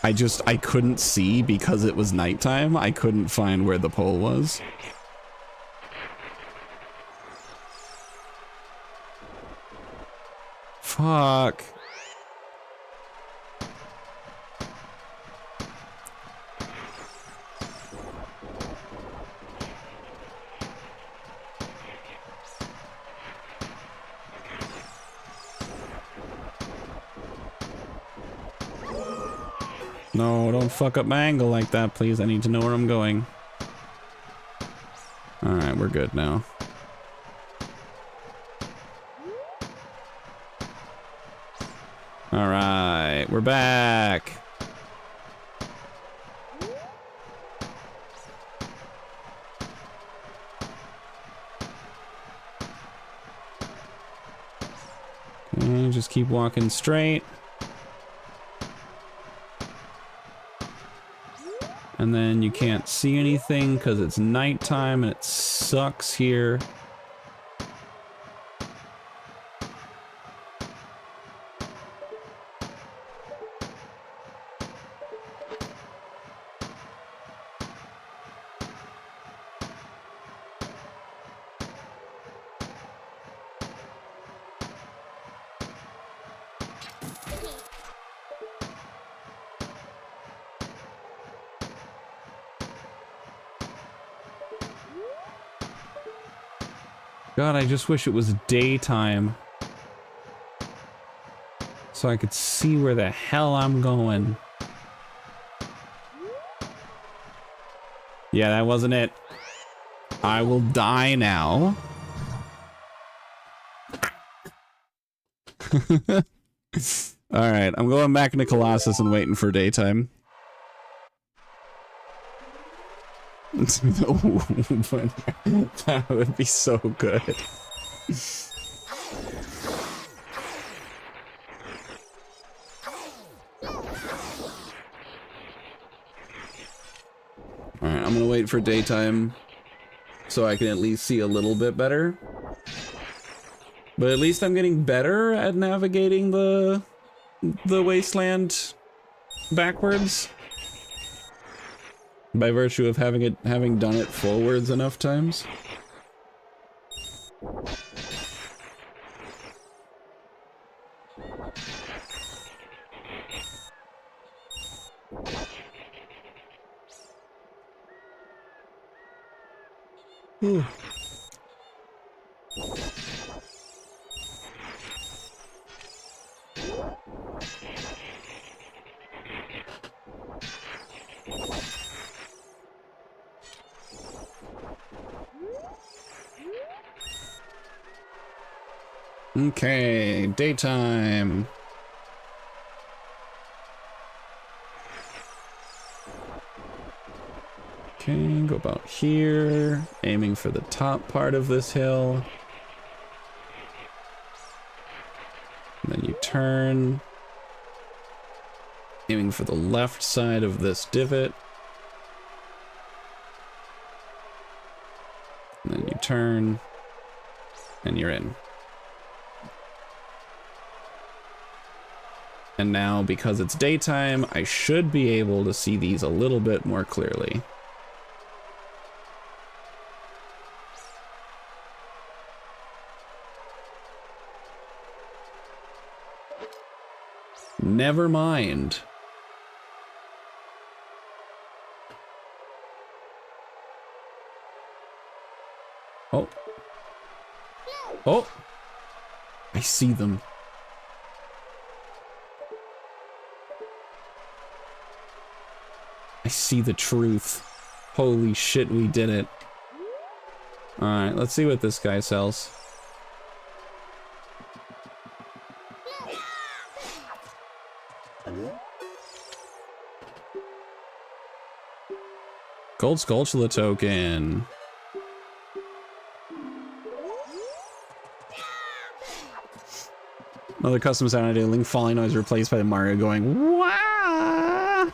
I couldn't see because it was nighttime. I couldn't find where the pole was. Fuck. No, don't fuck up my angle like that, please. I need to know where I'm going. Alright, we're good now. Alright, we're back. Okay, just keep walking straight. And then you can't see anything because it's nighttime and it sucks here. God, I just wish it was daytime so I could see where the hell I'm going. Yeah, that wasn't it. I will die now. Alright, I'm going back into Colossus and waiting for daytime. No, but that would be so good. Alright, I'm gonna wait for daytime so I can at least see a little bit better. But at least I'm getting better at navigating the wasteland backwards by virtue of having done it forwards enough times. Whew. Okay, daytime. Okay, go about here, aiming for the top part of this hill. And then you turn, aiming for the left side of this divot. And then you turn, and you're in. And now, because it's daytime, I should be able to see these a little bit more clearly. Never mind. Oh. Oh! I see them. I see the truth. Holy shit, we did it. Alright, let's see what this guy sells. Gold Skulltula token. Another custom sound idea. Link falling noise replaced by Mario going wah.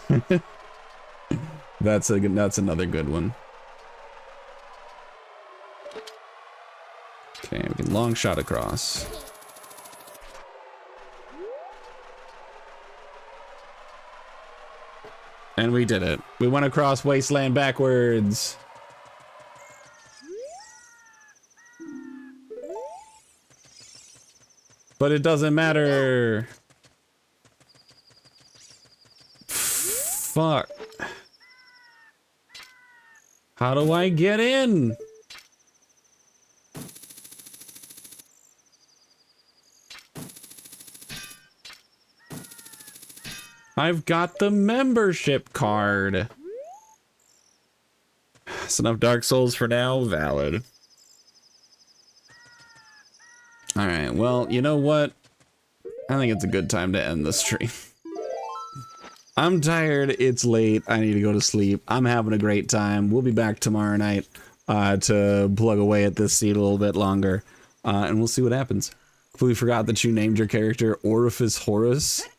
That's another good one. Okay, we can long shot across. And we did it. We went across wasteland backwards. But it doesn't matter. Fuck. How do I get in? I've got the membership card. That's enough Dark Souls for now. Valid. Alright, well, you know what? I think it's a good time to end the stream. I'm tired, it's late, I need to go to sleep. I'm having a great time. We'll be back tomorrow night to plug away at this seed a little bit longer. And we'll see what happens. Completely forgot that you named your character Orifice Horus.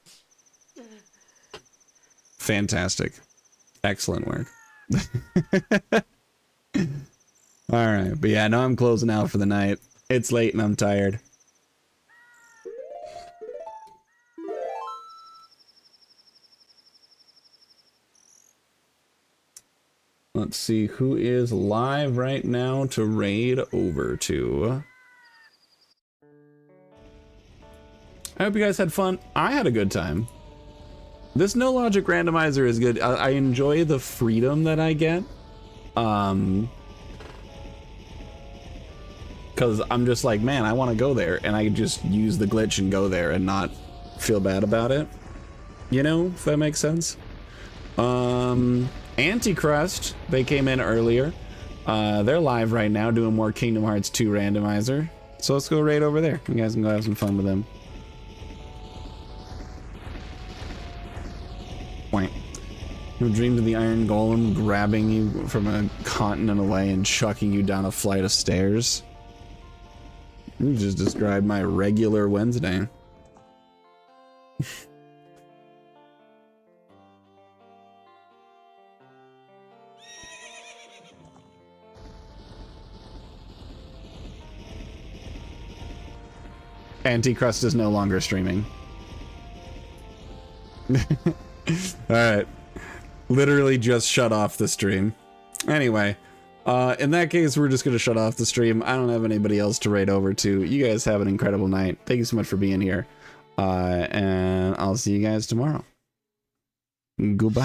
Fantastic. Excellent work. Alright, but yeah, no, I'm closing out for the night. It's late and I'm tired. Let's see who is live right now to raid over to. I hope you guys had fun. I had a good time. This no logic randomizer is good. I enjoy the freedom that I get. Because I'm just like, man, I want to go there, and I just use the glitch and go there and not feel bad about it. You know, if that makes sense. Anticrust, they came in earlier. They're live right now doing more Kingdom Hearts 2 randomizer. So let's go raid over there. You guys can go have some fun with them. Point. You dreamed of the Iron Golem grabbing you from a continent away and chucking you down a flight of stairs? You just described my regular Wednesday. Anticrust is no longer streaming. Alright. Literally just shut off the stream. Anyway, in that case, we're just going to shut off the stream. I don't have anybody else to raid over to. You guys have an incredible night. Thank you so much for being here. And I'll see you guys tomorrow. Goodbye.